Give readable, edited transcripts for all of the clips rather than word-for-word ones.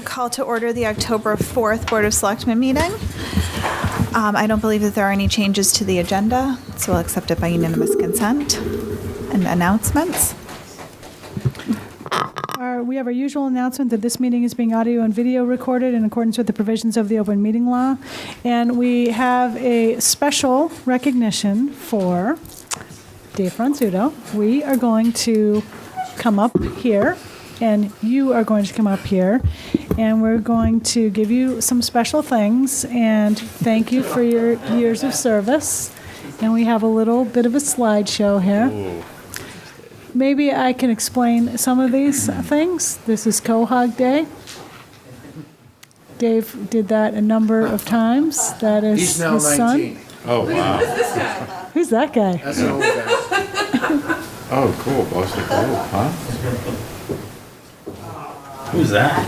Call to order the October 4th Board of Selectmen meeting. I don't believe that there are any changes to the agenda, so we'll accept it by unanimous consent. And announcements. We have our usual announcement that this meeting is being audio and video recorded in accordance with the provisions of the open meeting law. And we have a special recognition for Dave Ronzuto. We are going to come up here, and you are going to come up here, and we're going to give you some special things and thank you for your years of service. And we have a little bit of a slideshow here. Ooh. Maybe I can explain some of these things. This is Quahog Day. Dave did that a number of times. That is He's now his 19. son. Oh, wow. Who's that guy? That's an old guy. Oh, cool. Boston Globe, huh? Who's that?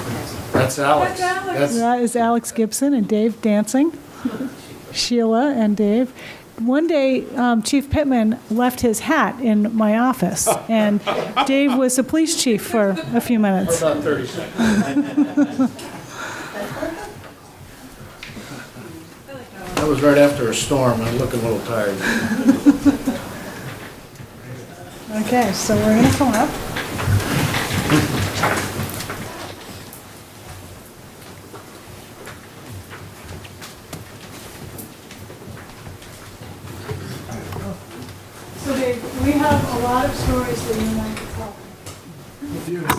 That's Alex. That is Alex Gibson and Dave dancing. Sheila and Dave. One day, Chief Pittman left his hat in my office, and Dave was the police chief for a few minutes. For about 30 seconds. That was right after a storm. I'm looking a little tired. Okay, so we're going to come up. So Dave, we have a lot of stories that you and I could tell. But we're not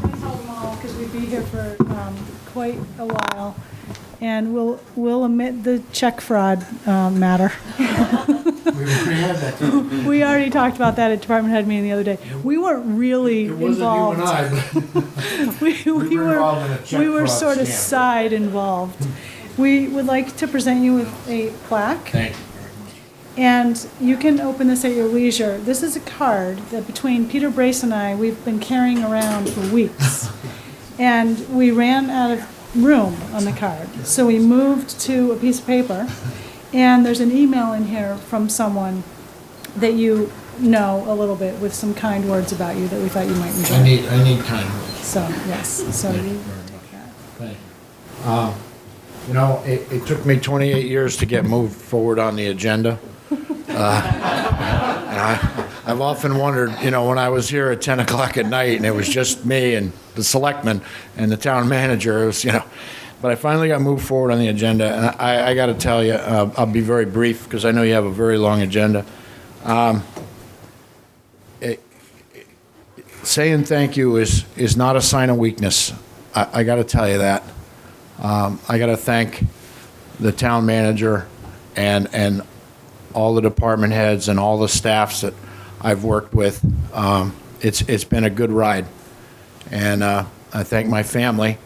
going to tell them all because we'd be here for quite a while. And we'll omit the check fraud matter. We already talked about that at department head meeting the other day. We weren't really involved. It wasn't you and I. We were involved in a check we were fraud sort of scandal. side involved. We would like to present you with a plaque. Thank you. And you can open this at your leisure. This is a card that between Peter Brace and I, we've been carrying around for weeks. And we ran out of room on the card. So we moved to a piece of paper. And there's an email in here from someone that you know a little bit with some kind words about you that we thought you might enjoy. I need kind words. So, yes. So Thank you you very much. Thank you. You know, it took me 28 years to get moved forward on the agenda. And I've often wondered, you know, when I was here at 10 o'clock at night and it was just me and the selectmen and the town manager, it was, you know, but I finally got moved forward on the agenda. And I got to tell you, I'll be very brief because I know you have a very long agenda. Saying thank you is not a sign of weakness. I got to tell you that. I got to thank the town manager and all the department heads and all the staffs that I've worked with. It's been a good ride. And I thank my family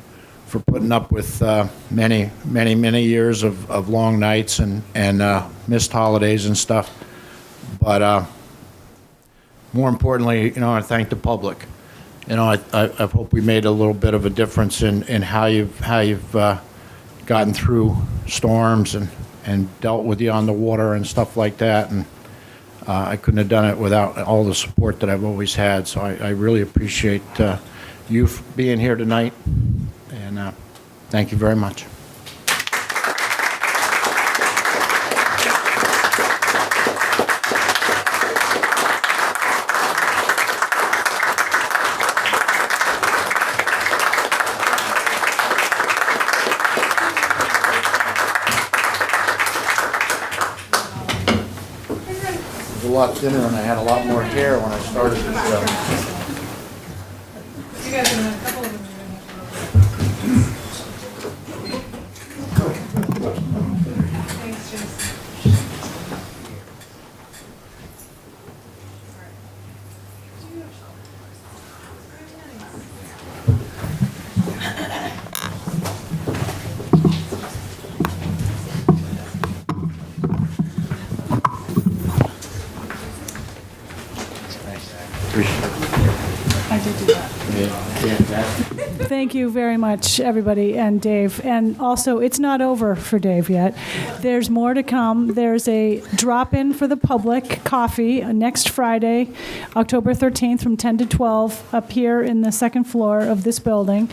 for putting up with many years of long nights and missed holidays and stuff. But more importantly, you know, I thank the public. You know, I hope we made a little bit of a difference in how you've gotten through storms and dealt with you on the water and stuff like that. And I couldn't have done it without all the support that I've always had. So I really appreciate you being here tonight. And thank you very much. A lot thinner and I had a lot more hair when I started the show. you guys are a couple of them. Thanks, Jason. Appreciate it. I did do that. Fantastic. Thank you very much, everybody, and Dave. And also, it's not over for Dave yet. There's more to come. There's a drop-in for the public coffee next Friday, October 13th, from 10 to 12, up here in the second floor of this building.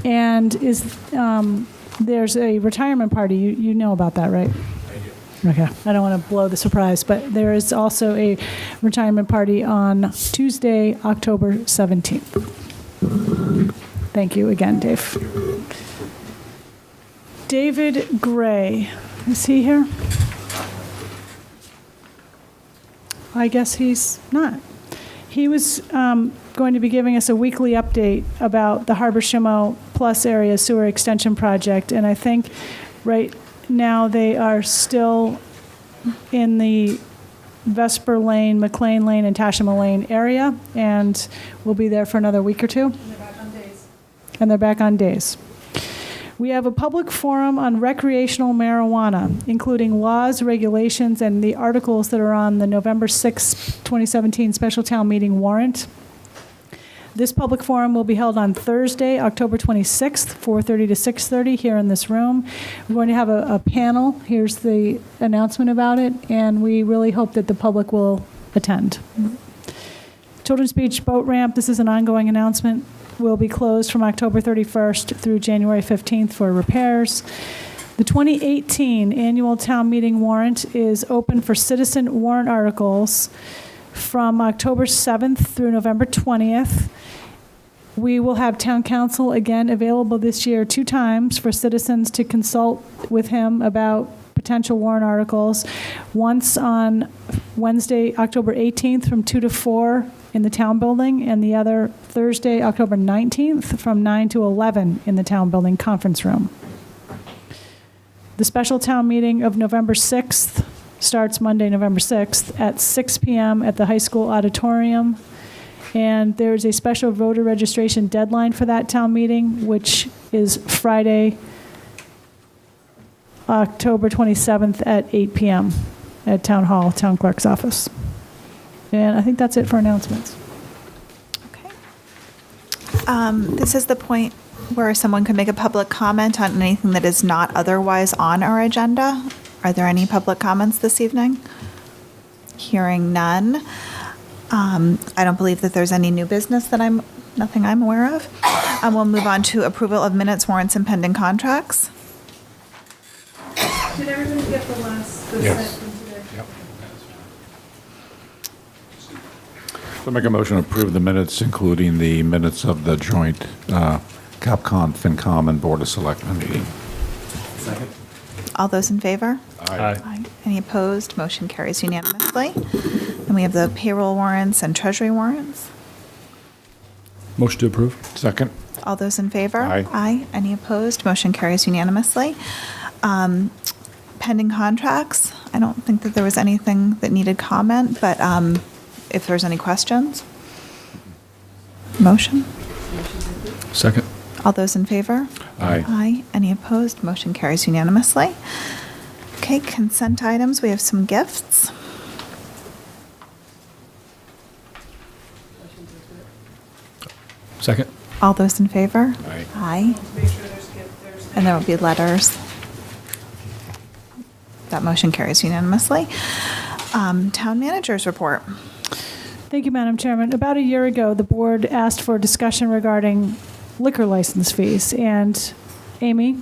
And there's a retirement party. You know about that, right? Okay. I don't want to blow the surprise, but there is also a retirement party on Tuesday, October 17th. Thank you again, Dave. David Gray, is he here? I guess he's not. He was going to be giving us a weekly update about the Harbor Shimo Plus Area Sewer Extension Project, and I think right now they are still in the Vesper Lane, McLean Lane, and Tashima Lane area, and we'll be there for another week or two. And they're back on days. We have a public forum on recreational marijuana, including laws, regulations, and the articles that are on the November 6, 2017 special town meeting warrant. This public forum will be held on Thursday, October 26th, 4:30 to 6:30 here in this room. We're going to have a panel. Here's the announcement about it, and we really hope that the public will attend. Children's Beach Boat Ramp, this is an ongoing announcement, will be closed from October 31st through January 15th for repairs. The 2018 annual town meeting warrant is open for citizen warrant articles from October 7th through November 20th. We will have town council again available this year 2 times for citizens to consult with him about potential warrant articles. Once on Wednesday, October 18th from 2 to 4 in the town building, and the other Thursday, October 19th from 9 to 11 in the town building conference room. The special town meeting of November 6th starts Monday, November 6th at 6 p.m. at the high school auditorium. And there's a special voter registration deadline for that town meeting, which is Friday, October 27th at 8 p.m. at Town Hall, Town Clerk's office. And I think that's it for announcements. Okay. This is the point where someone could make a public comment on anything that is not otherwise on our agenda. Are there any public comments this evening? Hearing none. I don't believe that there's any new business nothing I'm aware of. We'll move on to approval of minutes, warrants, and pending contracts. Did everybody get the last Yes. from today? Yep. So make a motion to approve the minutes, including the minutes of the joint Capcom, FinCom, and Board of Selectmen meeting. All those in favor? Aye. Any opposed? Motion carries unanimously. And we have the payroll warrants and treasury warrants. Motion to approve. Second? All those in favor? Aye. Any opposed? Motion carries unanimously. Pending contracts, I don't think that there was anything that needed comment, but if there's any questions? Motion? Second. All those in favor? Aye. Any opposed? Motion carries unanimously. Okay, consent items, we have some gifts. Second. All those in favor? Aye. Aye. And there will be letters. That motion carries unanimously. Town managers report. Thank you, Madam Chairman. About a year ago, the board asked for a discussion regarding liquor license fees, and Amy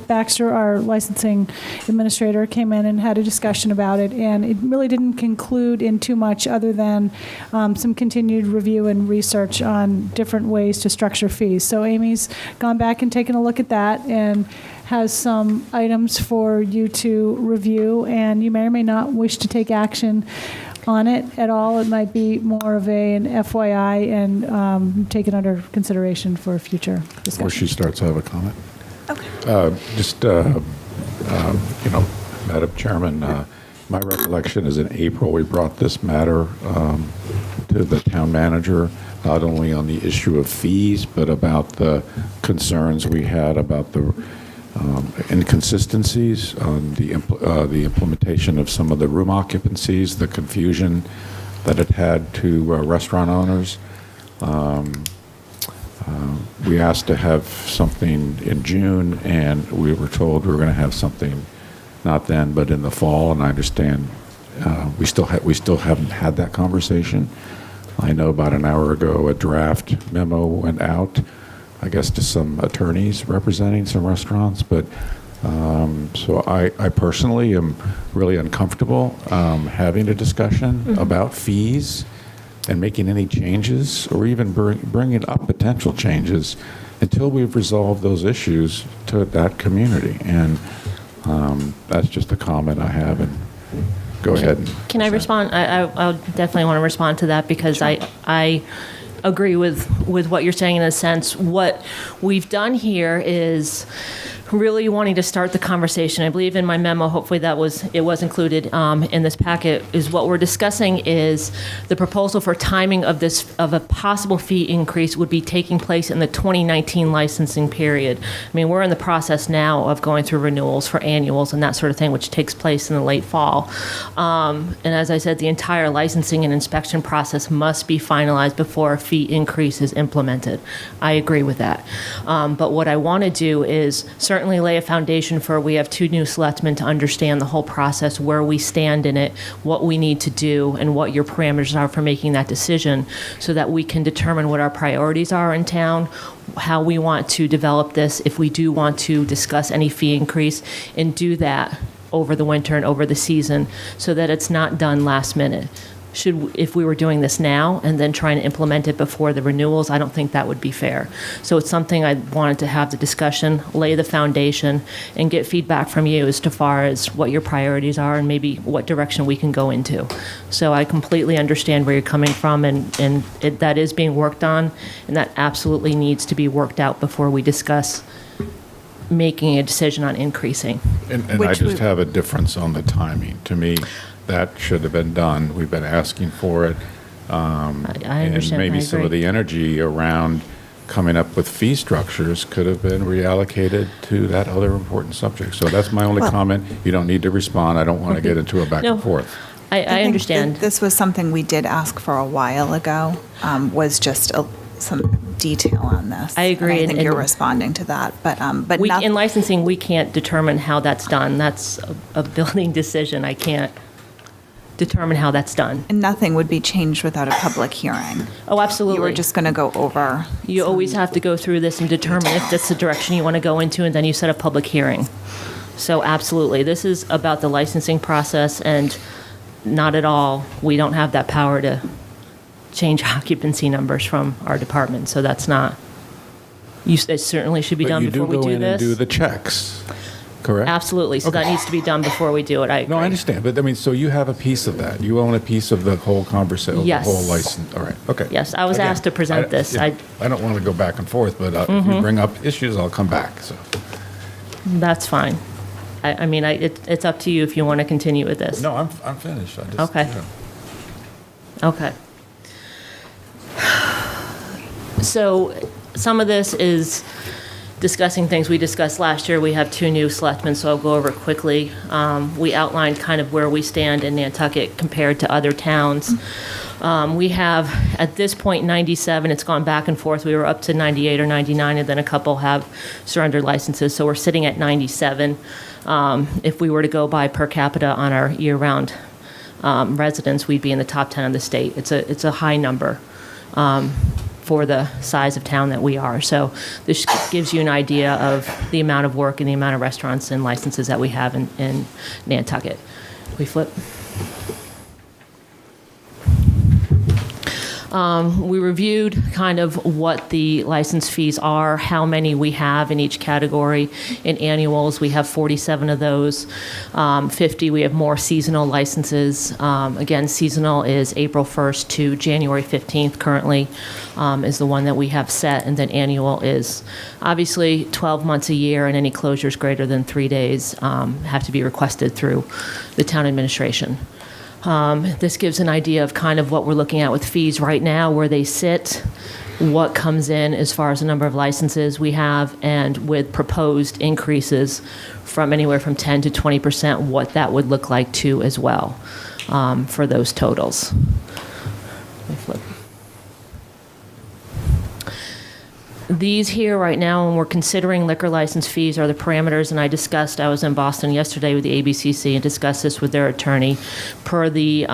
Baxter, our licensing administrator, came in and had a discussion about it, and it really didn't conclude in too much other than some continued review and research on different ways to structure fees. So Amy's gone back and taken a look at that and has some items for you to review, and you may or may not wish to take action on it at all. It might be more of an FYI and take it under consideration for future discussion. Before she starts, I have a comment. Okay. Madam Chairman, my recollection is in April, we brought this matter to the town manager, not only on the issue of fees, but about the concerns we had about the inconsistencies on the implementation of some of the room occupancies, the confusion that it had to restaurant owners. we asked to have something in June, and we were told we were going to have something not then, but in the fall. And I understand we still haven't had that conversation. I know about an hour ago a draft memo went out, I guess, to some attorneys representing some restaurants. But so I personally am really uncomfortable having a discussion about fees and making any changes, or even bringing up potential changes, until we've resolved those issues to that community. And that's just a comment I have. And go ahead. Can I respond? I definitely want to respond to that, because I agree with what you're saying in a sense. What we've done here is really wanting to start the conversation. I believe in my memo, hopefully it was included in this packet, is what we're discussing is the proposal for timing of a possible fee increase would be taking place in the 2019 licensing period. I mean, we're in the process now of going through renewals for annuals and that sort of thing, which takes place in the late fall. And as I said, the entire licensing and inspection process must be finalized before a fee increase is implemented. I agree with that. But what I want to do is certainly lay a foundation for, we have 2 new selectmen to understand the whole process, where we stand in it, what we need to do, and what your parameters are for making that decision, so that we can determine what our priorities are in town, how we want to develop this, if we do want to discuss any fee increase, and do that over the winter and over the season, so that it's not done last minute. If we were doing this now and then trying to implement it before the renewals, I don't think that would be fair. So it's something I wanted to have the discussion, lay the foundation, and get feedback from you as to far as what your priorities are and maybe what direction we can go into. So I completely understand where you're coming from, and that is being worked on, and that absolutely needs to be worked out before we discuss making a decision on increasing. And I Which just we- have a difference on the timing. To me, that should have been done. We've been asking for it. I understand. And maybe I some of agree. the energy around coming up with fee structures could have been reallocated to that other important subject. So that's my only comment. You don't need to respond. I don't want to get into a back No. and forth. I think understand. that this was something we did ask for a while ago, was just some detail on this. I agree, And I think and- you're responding to that, but We, not- in licensing, we can't determine how that's done. That's a building decision. I can't determine how that's done. and nothing would be changed without a public hearing. Oh, absolutely. You were just going to go over. You always have to go through this and determine if that's the direction you want to go into, and then you set a public hearing. So absolutely, this is about the licensing process, and not at all, we don't have that power to change occupancy numbers from our department, so that's not, it certainly should be But done you do before we go do in and do this. the checks, correct? Absolutely, so that needs to be done before we do it, I agree. No, I understand. But I mean, so you have a piece of that. You own a piece of the whole conversation, Yes. the whole license. All right, okay. Yes, I was asked to present this. I don't want to go back and forth, but if you bring up issues, I'll come back, so. That's fine. I mean, it's up to you if you want to continue with this. No, I'm finished. I just, Okay. Okay. So some of this is discussing things we discussed last year. We have 2 new selectmen, so I'll go over it quickly. We outlined kind of where we stand in Nantucket compared to other towns. We have, at this point, 97. It's gone back and forth. We were up to 98 or 99, and then a couple have surrendered licenses, so we're sitting at 97. If we were to go by per capita on our year-round residents, we'd be in the top 10 of the state. It's a high number for the size of town that we are. So this gives you an idea of the amount of work and the amount of restaurants and licenses that we have in Nantucket. We flip. We reviewed kind of what the license fees are, how many we have in each category. In annuals, we have 47 of those. 50, we have more seasonal licenses. Again, seasonal is April 1st to January 15th currently, is the one that we have set. And then annual is obviously 12 months a year, and any closures greater than 3 days have to be requested through the town administration. This gives an idea of kind of what we're looking at with fees right now, where they sit, what comes in as far as the number of licenses we have, and with proposed increases from anywhere from 10 to 20%, what that would look like too as well for those totals. Let me flip. these here right now, when we're considering liquor license fees, are the parameters, and I was in Boston yesterday with the ABCC and discussed this with their attorney. Per the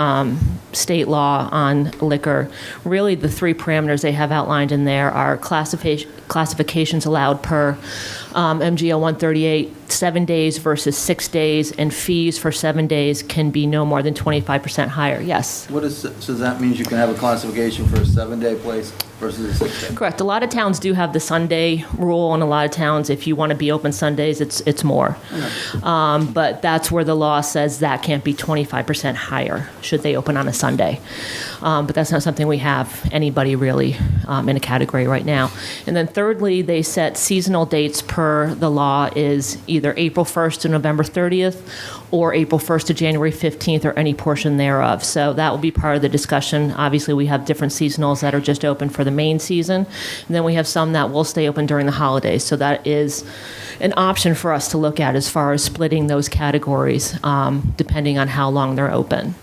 state law on liquor, really the three parameters they have outlined in there are classifications allowed per MGL 138, 7 days versus 6 days, and fees for 7 days can be no more than 25% higher. Yes. So that means you can have a classification for a 7-day place versus a 6-day? Correct. A lot of towns do have the Sunday rule, and a lot of towns, if you want to be open Sundays, it's more. But that's where the law says that can't be 25% higher should they open on a Sunday. But that's not something we have anybody really in a category right now. And then thirdly, they set seasonal dates per the law is either April 1st to November 30th or April 1st to January 15th or any portion thereof. So that will be part of the discussion. Obviously, we have different seasonals that are just open for the main season. And then we have some that will stay open during the holidays. So that is an option for us to look at as far as splitting those categories depending on how long they're open.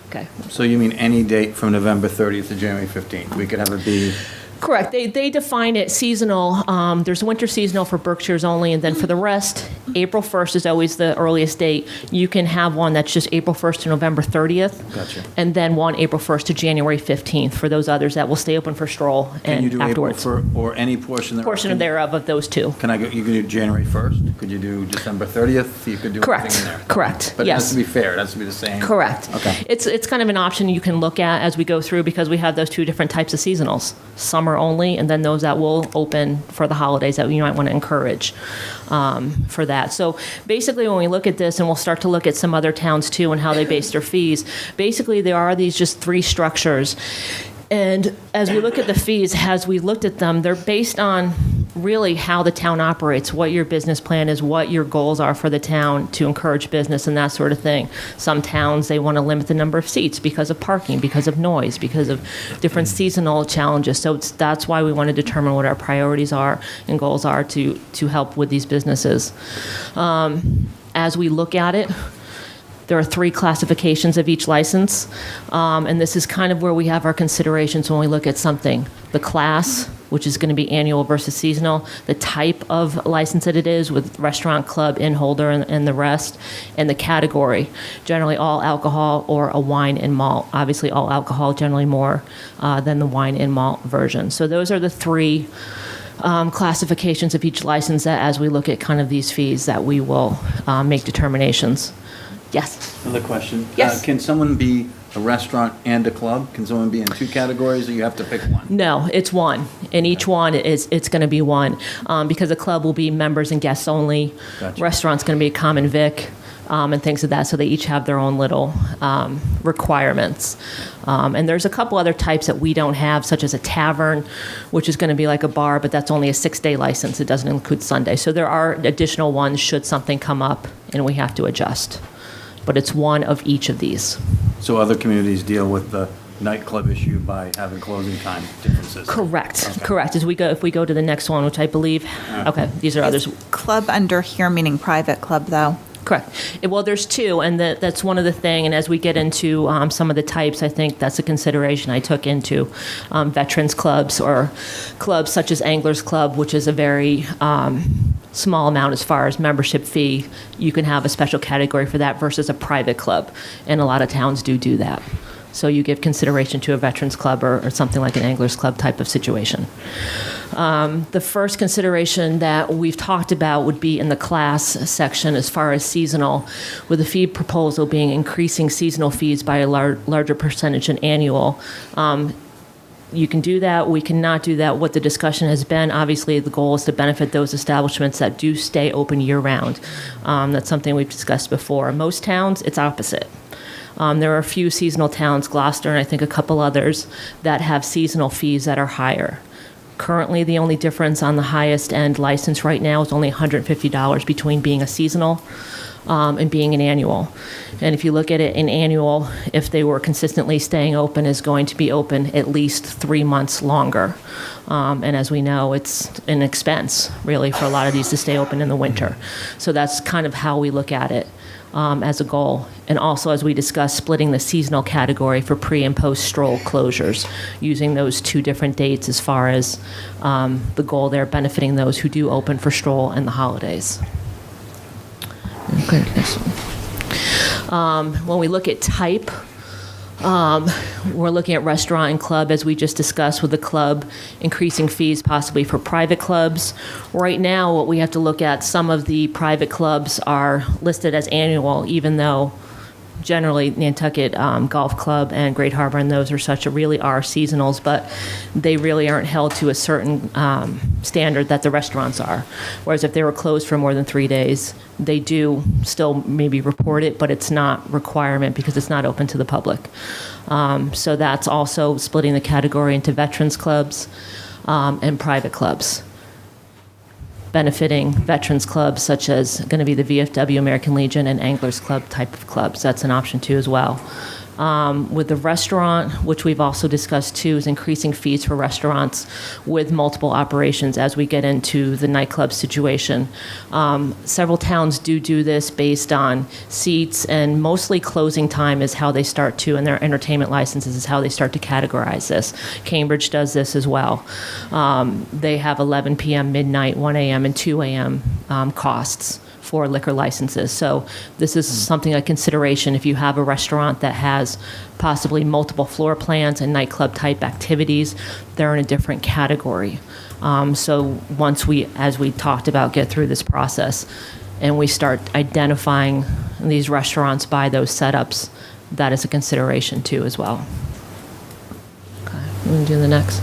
Okay. So you mean any date from November 30th to January 15th? We could have it be... Correct. They define it seasonal. There's winter seasonal for Berkshires only, and then for the rest, April 1st is always the earliest date. You can have one that's just April 1st to November 30th. Gotcha. And then one April 1st to January 15th for those others that will stay open for stroll Can you and do afterwards. April or any portion thereof? Portion thereof of those two. Can I go? You could do January 1st. Could you do December 30th? You could do Correct. everything in there. Correct. But it Yes. has to be fair. It has to be the same. Correct. Okay. It's kind of an option you can look at as we go through because we have those two different types of seasonals, summer only, and then those that will open for the holidays that you might want to encourage for that. So basically, when we look at this, and we'll start to look at some other towns too and how they base their fees, basically there are these just three structures. And as we look at the fees, as we looked at them, they're based on really how the town operates, what your business plan is, what your goals are for the town to encourage business and that sort of thing. Some towns, they want to limit the number of seats because of parking, because of noise, because of different seasonal challenges. So that's why we want to determine what our priorities are and goals are to help with these businesses. As we look at it, there are three classifications of each license, and this is kind of where we have our considerations when we look at something. The class, which is going to be annual versus seasonal, the type of license that it is with restaurant, club, inn holder, and the rest, and the category, generally all alcohol or a wine and malt. Obviously all alcohol, generally more than the wine and malt version. So those are the three classifications of each license that as we look at kind of these fees that we will make determinations. Yes. Another question. Yes. Can someone be a restaurant and a club? Can someone be in two categories, or you have to pick one? No, it's one. And each one it's going to be one because a club will be members and guests only. Gotcha. Restaurant's going to be a common vic and things of that. So they each have their own little requirements. And there's a couple other types that we don't have, such as a tavern, which is going to be like a bar, but that's only a 6-day license. It doesn't include Sunday. So there are additional ones should something come up and we have to adjust. But it's one of each of these. So other communities deal with the nightclub issue by having closing time differences? Correct. Okay. Correct. If we go to the next one, which I believe, okay, these are others. Club under here meaning private club, though. Correct. Well, there's two, and that's one of the thing. And as we get into some of the types, I think that's a consideration I took into veterans clubs or clubs such as Anglers Club, which is a very small amount as far as membership fee. You can have a special category for that versus a private club, and a lot of towns do that. So you give consideration to a veterans club or something like an Anglers Club type of situation. The first consideration that we've talked about would be in the class section as far as seasonal, with the fee proposal being increasing seasonal fees by a larger percentage than annual. You can do that. We cannot do that. What the discussion has been, obviously, the goal is to benefit those establishments that do stay open year-round. That's something we've discussed before. Most towns, it's opposite. There are a few seasonal towns, Gloucester and I think a couple others, that have seasonal fees that are higher. Currently, the only difference on the highest end license right now is only $150 between being a seasonal and being an annual. And if you look at it, an annual, if they were consistently staying open, is going to be open at least 3 months longer. And as we know, it's an expense, really, for a lot of these to stay open in the winter. So that's kind of how we look at it as a goal. And also, as we discussed, splitting the seasonal category for pre- and post-stroll closures, using those two different dates as far as the goal there, benefiting those who do open for stroll and the holidays. Okay, next one. When we look at type, we're looking at restaurant and club, as we just discussed, with the club increasing fees possibly for private clubs. Right now, what we have to look at, some of the private clubs are listed as annual, even though generally Nantucket Golf Club and Great Harbor and those really are seasonals, but they really aren't held to a certain standard that the restaurants are. Whereas if they were closed for more than 3 days, they do still maybe report it, but it's not requirement because it's not open to the public. So that's also splitting the category into veterans clubs and private clubs, benefiting veterans clubs such as going to be the VFW, American Legion, and Anglers Club type of clubs. That's an option too as well. With the restaurant, which we've also discussed too, is increasing fees for restaurants with multiple operations as we get into the nightclub situation. Several towns do this based on seats, and mostly closing time is how they start to, and their entertainment licenses is how they start to categorize this. Cambridge does this as well. They have 11 p.m., midnight, 1 a.m., and 2 a.m. Costs for liquor licenses. So this is something, a consideration if you have a restaurant that has possibly multiple floor plans and nightclub type activities, they're in a different category. So once we, as we talked about, get through this process and we start identifying these restaurants by those setups, that is a consideration too as well. Okay, we're gonna do the next.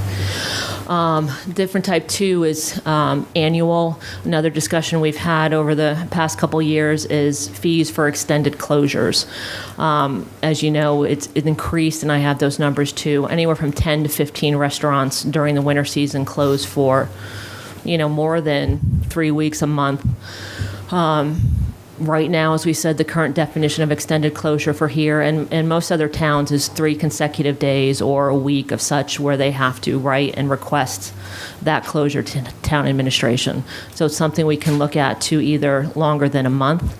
Different type 2 is annual. Another discussion we've had over the past couple years is fees for extended closures. As you know, it increased, and I have those numbers too. Anywhere from 10 to 15 restaurants during the winter season close for, more than 3 weeks, a month. Right now, as we said, the current definition of extended closure for here and most other towns is 3 consecutive days or a week of such where they have to write and request that closure to town administration. So it's something we can look at to either longer than a month,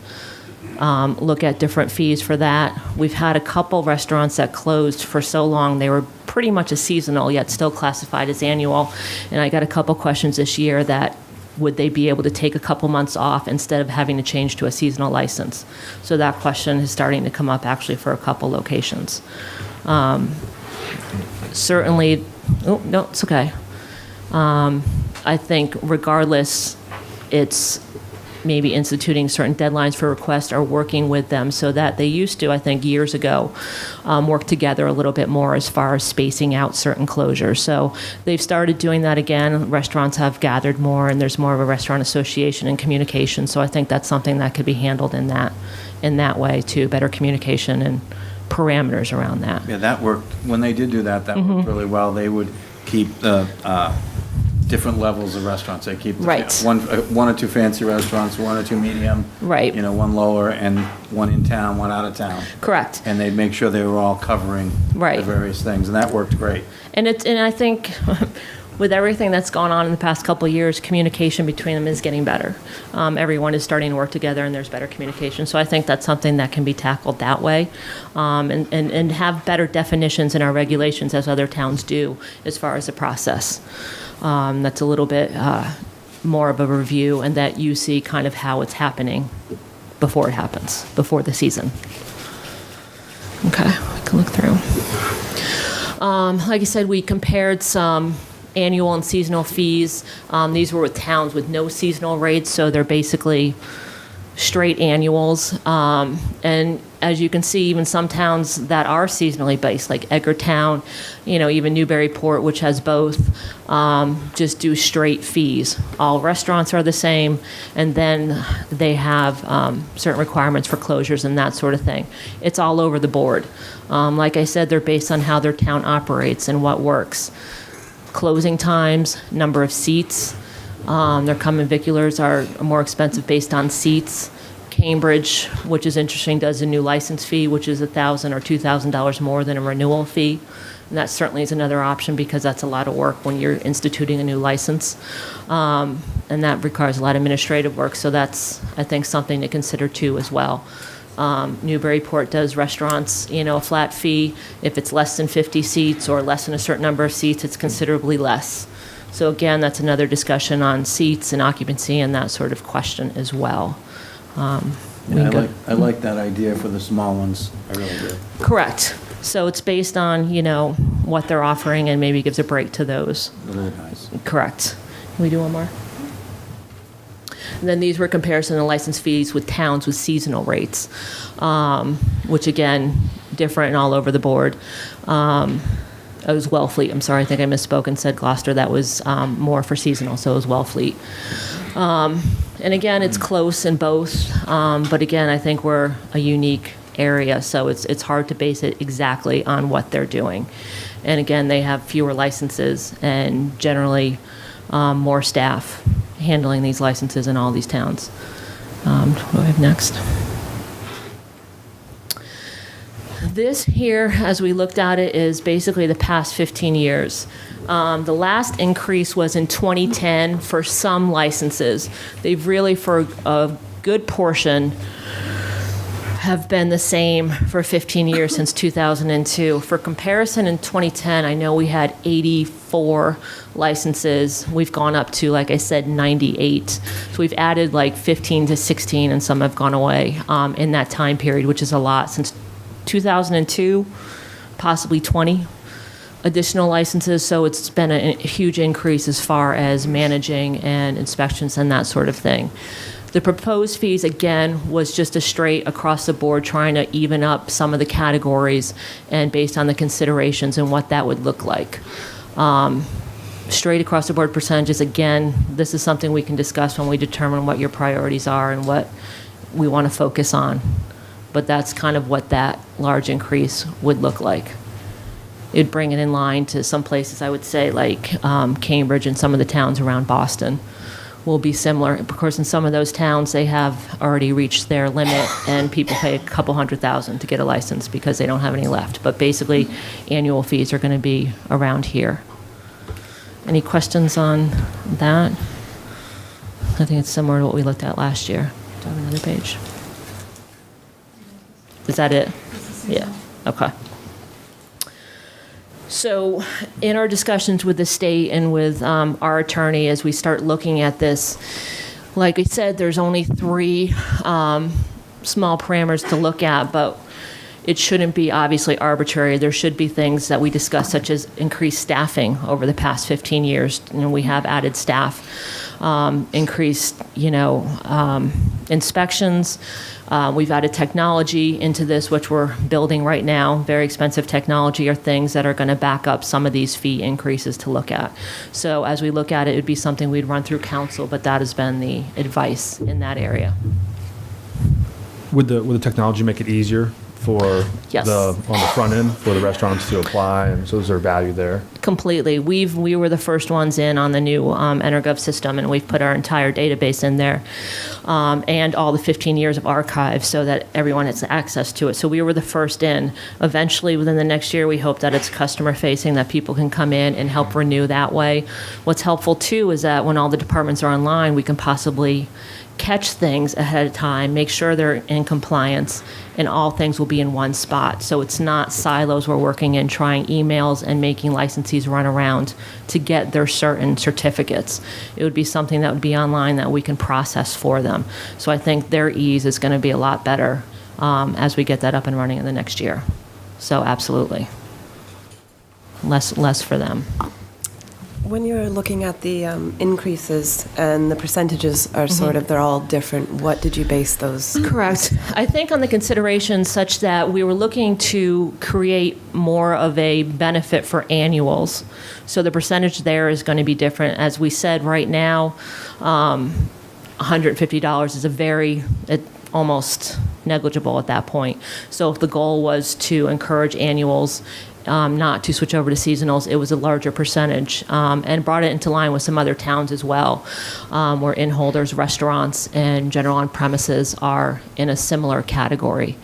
look at different fees for that. We've had a couple restaurants that closed for so long, they were pretty much a seasonal, yet still classified as annual. And I got a couple questions this year that would they be able to take a couple months off instead of having to change to a seasonal license? So that question is starting to come up actually for a couple locations. Certainly, oh, no, it's okay. I think regardless, it's maybe instituting certain deadlines for requests or working with them so that they used to, I think years ago, work together a little bit more as far as spacing out certain closures. So they've started doing that again. Restaurants have gathered more, and there's more of a restaurant association and communication. So I think that's something that could be handled in that way too, better communication and parameters around that. Yeah, that worked. When they did do that, that worked really well. They would keep the different levels of restaurants. They keep the Right. one or two fancy restaurants, 1 or 2 medium, Right. One lower, and 1 in town, 1 out of town. Correct. And they'd make sure they were all covering Right. the various things, and that worked great. And I think with everything that's gone on in the past couple of years, communication between them is getting better. Everyone is starting to work together, and there's better communication. So I think that's something that can be tackled that way, and have better definitions in our regulations as other towns do as far as the process. That's a little bit more of a review, and that you see kind of how it's happening before it happens, before the season. Okay, we can look through. Like I said, we compared some annual and seasonal fees. These were with towns with no seasonal rates, so they're basically straight annuals. And as you can see, even some towns that are seasonally based, like Edgartown, even Newburyport, which has both, just do straight fees. All restaurants are the same, and then they have certain requirements for closures and that sort of thing. It's all over the board. Like I said, they're based on how their town operates and what works. Closing times, number of seats. Their common viculars are more expensive based on seats. Cambridge, which is interesting, does a new license fee, which is $1,000 or $2,000 more than a renewal fee. And that certainly is another option because that's a lot of work when you're instituting a new license. And that requires a lot of administrative work. So that's, I think, something to consider too as well. Newburyport does restaurants, a flat fee. If it's less than 50 seats or less than a certain number of seats, it's considerably less. So again, that's another discussion on seats and occupancy and that sort of question as well. Yeah, I like that idea for the small ones. I really do. Correct. So it's based on, what they're offering and maybe gives a break to those. The little guys. Correct. Can we do one more? And then these were comparison of license fees with towns with seasonal rates, which again, different all over the board. It was Wellfleet. I'm sorry, I think I misspoke and said Gloucester. That was more for seasonal, so it was Wellfleet. And again, it's close in both, but again, I think we're a unique area, so it's hard to base it exactly on what they're doing. And again, they have fewer licenses and generally more staff handling these licenses in all these towns. What do I have next? This here, as we looked at it, is basically the past 15 years. The last increase was in 2010 for some licenses. They've really, for a good portion, have been the same for 15 years since 2002. For comparison, in 2010, I know we had 84 licenses. We've gone up to, like I said, 98. So we've added like 15 to 16, and some have gone away in that time period, which is a lot. Since 2002, possibly 20 additional licenses. So it's been a huge increase as far as managing and inspections and that sort of thing. The proposed fees, again, was just a straight across the board, trying to even up some of the categories and based on the considerations and what that would look like. Straight across the board percentages, again, this is something we can discuss when we determine what your priorities are and what we want to focus on. But that's kind of what that large increase would look like. It'd bring it in line to some places, I would say, like Cambridge and some of the towns around Boston will be similar. Of course, in some of those towns, they have already reached their limit, and people pay a couple $100,000 to get a license because they don't have any left. But basically, annual fees are going to be around here. Any questions on that? I think it's similar to what we looked at last year. Do I have another page? Is that it? Yeah. Okay. So in our discussions with the state and with our attorney, as we start looking at this, like I said, there's only 3 small parameters to look at, but it shouldn't be obviously arbitrary. There should be things that we discuss, such as increased staffing over the past 15 years. We have added staff, increased, inspections. We've added technology into this, which we're building right now. Very expensive technology are things that are going to back up some of these fee increases to look at. So as we look at it, it would be something we'd run through council, but that has been the advice in that area. Would the technology make it easier for Yes. on the front end for the restaurants to apply, and so is there value there? Completely. We were the first ones in on the new EnerGov system, and we've put our entire database in there, and all the 15 years of archives so that everyone has access to it. So we were the first in. Eventually, within the next year, we hope that it's customer facing, that people can come in and help renew that way. What's helpful too is that when all the departments are online, we can possibly catch things ahead of time, make sure they're in compliance, and all things will be in one spot. So it's not silos we're working in, trying emails and making licensees run around to get their certain certificates. It would be something that would be online that we can process for them. So I think their ease is going to be a lot better as we get that up and running in the next year. So absolutely. Less for them. When you're looking at the increases and the percentages are they're all different, what did you base those? Correct. I think on the considerations such that we were looking to create more of a benefit for annuals. So the percentage there is going to be different. As we said, right now, $150 is almost negligible at that point. So if the goal was to encourage annuals, not to switch over to seasonals, it was a larger percentage, and brought it into line with some other towns as well, where in-holders, restaurants, and general on-premises are in a similar category.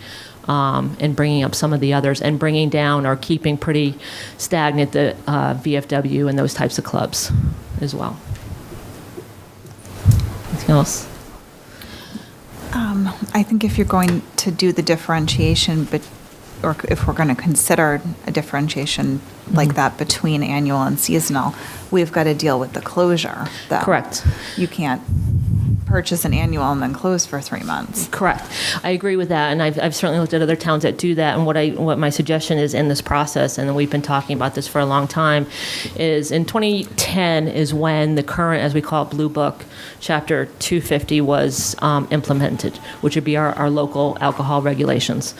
and bringing up some of the others, and bringing down or keeping pretty stagnant the VFW and those types of clubs as well. Anything else? I think if you're going to do the differentiation, or if we're going to consider a differentiation like that between annual and seasonal, we've got to deal with the closure, though. Correct. You can't purchase an annual and then close for 3 months. Correct. I agree with that, and I've certainly looked at other towns that do that. And what my suggestion is in this process, and we've been talking about this for a long time, is in 2010 is when the current, as we call it, Blue Book, Chapter 250 was implemented, which would be our local alcohol regulations.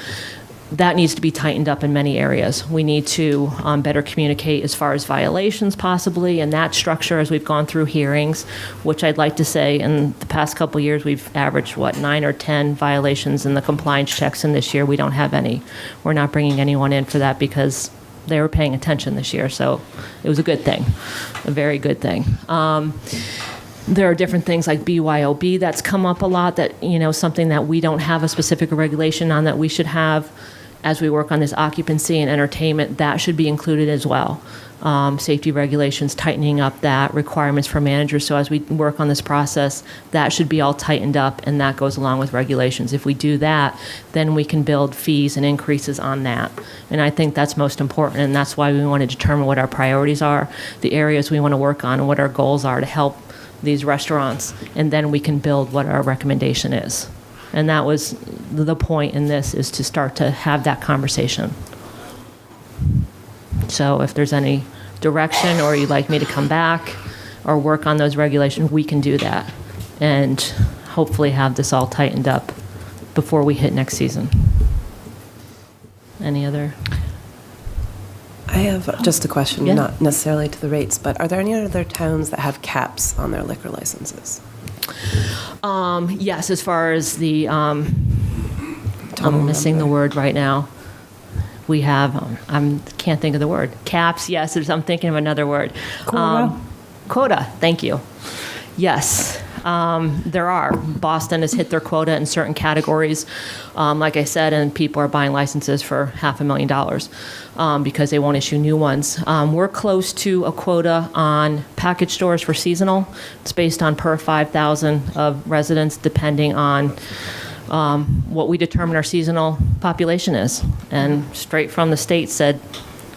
That needs to be tightened up in many areas. We need to better communicate as far as violations possibly, and that structure as we've gone through hearings, which I'd like to say in the past couple of years, we've averaged, 9 or 10 violations in the compliance checks, and this year we don't have any. We're not bringing anyone in for that because they were paying attention this year, so it was a good thing, a very good thing. There are different things like BYOB that's come up a lot, that, something that we don't have a specific regulation on that we should have. As we work on this occupancy and entertainment, that should be included as well. Safety regulations, tightening up that, requirements for managers. So as we work on this process, that should be all tightened up, and that goes along with regulations. If we do that, then we can build fees and increases on that. And I think that's most important, and that's why we want to determine what our priorities are, the areas we want to work on, and what our goals are to help these restaurants, and then we can build what our recommendation is. And that was the point in this, is to start to have that conversation. So if there's any direction, or you'd like me to come back or work on those regulations, we can do that and hopefully have this all tightened up before we hit next season. Any other? I have just a question, Yeah. not necessarily to the rates, but are there any other towns that have caps on their liquor licenses? Yes, as far as the, I'm missing the word right now. We have, can't think of the word. Caps, yes, I'm thinking of another word. Quota. Quota, thank you. Yes, there are. Boston has hit their quota in certain categories, like I said, and people are buying licenses for $500,000 because they won't issue new ones. We're close to a quota on package stores for seasonal. It's based on per 5,000 of residents, depending on what we determine our seasonal population is. And straight from the state said,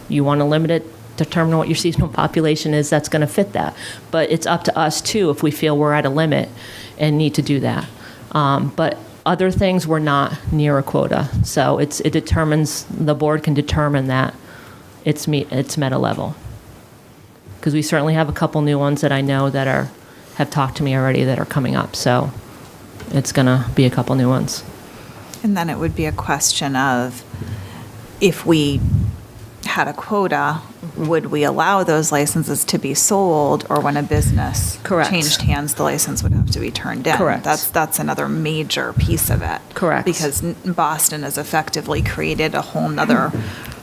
you want to limit it, determine what your seasonal population is that's going to fit that. But it's up to us, too, if we feel we're at a limit and need to do that. But other things, we're not near a quota. So it determines, the board can determine that it's met a level. Because we certainly have a couple new ones that I know that have talked to me already that are coming up. So it's going to be a couple new ones. And then it would be a question of, if we had a quota, would we allow those licenses to be sold, or when a business Correct. changed hands, the license would have to be turned in? Correct. That's another major piece of it. Correct. Because Boston has effectively created a whole nother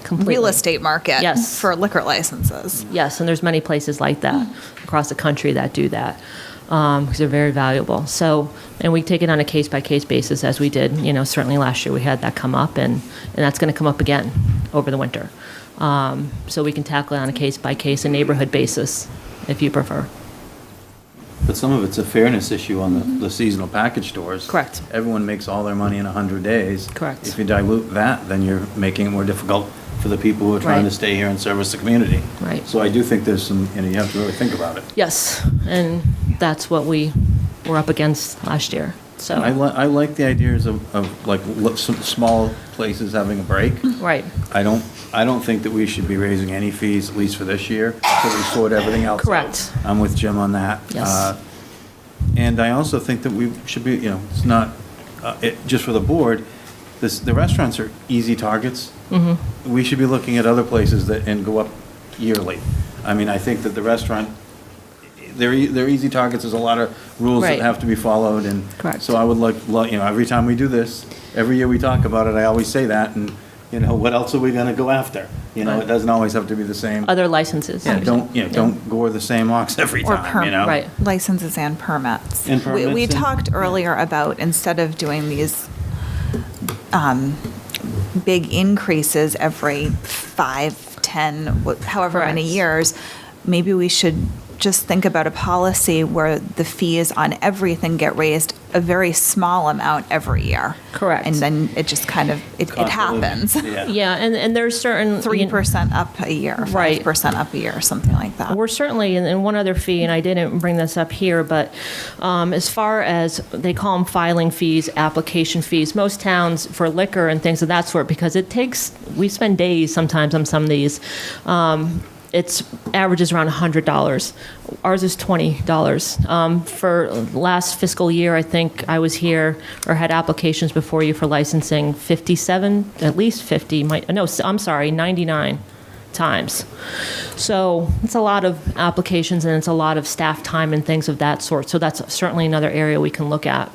Completely. real estate market Yes. for liquor licenses. Yes, and there's many places like that across the country that do that, because they're very valuable. So, and we take it on a case-by-case basis, as we did, certainly last year we had that come up, and that's going to come up again over the winter. So we can tackle it on a case-by-case and neighborhood basis, if you prefer. But some of it's a fairness issue on the seasonal package stores. Correct. Everyone makes all their money in 100 days. Correct. If you dilute that, then you're making it more difficult for the people who are trying to Right. stay here and service the community. Right. So I do think there's some, you have to really think about it. Yes, and that's what we were up against last year, so. I like the ideas of like some small places having a break. Right, I don't think that we should be raising any fees, at least for this year, until we sort everything else out. Correct. I'm with Jim on that. Yes. And I also think that we should be, it's not, just for the board, the restaurants are easy targets. Mm-hmm. We should be looking at other places and go up yearly. I mean, I think that the restaurant, they're easy targets, there's a lot of rules that Right. have to be followed, and Correct. so I would like, every time we do this, every year we talk about it, I always say that, and, what else are we gonna go after? It doesn't always have to be the same. other licenses. Yeah, don't gore the same ox every Or time, Right. licenses and permits. And permits We and- talked earlier about, instead of doing these big increases every 5, 10, however many Correct. years, maybe we should just think about a policy where the fees on everything get raised a very small amount every year. Correct. And then it just kind of, it Cost of living. happens. Yeah. Yeah, and there's certain 3% up a year, Right. 5% up a year, something like that. We're certainly, and one other fee, and I didn't bring this up here, but as far as, they call them filing fees, application fees, most towns for liquor and things of that sort, because it takes, we spend days sometimes on some of these, it's averages around $100. Ours is $20. For last fiscal year, I think I was here or had applications before you for licensing 57, at least 50, no, I'm sorry, 99 times. So it's a lot of applications and it's a lot of staff time and things of that sort. So that's certainly another area we can look at.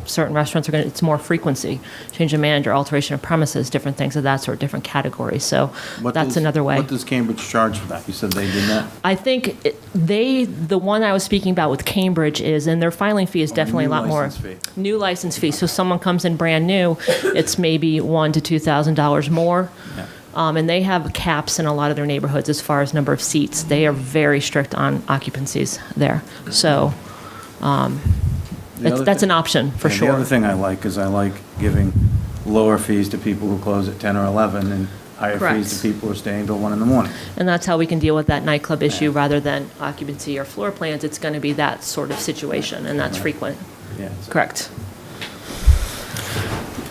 Certain restaurants are going to, it's more frequency, change of manager, alteration of premises, different things of that sort, different categories. So What that's does- another way. What does Cambridge charge for that? You said they did that? I think the one I was speaking about with Cambridge is, and their filing fee is definitely a new lot more. license fee. New license fee. So someone comes in brand new, it's maybe $1,000 to $2,000 more. Yeah. And they have caps in a lot of their neighborhoods as far as number of seats. They are very strict on occupancies there. So other that's thing- an option for Yeah, sure. The other thing I like is I like giving lower fees to people who close at 10 or 11 and higher fees Correct. to people who are staying till 1 in the morning. And that's how we can deal with that nightclub issue rather than occupancy or floor plans. It's going to be that sort of situation, and that's frequent. Yeah. Correct.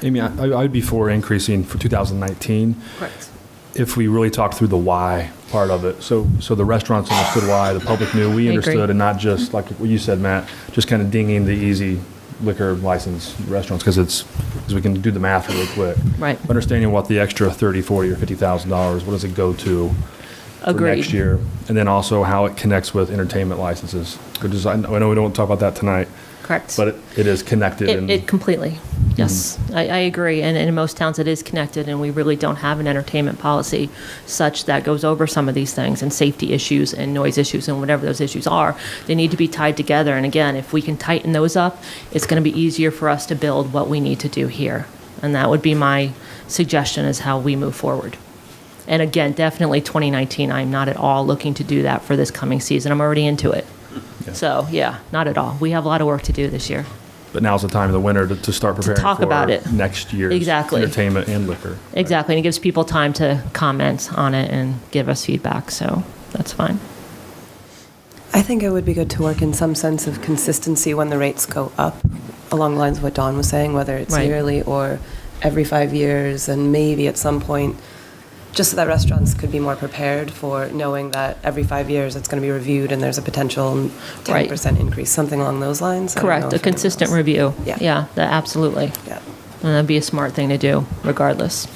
Amy, I'd be for increasing for 2019 Correct. if we really talk through the why part of it. So the restaurants understood why, the public knew, we I agree. understood, and not just like what you said, Matt, just kind of dinging the easy liquor license restaurants because we can do the math really quick. Right. Understanding what the extra $30,000, $40,000 or $50,000, what does it go to for Agreed. next year, and then also how it connects with entertainment licenses. Which is, I know we don't talk about that tonight, Correct. but it is connected. and It completely, yes, I agree. And in most towns, it is connected, and we really don't have an entertainment policy such that goes over some of these things, and safety issues and noise issues and whatever those issues are. They need to be tied together. And again, if we can tighten those up, it's going to be easier for us to build what we need to do here. And that would be my suggestion is how we move forward. And again, definitely 2019, I'm not at all looking to do that for this coming season. I'm already into it. So, yeah, not at all. We have a lot of work to do this year. But now's the time of the winter to start preparing talk for about it. next year's Exactly. entertainment and liquor. Exactly, and it gives people time to comment on it and give us feedback, so that's fine. I think it would be good to work in some sense of consistency when the rates go up, along the lines of what Dawn was saying, whether it's Right. yearly or every 5 years, and maybe at some point, just so that restaurants could be more prepared for knowing that every 5 years it's going to be reviewed and there's a potential 10% increase, something along those lines. I don't know Correct, a if anyone consistent else- review. Yeah. Absolutely. Yeah. And that'd be a smart thing to do, regardless.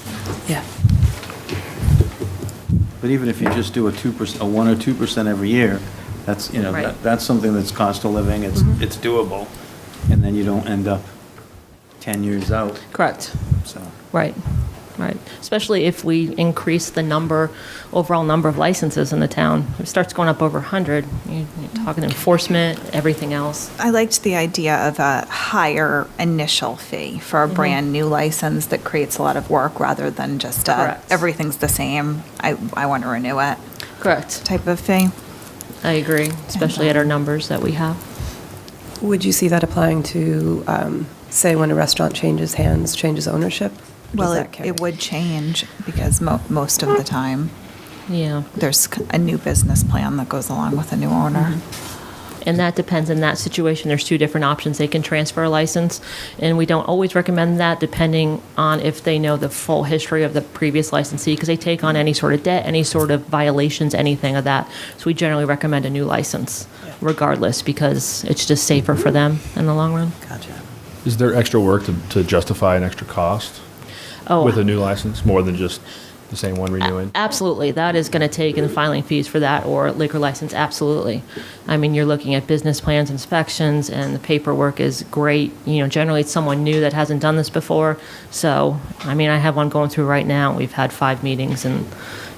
Yeah. But even if you just do a 2%, a 1 or 2% every year, that's, you know, Right. that's something that's cost of living, it's doable. And then you don't end up 10 years out, Correct, so. right. Especially if we increase the overall number of licenses in the town. If it starts going up over 100, you're talking enforcement, everything else. I liked the idea of a higher initial fee for a brand-new license that creates a lot of work rather than just Correct. everything's the same, I want to renew it Correct, type of fee. I agree, especially at our numbers that we have. Would you see that applying to, say, when a restaurant changes hands, changes ownership? Does Well, that carry? it would change because most of the time, Yeah. there's a new business plan that goes along with a new owner. And that depends in that situation. There's two different options. They can transfer a license, and we don't always recommend that depending on if they know the full history of the previous licensee, because they take on any sort of debt, any sort of violations, anything of that. So we generally recommend a new license regardless, because it's just safer for them in the long run. Gotcha. Is there extra work to justify an extra cost Oh, with a new license, more than just the same one renewing? absolutely. That is going to take in filing fees for that or liquor license, absolutely. I mean, you're looking at business plans, inspections, and the paperwork is great. You know, generally it's someone new that hasn't done this before. So, I mean, I have one going through right now. We've had 5 meetings and,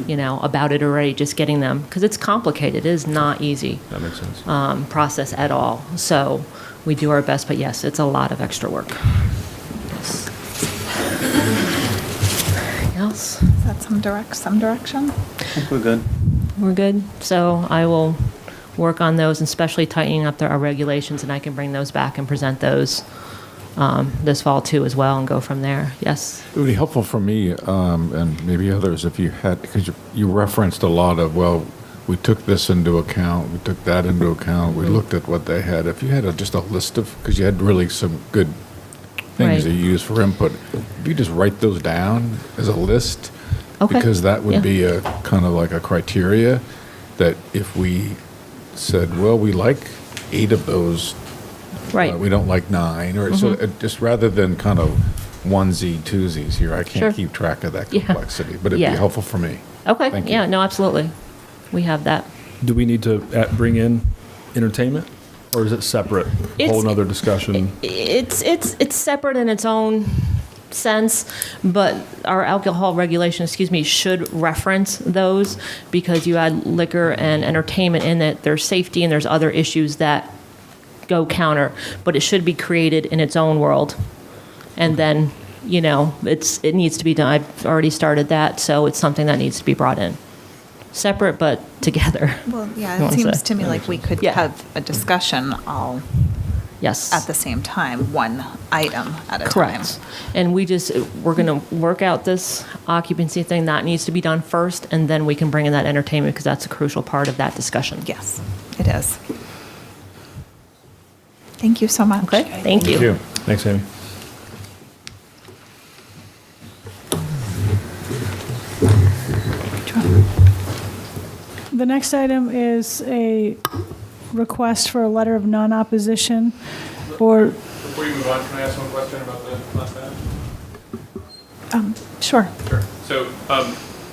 about it already, just getting them, because it's complicated. It is not easy That makes sense. process at all. So we do our best, but yes, it's a lot of extra work. Yes. Yes. Is that some direction? I think we're good. We're good. So I will work on those, and especially tightening up our regulations, and I can bring those back and present those this fall too as well, and go from there. Yes. It would be helpful for me, and maybe others, if you had, because you referenced a lot of, well, we took this into account, we took that into account, we looked at what they had. If you had just a list of, because you had really some good things Right. that you used for input, if you just write those down as a list, Okay. because that would Yeah. be a kind of like a criteria that if we said, well, we like 8 of those, Right. we don't like 9, or so just rather than kind of onesie, twosies here, I Sure. can't keep track of that Yeah. complexity, but it'd Yeah. be helpful for me. Okay. Thank you. Yeah, no, absolutely. We have that. Do we need to bring in entertainment, or is it separate? Whole It's- nother discussion. It's separate in its own sense, but our alcohol regulation, should reference those, because you add liquor and entertainment in it. There's safety and there's other issues that go counter, but it should be created in its own world. And then, it needs to be done. I've already started that, so it's something that needs to be brought in. Separate, but together. Well, You yeah, it wanna seems say? to me like we could Yeah. have a discussion all Yes. at the same time, one item at a time. Correct. And we're going to work out this occupancy thing. That needs to be done first, and then we can bring in that entertainment, because that's a crucial part of that discussion. Yes, it is. Thank you so much. Okay, thank you. Thanks, Amy. The next item is a request for a letter of non-opposition or, Before you move on, can I ask one question about the last item? Sure. Sure. So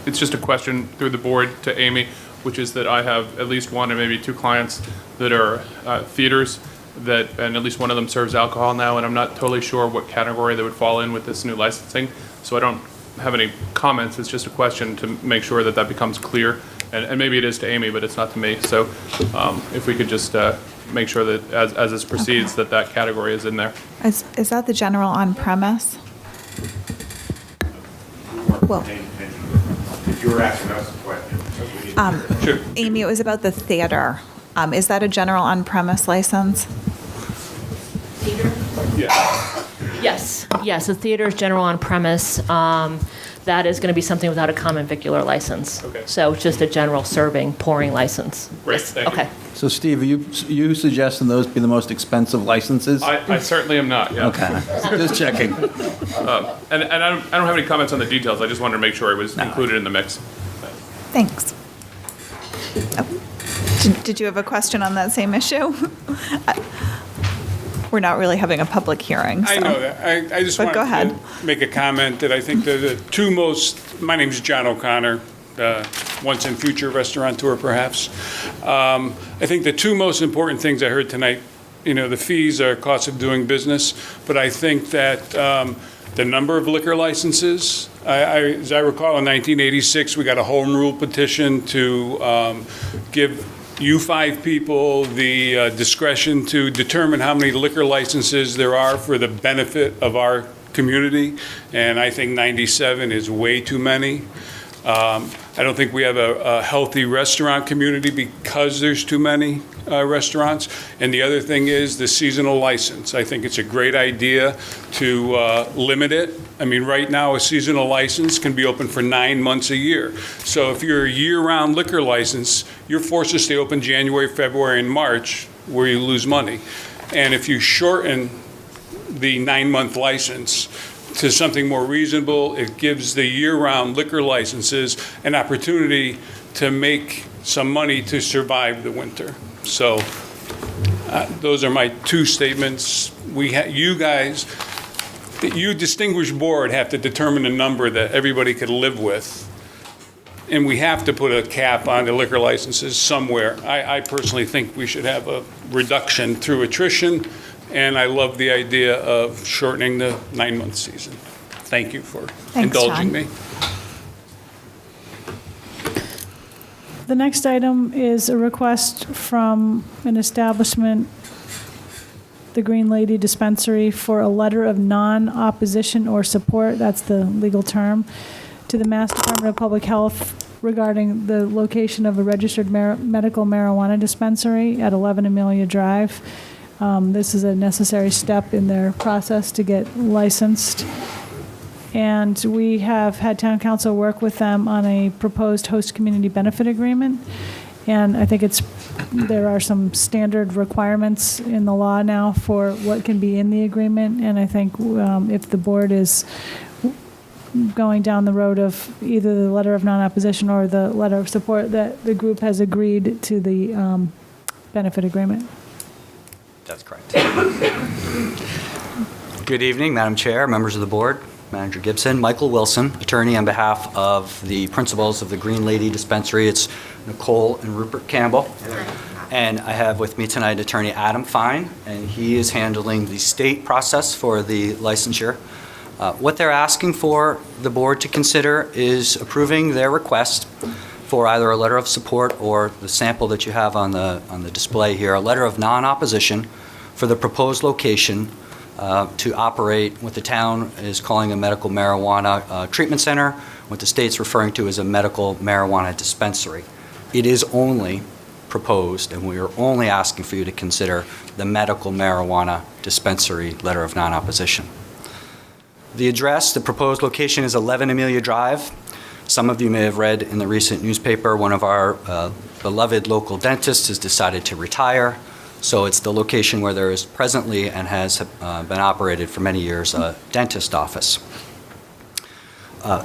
it's just a question through the board to Amy, which is that I have at least one or maybe 2 clients that are theaters and at least one of them serves alcohol now, and I'm not totally sure what category they would fall in with this new licensing. So I don't have any comments. It's just a question to make sure that becomes clear. And maybe it is to Amy, but it's not to me. So if we could just make sure that as this proceeds, that category is in there. Is that the general on-premise? Well, If you were asking us a question. Sure. Amy, it was about the theater. Is that a general on-premise license? Yeah. Yes, the theater is general on premise. That is going to be something without a common vicular license. Okay. So it's just a general serving, pouring license. Great, thank you. Okay. So Steve, are you suggesting those be the most expensive licenses? I certainly am not, yeah. Okay, just checking. And I don't have any comments on the details. I just wanted to make sure it was included in the mix. Thanks. Did you have a question on that same issue? We're not really having a public hearing, so. I know that. I just But wanted go ahead. to make a comment that I think the 2 most, my name's John O'Connor, once and future restaurateur perhaps. I think the 2 most important things I heard tonight, the fees are cost of doing business, but I think that the number of liquor licenses, as I recall in 1986, we got a home rule petition to give you 5 people the discretion to determine how many liquor licenses there are for the benefit of our community, and I think 97 is way too many. I don't think we have a healthy restaurant community because there's too many restaurants. And the other thing is the seasonal license. I think it's a great idea to limit it. I mean, right now, a seasonal license can be open for 9 months a year. So if you're a year-round liquor license, you're forced to stay open January, February, and March, where you lose money. And if you shorten the 9-month license to something more reasonable, it gives the year-round liquor licenses an opportunity to make some money to survive the winter. So those are my 2 statements. You guys, you distinguished board have to determine a number that everybody could live with. And we have to put a cap on the liquor licenses somewhere. I personally think we should have a reduction through attrition, and I love the idea of shortening the 9-month season. Thank you for Thanks, indulging John. me. the next item is a request from an establishment, the Green Lady Dispensary, for a letter of non-opposition or support, that's the legal term, to the Mass Department of Public Health regarding the location of a registered medical marijuana dispensary at 11 Amelia Drive. This is a necessary step in their process to get licensed. And we have had town council work with them on a proposed host community benefit agreement. And I think there are some standard requirements in the law now for what can be in the agreement. And I think if the board is going down the road of either the letter of non-opposition or the letter of support, that the group has agreed to the benefit agreement. That's correct. Good evening, Madam Chair, members of the board, Manager Gibson. Michael Wilson, attorney on behalf of the principals of the Green Lady Dispensary. It's Nicole and Rupert Campbell. And I have with me tonight Attorney Adam Fine, and he is handling the state process for the licensure. What they're asking for the board to consider is approving their request for either a letter of support or the sample that you have on the display here, a letter of non-opposition for the proposed location to operate what the town is calling a medical marijuana treatment center, what the state's referring to as a medical marijuana dispensary. It is only proposed, and we are only asking for you to consider the medical marijuana dispensary letter of non-opposition. The address, the proposed location is 11 Amelia Drive. Some of you may have read in the recent newspaper, one of our beloved local dentists has decided to retire. So it's the location where there is presently and has been operated for many years a dentist office.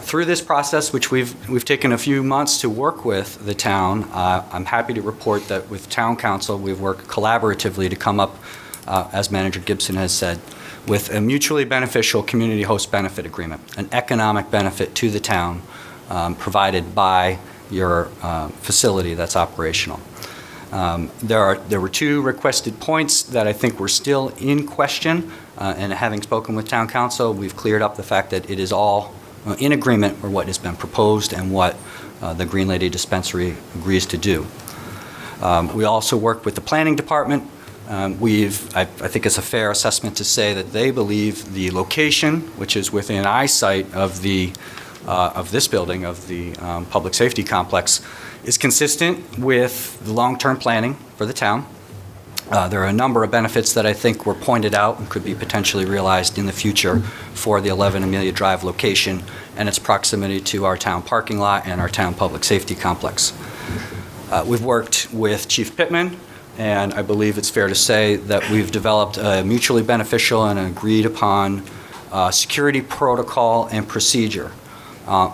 Through this process, which we've taken a few months to work with the town, I'm happy to report that with town council, we've worked collaboratively to come up, as Manager Gibson has said, with a mutually beneficial community host benefit agreement, an economic benefit to the town provided by your facility that's operational. There were two requested points that I think were still in question, and having spoken with town council, we've cleared up the fact that it is all in agreement with what has been proposed and what the Green Lady Dispensary agrees to do. We also worked with the planning department. I think it's a fair assessment to say that they believe the location, which is within eyesight of this building, of the public safety complex, is consistent with the long-term planning for the town. There are a number of benefits that I think were pointed out and could be potentially realized in the future for the 11 Amelia Drive location and its proximity to our town parking lot and our town public safety complex. We've worked with Chief Pittman, and I believe it's fair to say that we've developed a mutually beneficial and agreed upon security protocol and procedure.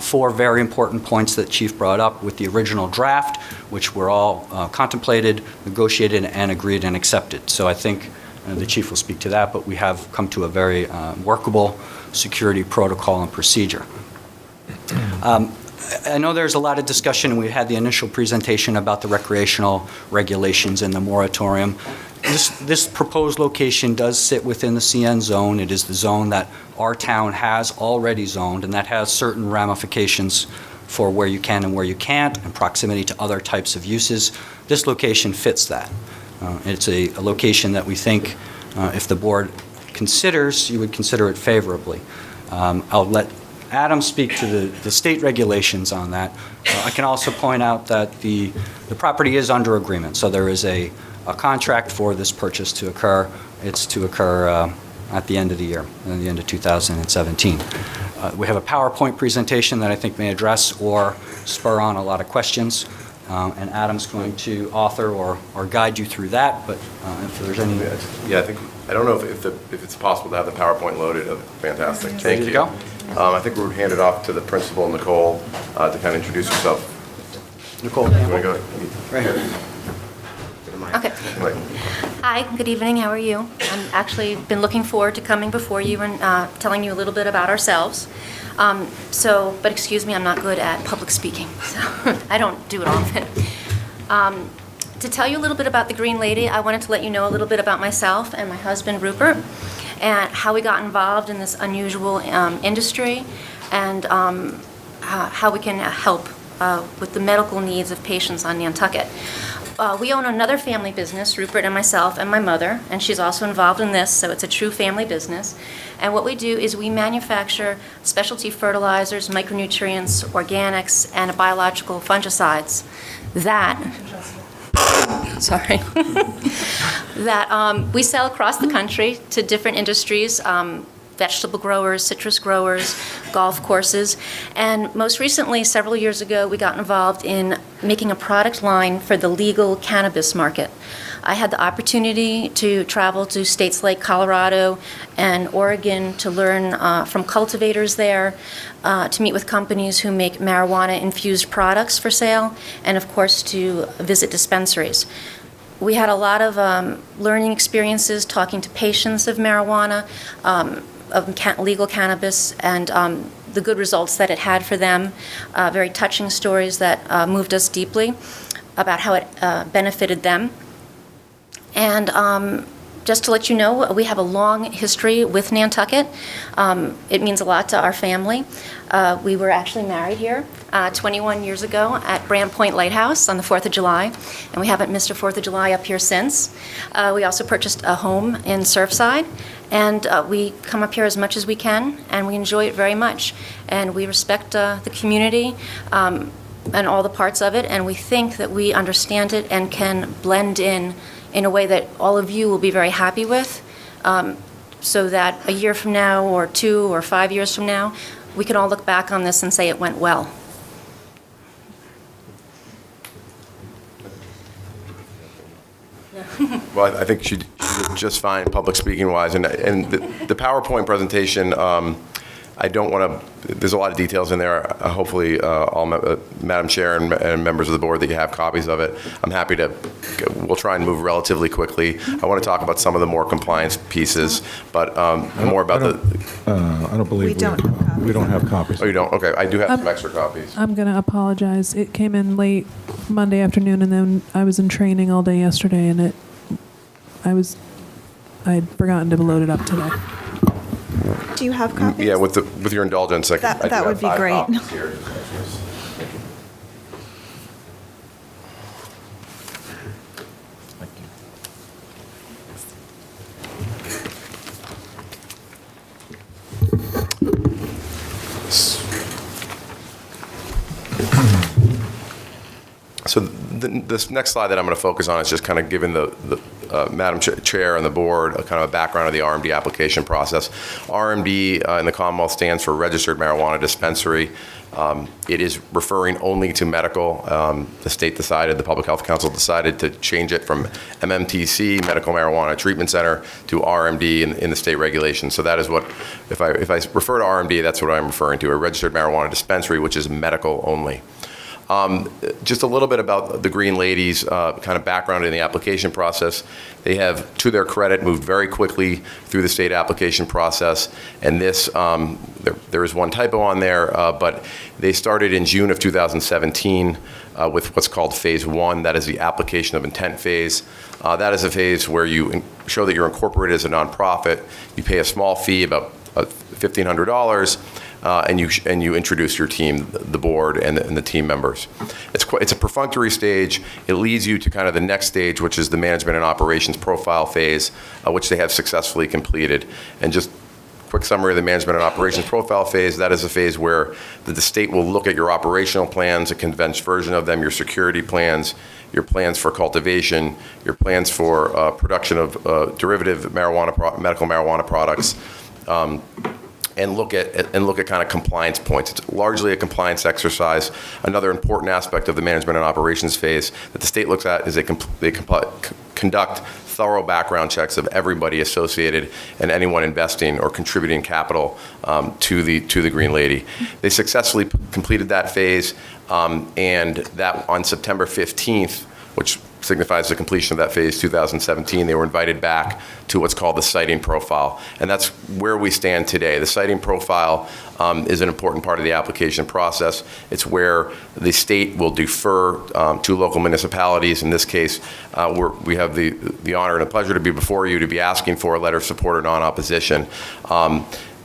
Four very important points that Chief brought up with the original draft, which were all contemplated, negotiated, and agreed and accepted. So I think the Chief will speak to that, but we have come to a very workable security protocol and procedure. I know there's a lot of discussion, and we had the initial presentation about the recreational regulations and the moratorium. This proposed location does sit within the CN zone. It is the zone that our town has already zoned, and that has certain ramifications for where you can and where you can't, and proximity to other types of uses. This location fits that. It's a location that we think, if the board considers, you would consider it favorably. I'll let Adam speak to the state regulations on that. I can also point out that the property is under agreement, so there is a contract for this purchase to occur. It's to occur at the end of the year, at the end of 2017. We have a PowerPoint presentation that I think may address or spur on a lot of questions, and Adam's going to author or guide you through that, but if there's any... Yeah, I don't know if it's possible to have the PowerPoint loaded. Fantastic. Thank you. Ready to go? I think we'll hand it off to the principal, Nicole, to kind of introduce herself. Nicole, You want to go? right here. Okay. Hi, good evening, how are you? I've actually been looking forward to coming before you and telling you a little bit about ourselves. But excuse me, I'm not good at public speaking, so I don't do it often. To tell you a little bit about the Green Lady, I wanted to let you know a little bit about myself and my husband, Rupert, and how we got involved in this unusual industry, and how we can help with the medical needs of patients on Nantucket. we own another family business, Rupert and myself and my mother, and she's also involved in this, so it's a true family business. And what we do is we manufacture specialty fertilizers, micronutrients, organics, and biological fungicides that that we sell across the country to different industries, vegetable growers, citrus growers, golf courses. And most recently, several years ago, we got involved in making a product line for the legal cannabis market. I had the opportunity to travel to states like Colorado and Oregon to learn from cultivators there, to meet with companies who make marijuana-infused products for sale, and of course to visit dispensaries. We had a lot of learning experiences talking to patients of marijuana, of legal cannabis, and the good results that it had for them, very touching stories that moved us deeply about how it benefited them. And just to let you know, we have a long history with Nantucket. It means a lot to our family. We were actually married here 21 years ago at Brant Point Lighthouse on the 4th of July, and we haven't missed a 4th of July up here since. We also purchased a home in Surfside, and we come up here as much as we can, and we enjoy it very much. And we respect the community and all the parts of it, and we think that we understand it and can blend in a way that all of you will be very happy with, so that a year from now or 2 or 5 years from now, we can all look back on this and say it went well. Well, I think she did just fine public speaking-wise, and the PowerPoint presentation, I don't want to, there's a lot of details in there. Hopefully, Madam Chair and members of the board, that you have copies of it. I'm happy to, we'll try and move relatively quickly. I want to talk about some of the more compliance pieces, but more about I don't believe we don't have copies. Oh, you don't? Okay, I do have some extra copies. I'm going to apologize. It came in late Monday afternoon, and then I was in training all day yesterday, and I'd forgotten to load it up today. Do you have copies? Yeah, with your indulgence, I do That have would be 5 great. copies here. So this next slide that I'm going to focus on is just kind of giving the Madam Chair and the board a kind of a background of the RMD application process. RMD in the Commonwealth stands for Registered Marijuana Dispensary. It is referring only to medical. The state decided, the Public Health Council decided to change it from MMTC, Medical Marijuana Treatment Center, to RMD in the state regulations. So that is what, if I refer to RMD, that's what I'm referring to, a Registered Marijuana Dispensary, which is medical only. Just a little bit about the Green Ladies' kind of background in the application process. They have, to their credit, moved very quickly through the state application process. And this, there is one typo on there, but they started in June of 2017 with what's called Phase 1. That is the application of intent phase. That is a phase where you show that you're incorporated as a nonprofit. You pay a small fee, about $1,500. And you introduce your team, the board, and the team members. It's a perfunctory stage. It leads you to kind of the next stage, which is the management and operations profile phase, which they have successfully completed. And just quick summary of the management and operations profile phase, that is a phase where the state will look at your operational plans, a condensed version of them, your security plans, your plans for cultivation, your plans for production of derivative medical marijuana products, and look at kind of compliance points. It's largely a compliance exercise. Another important aspect of the management and operations phase that the state looks at is they conduct thorough background checks of everybody associated and anyone investing or contributing capital to the Green Lady. They successfully completed that phase, and that on September 15th, which signifies the completion of that phase 2017, they were invited back to what's called the siting profile. And that's where we stand today. The siting profile is an important part of the application process. It's where the state will defer to local municipalities. In this case, we have the honor and the pleasure to be before you to be asking for a letter of support or non-opposition.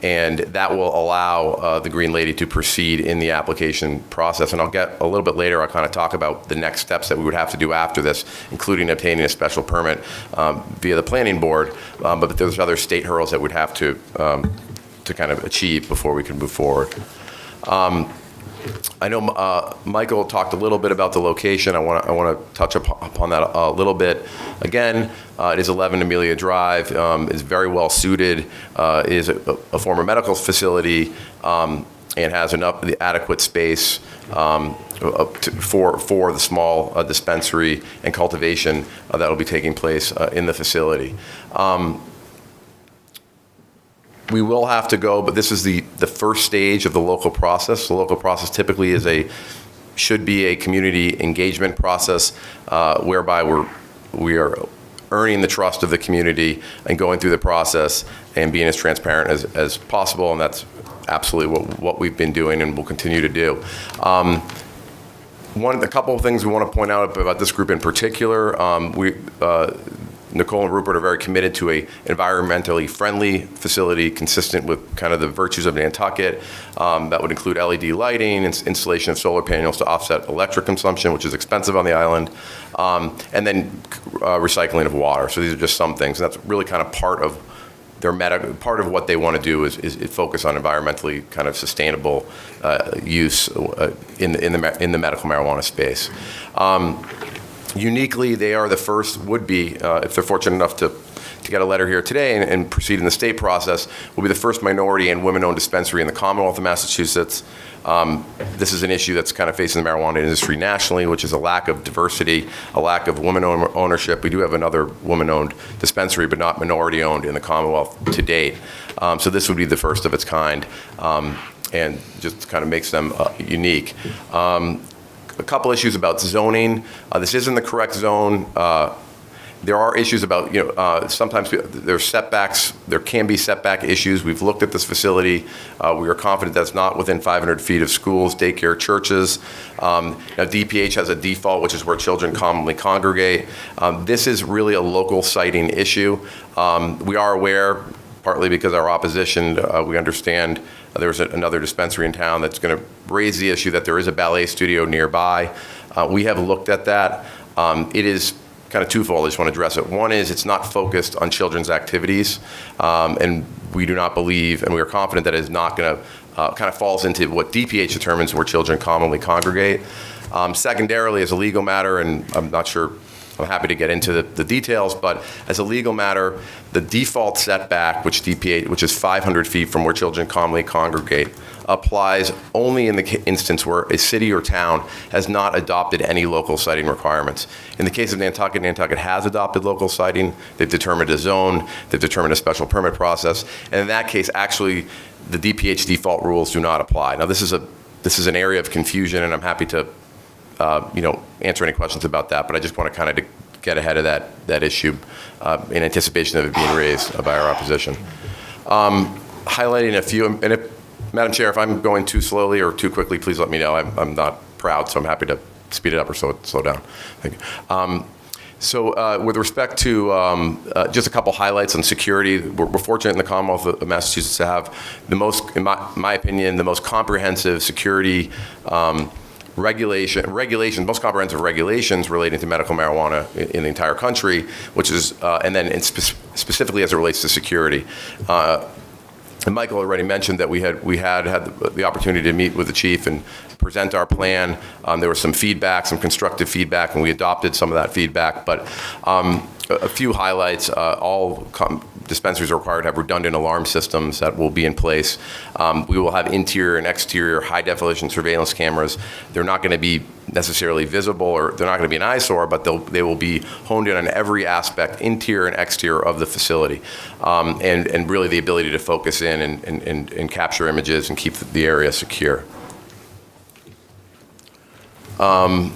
and that will allow the Green Lady to proceed in the application process. And I'll get a little bit later, I'll kind of talk about the next steps that we would have to do after this, including obtaining a special permit via the planning board. But there's other state hurdles that we'd have to kind of achieve before we can move forward. I know Michael talked a little bit about the location. I want to touch upon that a little bit. Again, it is 11 Amelia Drive. It's very well suited. It is a former medical facility and has the adequate space for the small dispensary and cultivation that will be taking place in the facility. We will have to go, but this is the first stage of the local process. The local process typically should be a community engagement process whereby we are earning the trust of the community and going through the process and being as transparent as possible, and that's absolutely what we've been doing and will continue to do. A couple of things we want to point out about this group in particular. Nicole and Rupert are very committed to a environmentally friendly facility consistent with kind of the virtues of Nantucket. That would include LED lighting, installation of solar panels to offset electric consumption, which is expensive on the island, and then recycling of water. So these are just some things. And that's really kind of part of part of what they want to do is focus on environmentally kind of sustainable use in the medical marijuana space. Uniquely, they are the first, if they're fortunate enough to get a letter here today and proceed in the state process, will be the first minority and women-owned dispensary in the Commonwealth of Massachusetts. This is an issue that's kind of facing the marijuana industry nationally, which is a lack of diversity, a lack of women ownership. We do have another woman-owned dispensary, but not minority-owned in the Commonwealth to date. So this would be the first of its kind, and just kind of makes them unique. A couple issues about zoning. This isn't the correct zone. There are issues about, sometimes there's setbacks. There can be setback issues. We've looked at this facility. We are confident that's not within 500 feet of schools, daycare, churches. Now, DPH has a default, which is where children commonly congregate. This is really a local siting issue. We are aware, partly because our opposition, we understand there's another dispensary in town that's going to raise the issue that there is a ballet studio nearby. We have looked at that. It is kind of twofold. I just want to address it. One is it's not focused on children's activities, and we do not believe, and we are confident that it is not going to kind of falls into what DPH determines where children commonly congregate. Secondarily, as a legal matter, and I'm not sure, I'm happy to get into the details, but as a legal matter, the default setback, which is 500 feet from where children commonly congregate, applies only in the instance where a city or town has not adopted any local siting requirements. In the case of Nantucket, Nantucket has adopted local siting. They've determined a zone. They've determined a special permit process. And in that case, actually, the DPH default rules do not apply. Now, this is an area of confusion, and I'm happy to answer any questions about that, but I just want to kind of get ahead of that issue in anticipation of it being raised by our opposition. Highlighting a few, and Madam Chair, if I'm going too slowly or too quickly, please let me know. I'm not proud, so I'm happy to speed it up or slow down. Thank you. So with respect to just a couple highlights on security, we're fortunate in the Commonwealth of Massachusetts to have the most, in my opinion, the most comprehensive security most comprehensive regulations relating to medical marijuana in the entire country, which is, and then specifically as it relates to security. And Michael already mentioned that we had the opportunity to meet with the chief and present our plan. There was some feedback, some constructive feedback, and we adopted some of that feedback. But a few highlights: all dispensaries are required to have redundant alarm systems that will be in place. We will have interior and exterior high-definition surveillance cameras. They're not going to be necessarily visible, or they're not going to be an eyesore, but they will be honed in on every aspect, interior and exterior of the facility, and really the ability to focus in and capture images and keep the area secure. I'm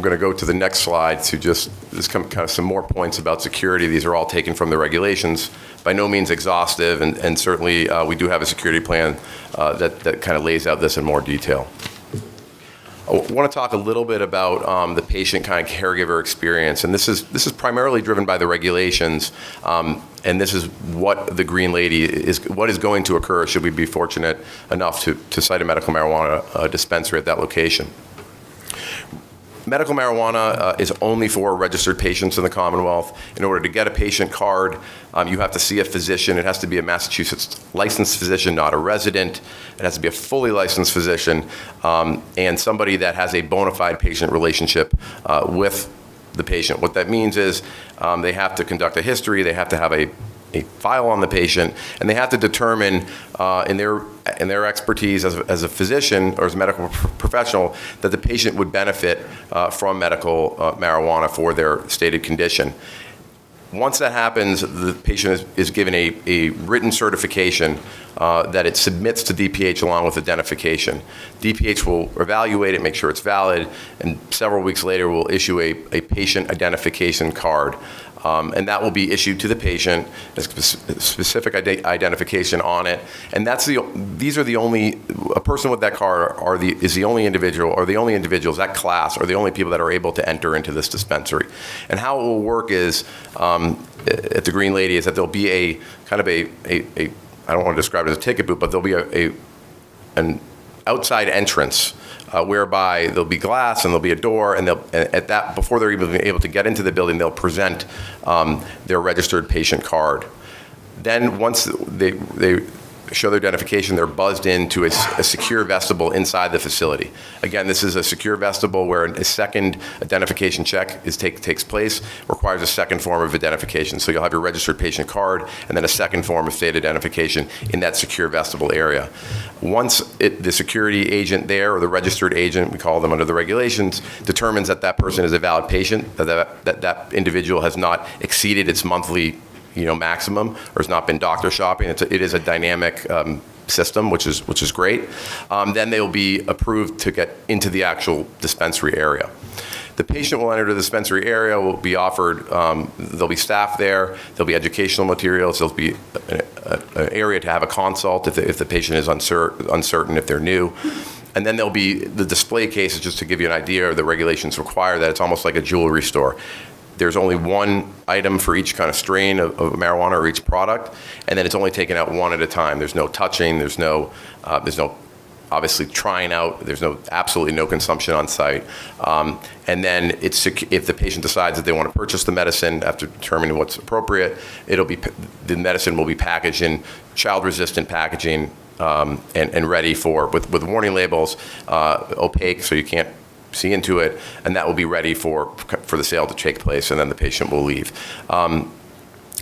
going to go to the next slide to just kind of some more points about security. These are all taken from the regulations, by no means exhaustive, and certainly we do have a security plan that kind of lays out this in more detail. I want to talk a little bit about the patient kind of caregiver experience, and this is primarily driven by the regulations. And this is what the Green Lady what is going to occur should we be fortunate enough to cite a medical marijuana dispensary at that location. Medical marijuana is only for registered patients in the Commonwealth. In order to get a patient card, you have to see a physician. It has to be a Massachusetts licensed physician, not a resident. It has to be a fully licensed physician and somebody that has a bona fide patient relationship with the patient. What that means is they have to conduct a history, they have to have a file on the patient, and they have to determine in their expertise as a physician or as a medical professional that the patient would benefit from medical marijuana for their stated condition. Once that happens, the patient is given a written certification that it submits to DPH along with identification. DPH will evaluate it, make sure it's valid, and several weeks later will issue a patient identification card. And that will be issued to the patient, a specific identification on it. And these are the only, a person with that card is the only individual, or the only individuals, that class, are the only people that are able to enter into this dispensary. And how it will work is, at the Green Lady, is that there'll be a kind of a I don't want to describe it as a ticket booth, but there'll be an outside entrance whereby there'll be glass and there'll be a door, and before they're even able to get into the building, they'll present their registered patient card. Then once they show their identification, they're buzzed into a secure vestibule inside the facility. Again, this is a secure vestibule where a second identification check takes place, requires a second form of identification. So you'll have your registered patient card and then a second form of state identification in that secure vestibule area. Once the security agent there, or the registered agent, we call them under the regulations, determines that that person is a valid patient, that individual has not exceeded its monthly maximum, or has not been doctor shopping. It is a dynamic system, which is great. Then they will be approved to get into the actual dispensary area. The patient will enter the dispensary area, will be offered, there'll be staff there, there'll be educational materials, there'll be an area to have a consult if the patient is uncertain, if they're new. And then there'll be the display cases, just to give you an idea, the regulations require that it's almost like a jewelry store. There's only one item for each kind of strain of marijuana or each product, and then it's only taken out one at a time. There's no touching, there's no obviously trying out, there's absolutely no consumption on site. And then if the patient decides that they want to purchase the medicine after determining what's appropriate, the medicine will be packaged in child-resistant packaging and ready with warning labels, opaque, so you can't see into it, and that will be ready for the sale to take place, and then the patient will leave.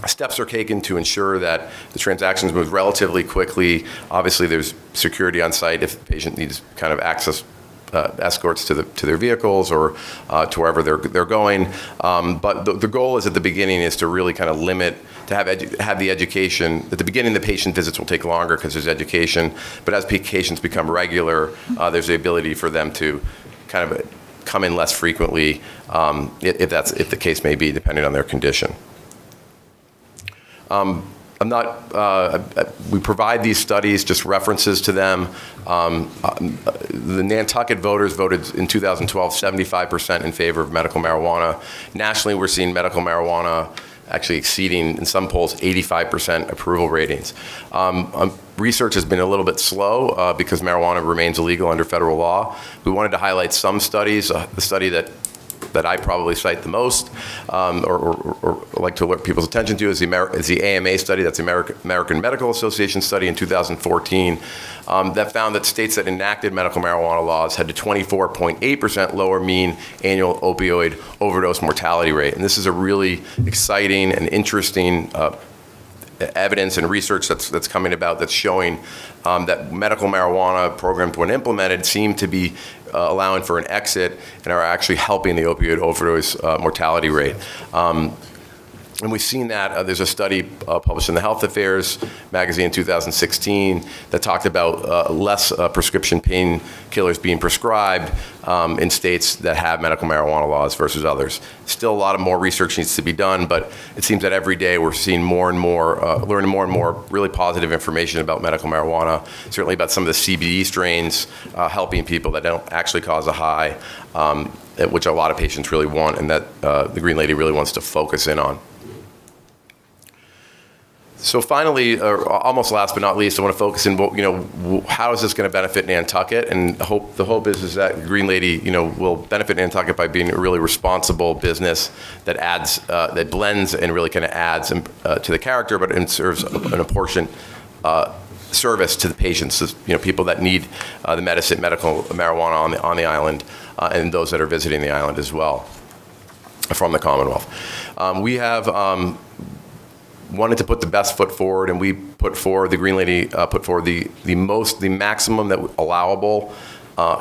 Steps are taken to ensure that the transactions move relatively quickly. Obviously, there's security on site if the patient needs kind of access escorts to their vehicles or to wherever they're going. But the goal is at the beginning is to really kind of limit, to have the education. At the beginning, the patient visits will take longer because there's education, but as patients become regular, there's the ability for them to kind of come in less frequently, if the case may be, depending on their condition. We provide these studies, just references to them. The Nantucket voters voted in 2012 75% in favor of medical marijuana. Nationally, we're seeing medical marijuana actually exceeding, in some polls, 85% approval ratings. Research has been a little bit slow because marijuana remains illegal under federal law. We wanted to highlight some studies. The study that I probably cite the most, or like to alert people's attention to, is the AMA study. That's the American Medical Association study in 2014 that found that states that enacted medical marijuana laws had a 24.8% lower mean annual opioid overdose mortality rate. And this is a really exciting and interesting evidence and research that's coming about that's showing that medical marijuana programs, when implemented, seem to be allowing for an exit and are actually helping the opioid overdose mortality rate. And we've seen that. There's a study published in the Health Affairs magazine in 2016 that talked about less prescription painkillers being prescribed in states that have medical marijuana laws versus others. Still a lot of more research needs to be done, but it seems that every day we're seeing more and more, learning more and more really positive information about medical marijuana, certainly about some of the CBD strains helping people that don't actually cause a high, which a lot of patients really want, and that the Green Lady really wants to focus in on. So finally, or almost last but not least, I want to focus in, how is this going to benefit Nantucket? And the hope is that Green Lady, will benefit Nantucket by being a really responsible business that adds, that blends and really kind of adds to the character, but and serves an important service to the patients, people that need the medical marijuana on the island, and those that are visiting the island as well from the Commonwealth. We have wanted to put the best foot forward, and we put forward, the Green Lady put forward the maximum that allowable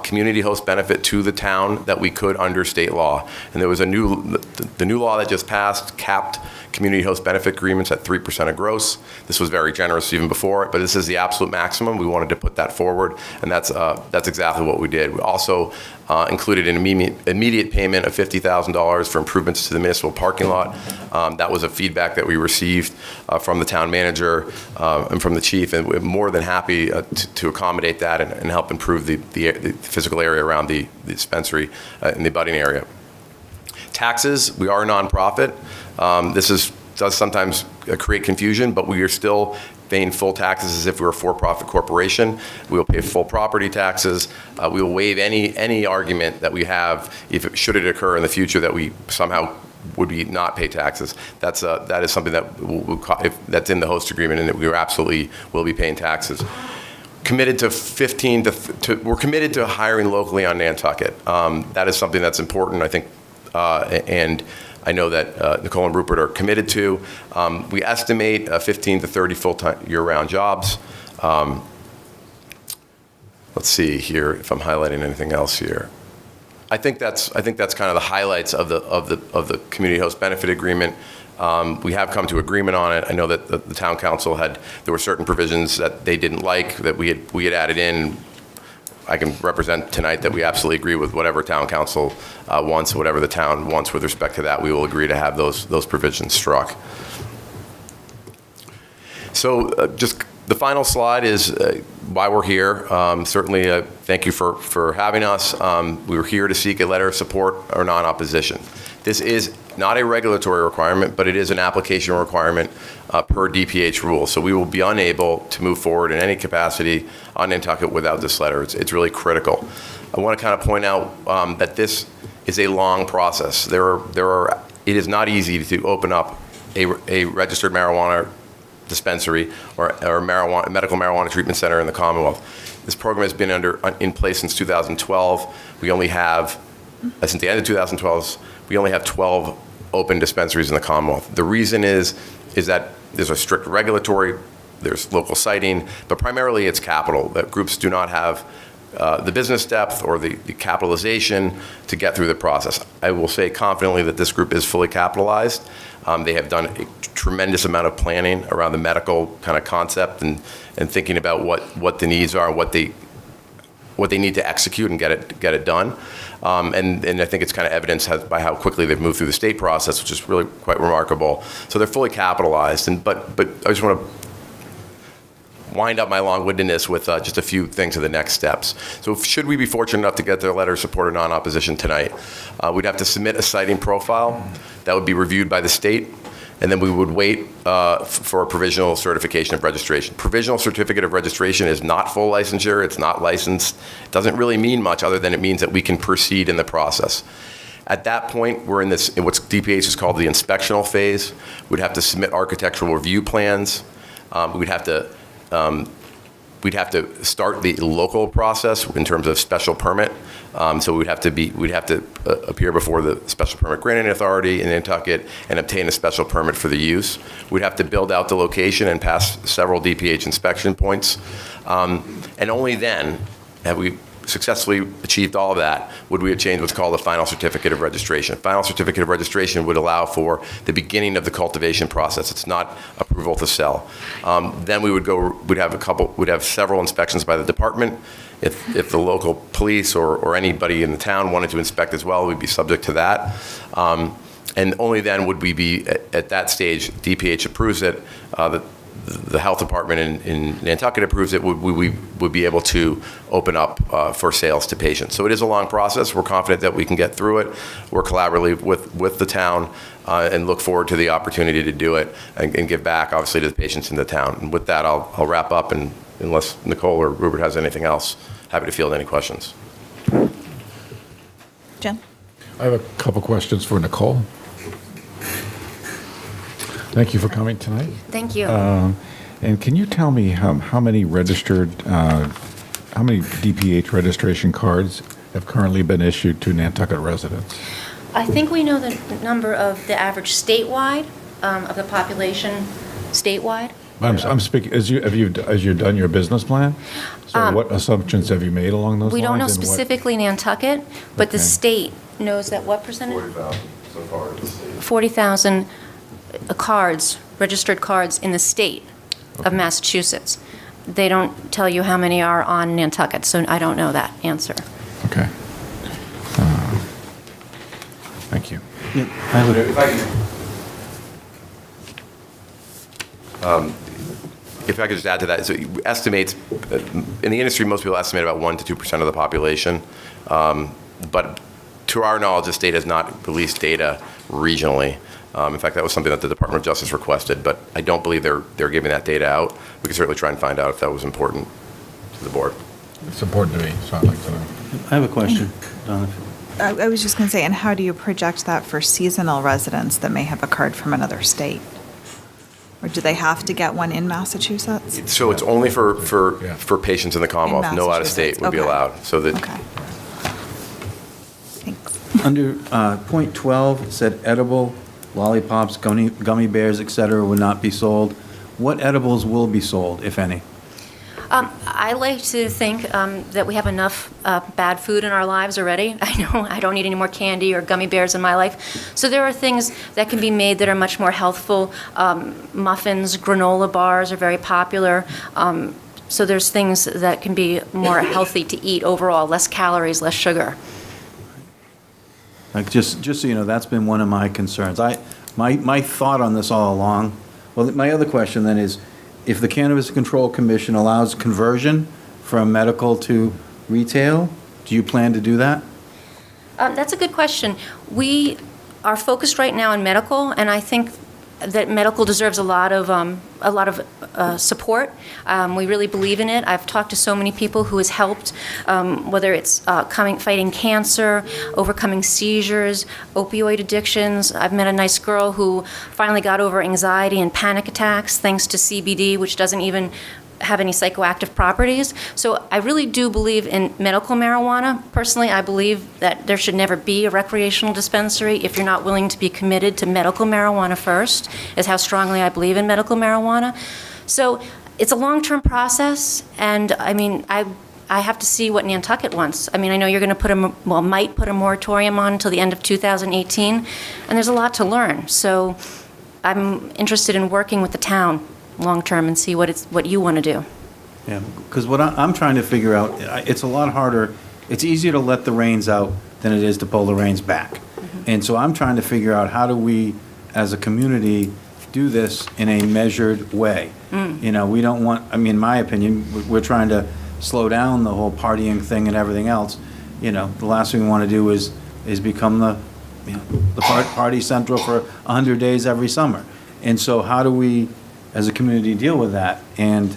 community host benefit to the town that we could under state law. And there was the new law that just passed capped community host benefit agreements at 3% of gross. This was very generous even before it, but this is the absolute maximum. We wanted to put that forward, and that's exactly what we did. We also included an immediate payment of $50,000 for improvements to the municipal parking lot. That was a feedback that we received from the town manager and from the chief, and we're more than happy to accommodate that and help improve the physical area around the dispensary in the abutting area. Taxes, we are a nonprofit. This does sometimes create confusion, but we are still paying full taxes as if we were a for-profit corporation. We will pay full property taxes. We will waive any argument that we have should it occur in the future that we somehow would we not pay taxes. That is something that that's in the host agreement, and that we absolutely will be paying taxes. Committed to we're committed to hiring locally on Nantucket. That is something that's important, I think, and I know that Nicole and Rupert are committed to. We estimate 15 to 30 full-time year-round jobs. Let's see here if I'm highlighting anything else here. I think that's kind of the highlights of the community host benefit agreement. We have come to agreement on it. I know that the town council there were certain provisions that they didn't like that we had added in. I can represent tonight that we absolutely agree with whatever town council wants, whatever the town wants with respect to that. We will agree to have those provisions struck. So just the final slide is why we're here. Certainly, thank you for having us. We were here to seek a letter of support or non-opposition. This is not a regulatory requirement, but it is an application requirement per DPH rule. So we will be unable to move forward in any capacity on Nantucket without this letter. It's really critical. I want to kind of point out that this is a long process. It is not easy to open up a registered marijuana dispensary or medical marijuana treatment center in the Commonwealth. This program has been in place since 2012. We only have, since the end of 2012, we only have 12 open dispensaries in the Commonwealth. The reason is that there's a strict regulatory, there's local siting, but primarily it's capital, that groups do not have the business depth or the capitalization to get through the process. I will say confidently that this group is fully capitalized. They have done a tremendous amount of planning around the medical kind of concept and thinking about what the needs are, what they need to execute and get it done. And I think it's kind of evidenced by how quickly they've moved through the state process, which is really quite remarkable. So they're fully capitalized. But I just want to wind up my long-windedness with just a few things of the next steps. So should we be fortunate enough to get their letter of support or non-opposition tonight, we'd have to submit a siting profile that would be reviewed by the state, and then we would wait for a provisional certification of registration. Provisional certificate of registration is not full licensure, it's not licensed. It doesn't really mean much other than it means that we can proceed in the process. At that point, we're in what DPH is called the inspectional phase. We'd have to submit architectural review plans. We'd have to start the local process in terms of special permit. So we'd have to appear before the special permit granting authority in Nantucket and obtain a special permit for the use. We'd have to build out the location and pass several DPH inspection points. And only then have we successfully achieved all of that, would we obtain what's called a final certificate of registration. Final certificate of registration would allow for the beginning of the cultivation process. It's not approval to sell. Then we'd have several inspections by the department. If the local police or anybody in the town wanted to inspect as well, we'd be subject to that. And only then would we be at that stage, DPH approves it, the health department in Nantucket approves it, we would be able to open up for sales to patients. So it is a long process. We're confident that we can get through it. We're collaboratively with the town and look forward to the opportunity to do it and give back, obviously, to the patients in the town. And with that, I'll wrap up, and unless Nicole or Rupert has anything else, happy to field any questions. Jen? I have a couple questions for Nicole. Thank you for coming tonight. Thank you. And can you tell me how many DPH registration cards have currently been issued to Nantucket residents? I think we know the number of the average statewide, of the population statewide. I'm speaking, as you done your business plan? So what assumptions have you made along those lines? We don't know and what- specifically Nantucket, but the Okay. state knows that what percentage? 40,000 so far in the state. 40,000 cards, registered cards in the state of Massachusetts. They don't tell you how many are on Nantucket, so I don't know that answer. Okay. Thank you. Yeah, I would- If I could just add to that, so estimates, in the industry, most people estimate about 1 to 2% of the population. But to our knowledge, the state has not released data regionally. In fact, that was something that the Department of Justice requested, but I don't believe they're giving that data out. We could certainly try and find out if that was important to the board. It's important to me, so I'd like to know. I have a question, Jonathan. I was just going to say, and how do you project that for seasonal residents that may have a card from another state? Or do they have to get one in Massachusetts? So it's only for patients in the Commonwealth. No out-of-state would be Okay. allowed. So that Okay. Thanks. Under point 12, it said edible lollipops, gummy bears, et cetera, would not be sold. What edibles will be sold, if any? I like to think that we have enough bad food in our lives already. I know I don't need any more candy or gummy bears in my life. So there are things that can be made that are much more healthful. Muffins, granola bars are very popular. So there's things that can be more healthy to eat overall, less calories, less sugar. Like, just so you know, that's been one of my concerns. My thought on this all along, well, my other question then is, if the Cannabis Control Commission allows conversion from medical to retail, do you plan to do that? That's a good question. We are focused right now on medical, and I think that medical deserves a lot of support. We really believe in it. I've talked to so many people who has helped, whether it's fighting cancer, overcoming seizures, opioid addictions. I've met a nice girl who finally got over anxiety and panic attacks thanks to CBD, which doesn't even have any psychoactive properties. So I really do believe in medical marijuana. Personally, I believe that there should never be a recreational dispensary if you're not willing to be committed to medical marijuana first, is how strongly I believe in medical marijuana. So it's a long-term process, and I mean, I have to see what Nantucket wants. I mean, I know you're going to might put a moratorium on until the end of 2018, and there's a lot to learn. So I'm interested in working with the town long-term and see what you want to do. Yeah, because what I'm trying to figure out, it's a lot harder, it's easier to let the reins out than it is to pull the reins back. And so I'm trying to figure out, how do we, as a community, do this in a measured way? You know, we don't want, I mean, in my opinion, we're trying to slow down the whole partying thing and everything else. You know, the last thing we want to do is become the party central for 100 days every summer. And so how do we, as a community, deal with that? And,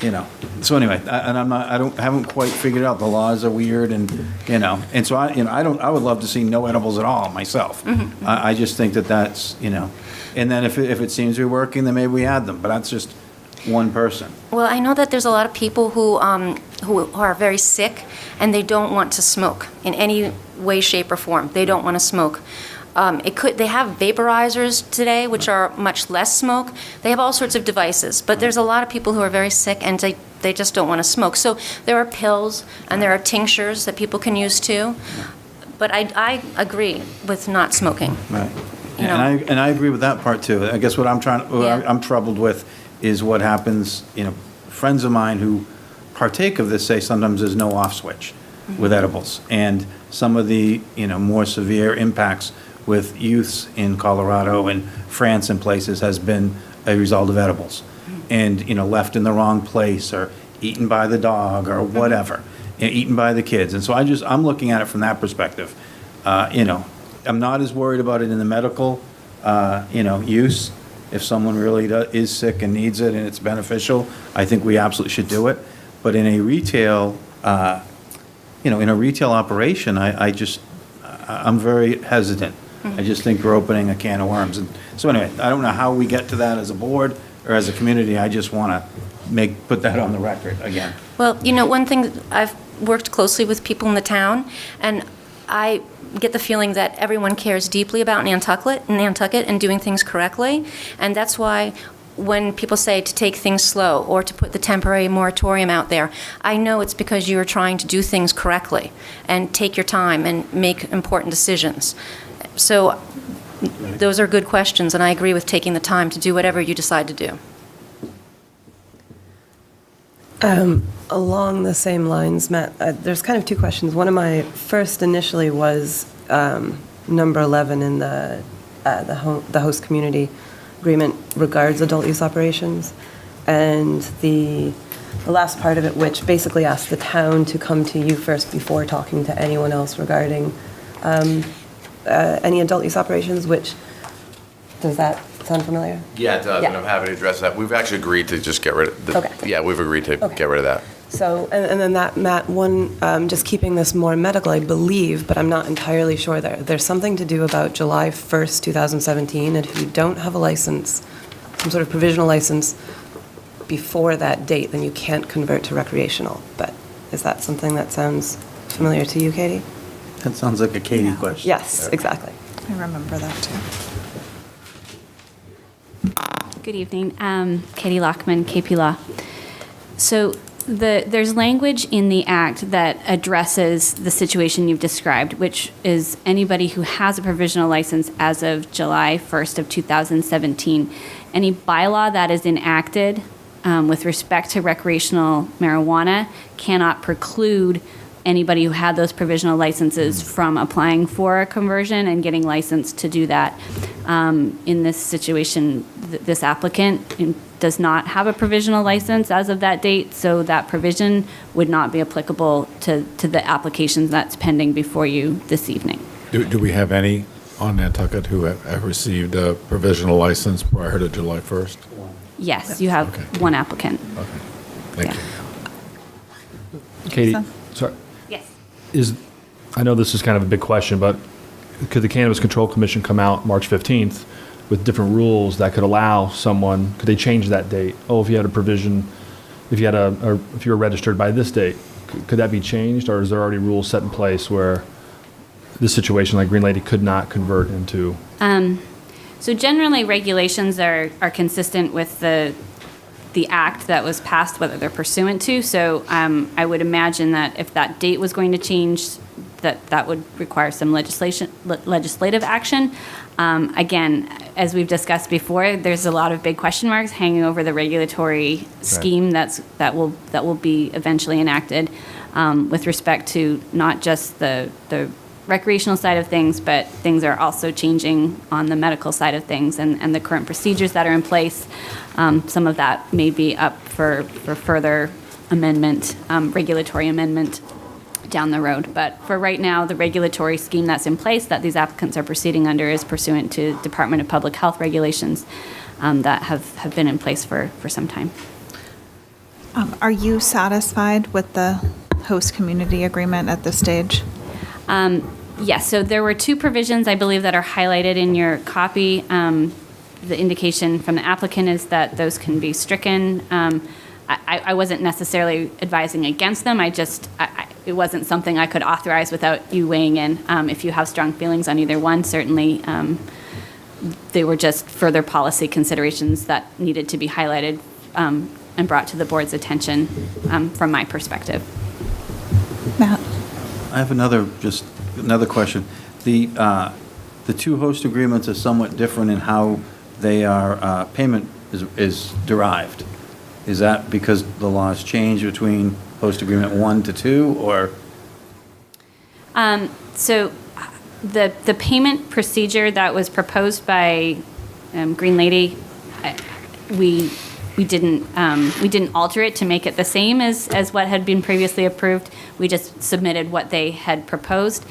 you know, so anyway, I haven't quite figured out. The laws are weird, and, you know, and so I would love to see no edibles at all myself. I just think that's, you know, and then if it seems to be working, then maybe we add them, but that's just one person. Well, I know that there's a lot of people who are very sick, and they don't want to smoke in any way, shape, or form. They don't want to smoke. They have vaporizers today, which are much less smoke. They have all sorts of devices, but there's a lot of people who are very sick, and they just don't want to smoke. So there are pills, and there are tinctures that people can use too. But I agree with not smoking. Right. You know. And I agree with that part too. I guess what I'm troubled with is what happens, you know, friends of mine who partake of this say sometimes there's no off switch with edibles. And some of the, you know, more severe impacts with youths in Colorado and France and places has been a result of edibles, and, left in the wrong place, or eaten by the dog, or whatever, eaten by the kids. And so I'm looking at it from that perspective. I'm not as worried about it in the medical, use. If someone really is sick and needs it and it's beneficial, I think we absolutely should do it. But in a retail, in a retail operation, I'm very hesitant. I just think we're opening a can of worms. And so anyway, I don't know how we get to that as a board or as a community. I just want to put that on the record again. Well, one thing, I've worked closely with people in the town, and I get the feeling that everyone cares deeply about Nantucket and doing things correctly. And that's why when people say to take things slow or to put the temporary moratorium out there, I know it's because you are trying to do things correctly and take your time and make important decisions. So those are good questions, and I agree with taking the time to do whatever you decide to do. Along the same lines, Matt, there's kind of two questions. One of my first initially was number 11 in the host community agreement regards adult use operations, and the last part of it, which basically asks the town to come to you first before talking to anyone else regarding any adult use operations. Which, does that sound familiar? Yeah, it does, Yeah. and I'm happy to address that. We've actually agreed to just get rid of the. Okay. Yeah, we've agreed to get rid of that. So, and then that, Matt, one, just keeping this more medical, I believe, but I'm not entirely sure there's something to do about July 1st, 2017, and if you don't have a license, some sort of provisional license before that date, then you can't convert to recreational. But is that something that sounds familiar to you, Katie? That sounds like a Katie question. Yes, exactly. I remember that too. Good evening. Katie Lockman, KP Law. So there's language in the Act that addresses the situation you've described, which is anybody who has a provisional license as of July 1st of 2017. Any bylaw that is enacted with respect to recreational marijuana cannot preclude anybody who had those provisional licenses from applying for a conversion and getting licensed to do that. In this situation, this applicant does not have a provisional license as of that date, so that provision would not be applicable to the applications that's pending before you this evening. Do we have any on Nantucket who have received a provisional license prior to July 1st? Yes, you have one applicant. Okay, thank you. Katie, sorry. Yes. I know this is kind of a big question, but could the Cannabis Control Commission come out March 15th with different rules that could allow someone, could they change that date? Oh, if you had a provision, if you were registered by this date, could that be changed? Or is there already rules set in place where this situation like Green Lady could not convert into? So generally, regulations are consistent with the act that was passed, whether they're pursuant to. So I would imagine that if that date was going to change, that would require some legislative action. Again, as we've discussed before, there's a lot of big question marks hanging over the regulatory scheme that will be eventually enacted with respect to not just the recreational side of things, but things are also changing on the medical side of things, and the current procedures that are in place. Some of that may be up for further amendment, regulatory amendment down the road. But for right now, the regulatory scheme that's in place that these applicants are proceeding under is pursuant to Department of Public Health regulations that have been in place for some time. Are you satisfied with the host community agreement at this stage? Yes, so there were two provisions, I believe, that are highlighted in your copy. The indication from the applicant is that those can be stricken. I wasn't necessarily advising against them. It wasn't something I could authorize without you weighing in. If you have strong feelings on either one, certainly they were just further policy considerations that needed to be highlighted and brought to the board's attention from my perspective. Matt? I have another question. The two host agreements are somewhat different in how they are, payment is derived. Is that because the laws changed between host agreement 1 to 2, or? So the payment procedure that was proposed by Green Lady, we didn't alter it to make it the same as what had been previously approved. We just submitted what they had proposed.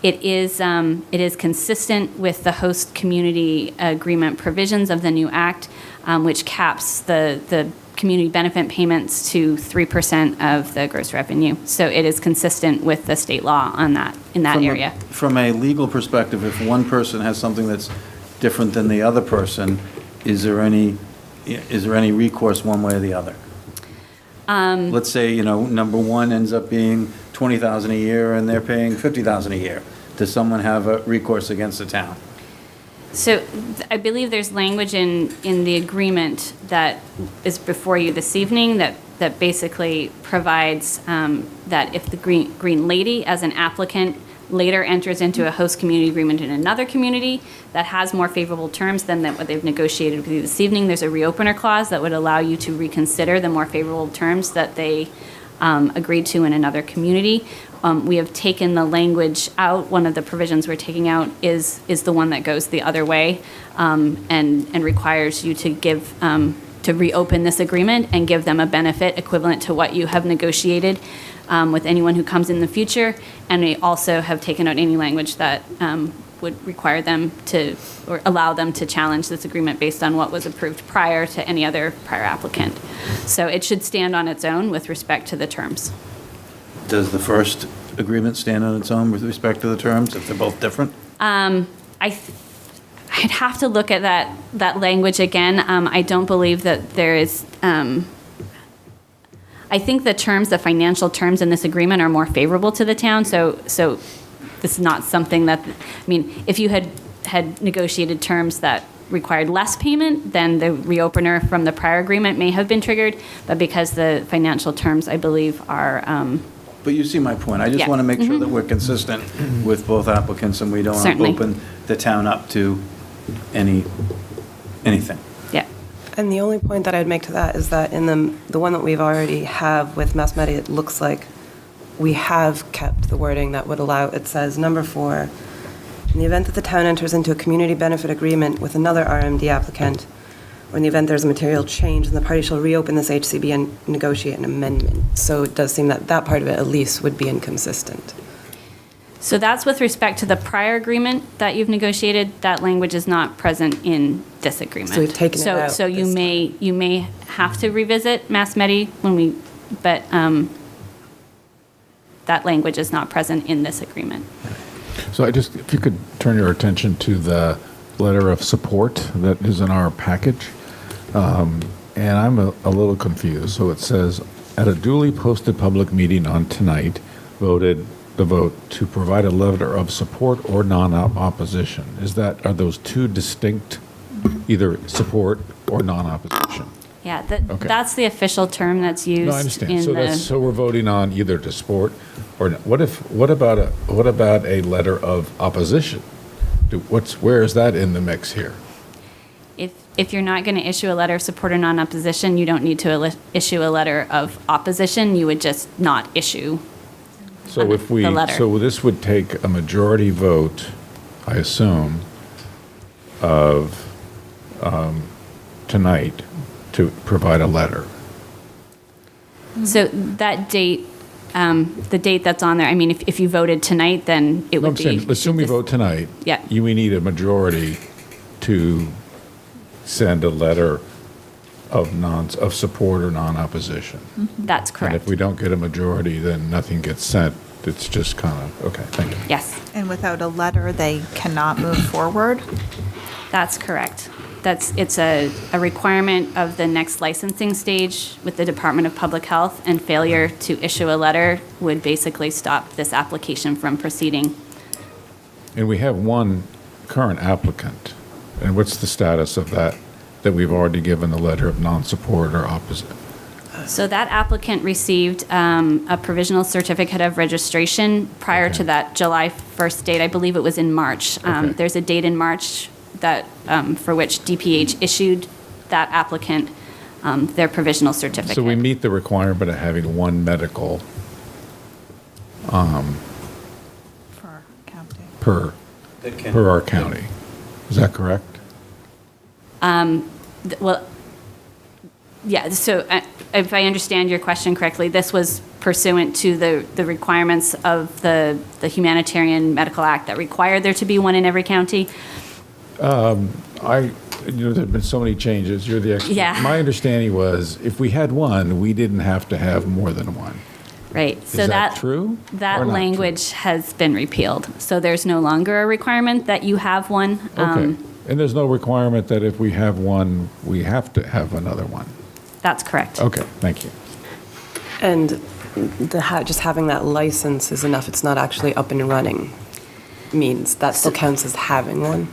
It is consistent with the host community agreement provisions of the new act, which caps the community benefit payments to 3% of the gross revenue. So it is consistent with the state law on that, in that area. From a legal perspective, if one person has something that's different than the other person, is there any recourse one way or the other? Let's say, number one ends up being $20,000 a year and they're paying $50,000 a year. Does someone have a recourse against the town? So I believe there's language in the agreement that is before you this evening that basically provides that if the Green Lady, as an applicant, later enters into a host community agreement in another community that has more favorable terms than what they've negotiated with you this evening, there's a reopener clause that would allow you to reconsider the more favorable terms that they agreed to in another community. We have taken the language out. One of the provisions we're taking out is the one that goes the other way and requires you to give to reopen this agreement and give them a benefit equivalent to what you have negotiated with anyone who comes in the future. And we also have taken out any language that would require them to, or allow them to challenge this agreement based on what was approved prior to any other prior applicant. So it should stand on its own with respect to the terms. Does the first agreement stand on its own with respect to the terms, if they're both different? I'd have to look at that language again. I don't believe that there is. I think the financial terms in this agreement are more favorable to the town. So this is not something that, if you had negotiated terms that required less payment, then the reopener from the prior agreement may have been triggered. But because the financial terms, I believe, are. But you see my point. I just Yeah. want to make sure that we're consistent with both applicants and we don't Certainly. open the town up to anything. Yeah. And the only point that I'd make to that is that in the one that we've already have with Mass Medi, it looks like we have kept the wording that would allow, it says, number 4, in the event that the town enters into a community benefit agreement with another RMD applicant, or in the event there's a material change, then the party shall reopen this HCB and negotiate an amendment. So it does seem that that part of it at least would be inconsistent. So that's with respect to the prior agreement that you've negotiated. That language is not present in this agreement. So we've taken it out So you may have to revisit Mass Medi but that language is not present in this agreement. So if you could turn your attention to the letter of support that is in our package. And I'm a little confused. So it says, at a duly posted public meeting on tonight, voted the vote to provide a letter of support or non-opposition. Are those two distinct, either support or non-opposition? Yeah, Okay. that's the official term that's used. No, I understand. So we're voting on either to support or what about a letter of opposition? Where is that in the mix here? If you're not going to issue a letter of support or non-opposition, you don't need to issue a letter of opposition. You would just not issue So the letter. So this would take a majority vote, I assume, of tonight to provide a letter. So that date, the date that's on there, if you voted tonight, then it would be. Assume we vote tonight. Yeah. We need a majority to send a letter of support or non-opposition. That's And correct. if we don't get a majority, then nothing gets sent. It's just kind of, okay, thank you. Yes, And without a letter, they cannot move forward? that's correct. It's a requirement of the next licensing stage with the Department of Public Health, and failure to issue a letter would basically stop this application from proceeding. And we have one current applicant. And what's the status of that we've already given the letter of non-support or opposite? So that applicant received a provisional certificate of registration prior to that July 1st date. I believe it was in March. Okay. There's a date in March that for which DPH issued that applicant their provisional certificate. So we meet the requirement of having one medical For our county. per our county. Is that correct? Well, Yeah, so if I understand your question correctly, this was pursuant to the requirements of the Humanitarian Medical Act that required there to be one in every county? There have been so many changes. You're the expert. Yeah. My understanding was if we had one, we didn't have to have more than one. Right. Is that true or That not language has been repealed. So there's no longer a requirement that you have one. Okay. And there's no requirement that if we have one, we have to have another one. That's correct. Okay, thank you. And just having that license is enough. It's not actually up and running. Means that still counts as having one.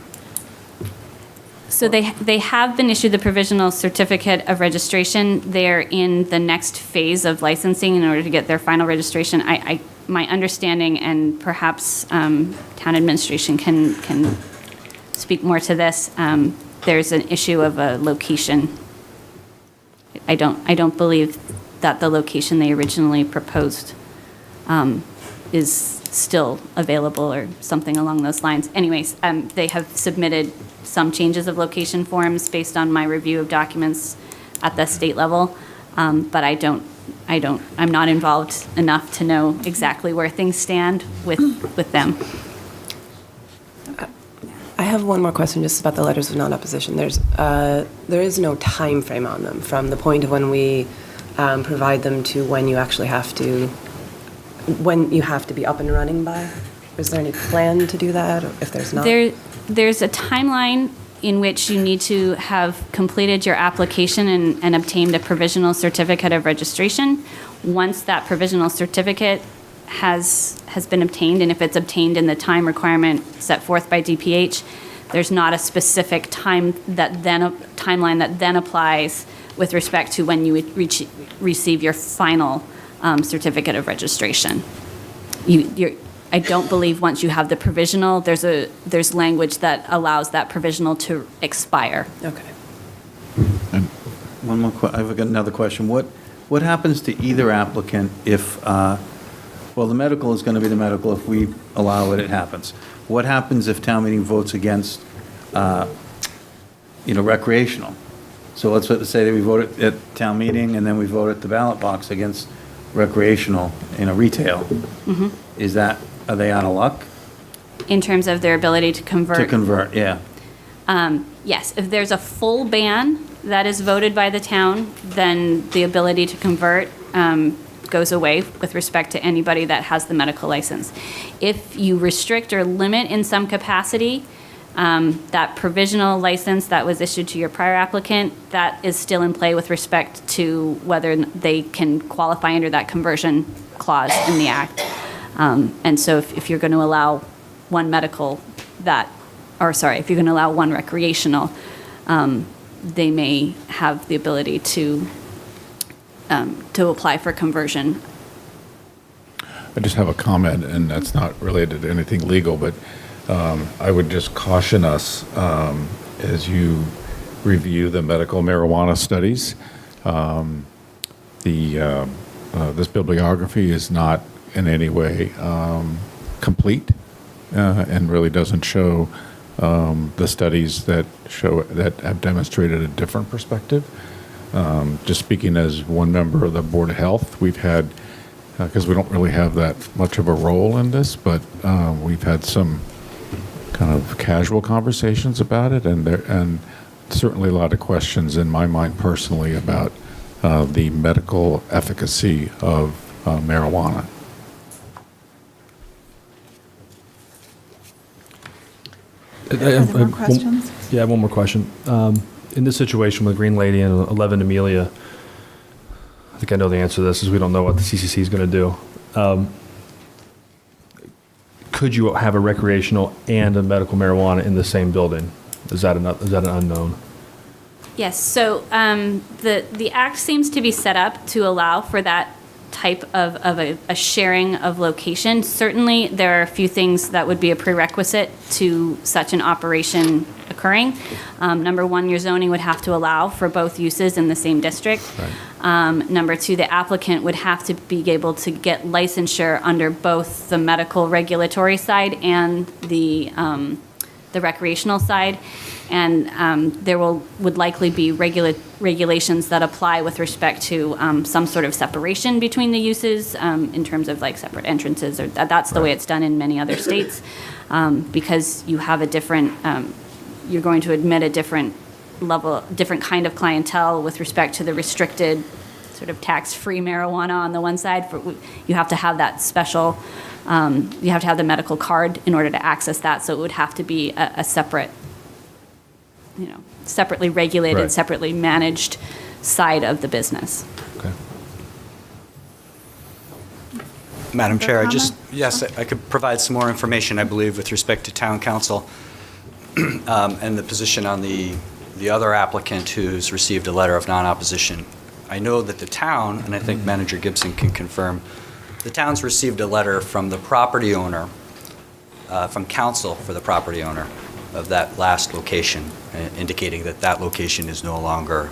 So they have been issued the provisional certificate of registration. They're in the next phase of licensing in order to get their final registration. My understanding, and perhaps town administration can speak more to this, there's an issue of a location. I don't believe that the location they originally proposed is still available or something along those lines. Anyways, they have submitted some changes of location forms based on my review of documents at the state level, but I'm not involved enough to know exactly where things stand with them. I have one more question just about the letters of non-opposition. There is no time frame on them from the point of when we provide them to when you actually have to be up and running by. Is there any plan to do that, or if there's not? There's a timeline in which you need to have completed your application and obtained a provisional certificate of registration. Once that provisional certificate has been obtained, and if it's obtained in the time requirement set forth by DPH, there's not a specific timeline that then applies with respect to when you would receive your final certificate of registration. I don't believe once you have the provisional, there's language that allows that provisional to expire. Okay. One more I've got another question. What happens to either applicant if, well, the medical is going to be the medical. If we allow it, it happens. What happens if town meeting votes against, recreational? So let's say that we vote at town meeting and then we vote at the ballot box against recreational, retail. Mm-hmm. Are they out of luck? In terms of their ability to convert? To convert, yeah. Yes, if there's a full ban that is voted by the town, then the ability to convert goes away with respect to anybody that has the medical license. If you restrict or limit in some capacity, that provisional license that was issued to your prior applicant, that is still in play with respect to whether they can qualify under that conversion clause in the act. And so if you're going to allow one medical if you're going to allow one recreational, they may have the ability to apply for conversion. I just have a comment, and that's not related to anything legal, but I would just caution us as you review the medical marijuana studies. This bibliography is not in any way complete and really doesn't show the studies that have demonstrated a different perspective. Just speaking as one member of the Board of Health, we've had, because we don't really have that much of a role in this, but we've had some kind of casual conversations about it, and certainly a lot of questions in my mind personally about the medical efficacy of marijuana. Are there more questions? Yeah, one more question. In this situation with Green Lady and 11 Amelia, I think I know the answer to this, is we don't know what the CCC is going to do. Could you have a recreational and a medical marijuana in the same building? Is that an unknown? Yes, so the act seems to be set up to allow for that type of a sharing of location. Certainly, there are a few things that would be a prerequisite to such an operation occurring. Number one, your zoning would have to allow for both uses in the same district. Right. Number two, the applicant would have to be able to get licensure under both the medical regulatory side and the recreational side. And there would likely be regulations that apply with respect to some sort of separation between the uses in terms of like separate entrances, or that's the way it's done in many other states, because you have a different, you're going to admit a different level, different kind of clientele with respect to the restricted sort of tax-free marijuana on the one side. You have to have that special, you have to have the medical card in order to access that, so it would have to be a separate, separately regulated, Right. separately managed side of the business. Okay. Madam Chair, comment? yes, I could provide some more information, I believe, with respect to town council and the position on the other applicant who's received a letter of non-opposition. I know that the town, and I think Manager Gibson can confirm, the town's received a letter from the property owner, from council for the property owner of that last location, indicating that that location is no longer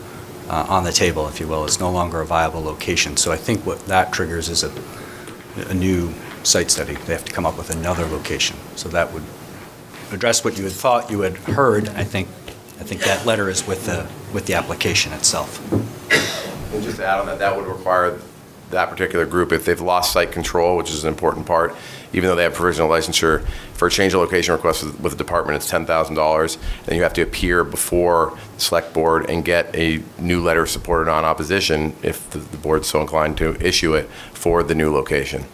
on the table, if you will. It's no longer a viable location. So I think what that triggers is a new site study. They have to come up with another location. So that would address what you had thought you had heard. I think that letter is with the application itself. And just to add on that, that would require that particular group, if they've lost site control, which is an important part, even though they have provisional licensure, for a change of location request with the department, it's $10,000. Then you have to appear before the select board and get a new letter of support or non-opposition, if the board's so inclined to issue it, for the new location.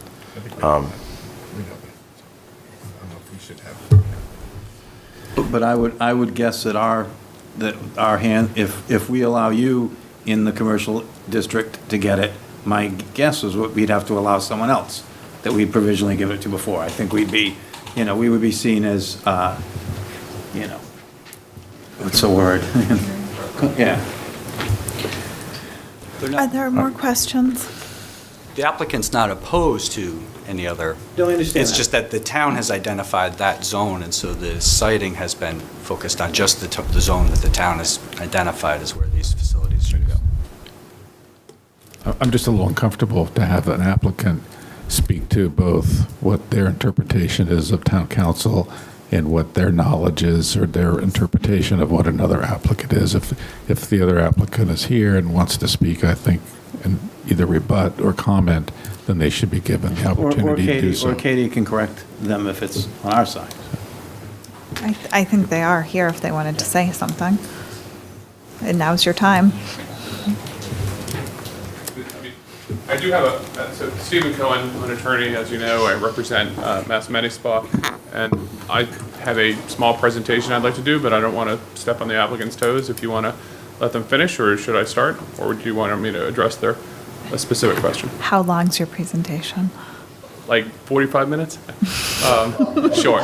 But I would guess that our hand, if we allow you in the commercial district to get it, my guess is what we'd have to allow someone else that we provisionally give it to before. I think we'd be, we would be seen as, what's the word? Yeah. Are there more questions? The applicant's not opposed to any other. No, I understand It's that. just that the town has identified that zone, and so the siting has been focused on just the zone that the town has identified as where these facilities should go. I'm just a little uncomfortable to have an applicant speak to both what their interpretation is of town council and what their knowledge is or their interpretation of what another applicant is. If the other applicant is here and wants to speak, I think, and either rebut or comment, then they should be given the opportunity to do so. Or Katie can correct them if it's on our side. I think they are here if they wanted to say something. And now's your time. I do have so Stephen Cohen, I'm an attorney, as you know. I represent Mass Spa, and I have a small presentation I'd like to do, but I don't want to step on the applicant's toes. If you want to let them finish, or should I start? Or do you want me to address a specific question? How long's your presentation? Like 45 minutes? Sure.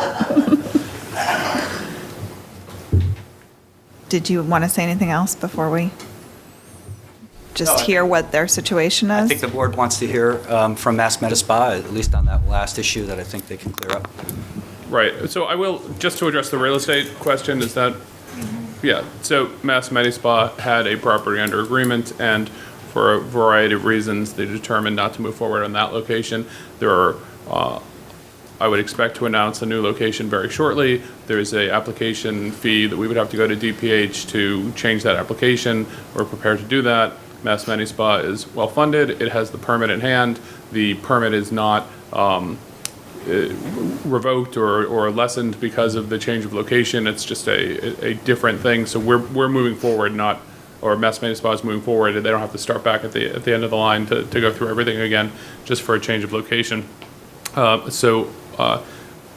Did you want to say anything else before we just hear what their situation is? I think the board wants to hear from Mass Spa, at least on that last issue that I think they can clear up. Right. So I will, just to address the real estate question, is that, yeah. So Mass Spa had a property under agreement, and for a variety of reasons, they determined not to move forward on that location. There are, I would expect to announce a new location very shortly. There's a application fee that we would have to go to DPH to change that application. We're prepared to do that. Mass Spa is well-funded. It has the permit in hand. The permit is not revoked or lessened because of the change of location. It's just a different thing. So we're moving forward, or Mass Spa is moving forward. They don't have to start back at the end of the line to go through everything again, just for a change of location. So I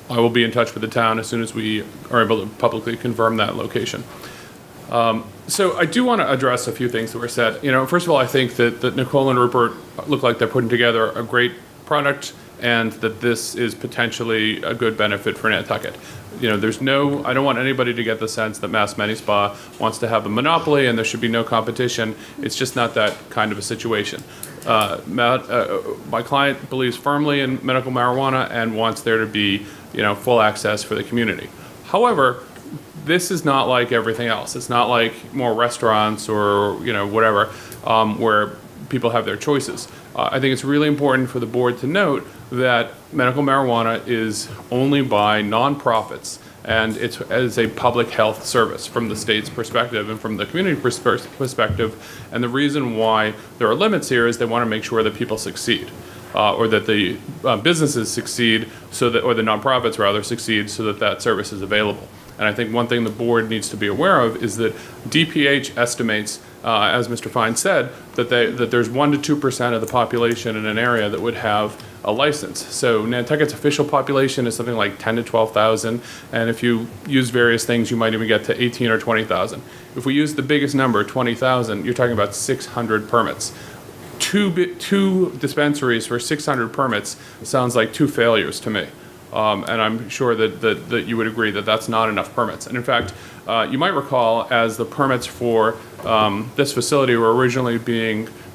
will be in touch with the town as soon as we are able to publicly confirm that location. So I do want to address a few things that were said. First of all, I think that Nicole and Rupert look like they're putting together a great product, and that this is potentially a good benefit for Nantucket. I don't want anybody to get the sense that Mass Spa wants to have a monopoly and there should be no competition. It's just not that kind of a situation. My client believes firmly in medical marijuana and wants there to be, full access for the community. However, this is not like everything else. It's not like more restaurants or, whatever, where people have their choices. I think it's really important for the board to note that medical marijuana is only by nonprofits and it's as a public health service from the state's perspective and from the community perspective. And the reason why there are limits here is they want to make sure that people succeed. Or that the businesses succeed, or the nonprofits rather succeed, so that that service is available. And I think one thing the board needs to be aware of is that DPH estimates, as Mr. Fine said, that there's 1% to 2% of the population in an area that would have a license. So Nantucket's official population is something like 10 to 12,000, and if you use various things, you might even get to 18 or 20,000. If we use the biggest number, 20,000, you're talking about 600 permits. Two dispensaries for 600 permits sounds like two failures to me. And I'm sure that you would agree that that's not enough permits. And in fact, you might recall as the permits for this facility were originally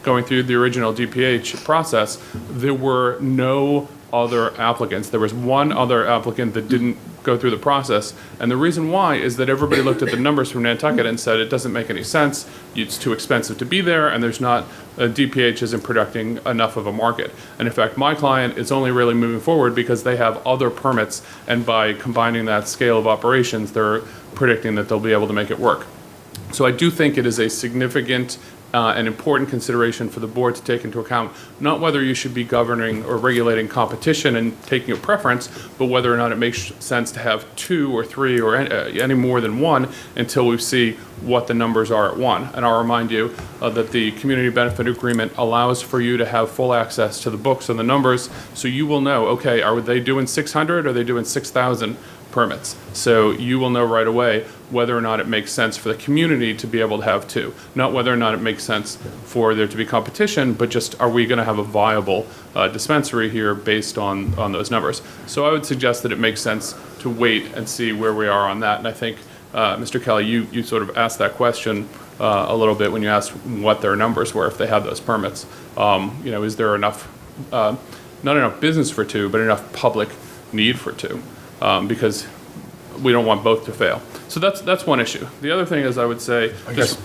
going through the original DPH process, there were no other applicants. There was one other applicant that didn't go through the process. And the reason why is that everybody looked at the numbers from Nantucket and said it doesn't make any sense, it's too expensive to be there, and there's not, DPH isn't producing enough of a market. And in fact, my client is only really moving forward because they have other permits, and by combining that scale of operations, they're predicting that they'll be able to make it work. So I do think it is a significant an important consideration for the board to take into account, not whether you should be governing or regulating competition and taking a preference, but whether or not it makes sense to have 2 or 3 or any more than 1 until we see what the numbers are at 1. And I'll remind you that the community benefit agreement allows for you to have full access to the books and the numbers, so you will know, okay, are they doing 600 or are they doing 6,000 permits? So you will know right away whether or not it makes sense for the community to be able to have 2. Not whether or not it makes sense for there to be competition, but just are we going to have a viable dispensary here based on those numbers. So I would suggest that it makes sense to wait and see where we are on that. And I think, Mr. Kelly, you sort of asked that question a little bit when you asked what their numbers were if they had those permits. Is there enough, not enough business for 2, but enough public need for 2? Because we don't want both to fail. So that's one issue. The other thing is, I would say, I guess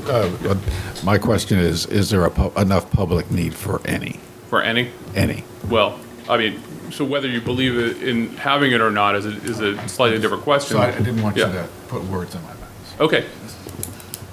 my question is there enough public need for any? For any? Any. Well, I mean, so whether you believe in having it or not is a slightly different question. So I didn't want you to put words in my mouth. Okay.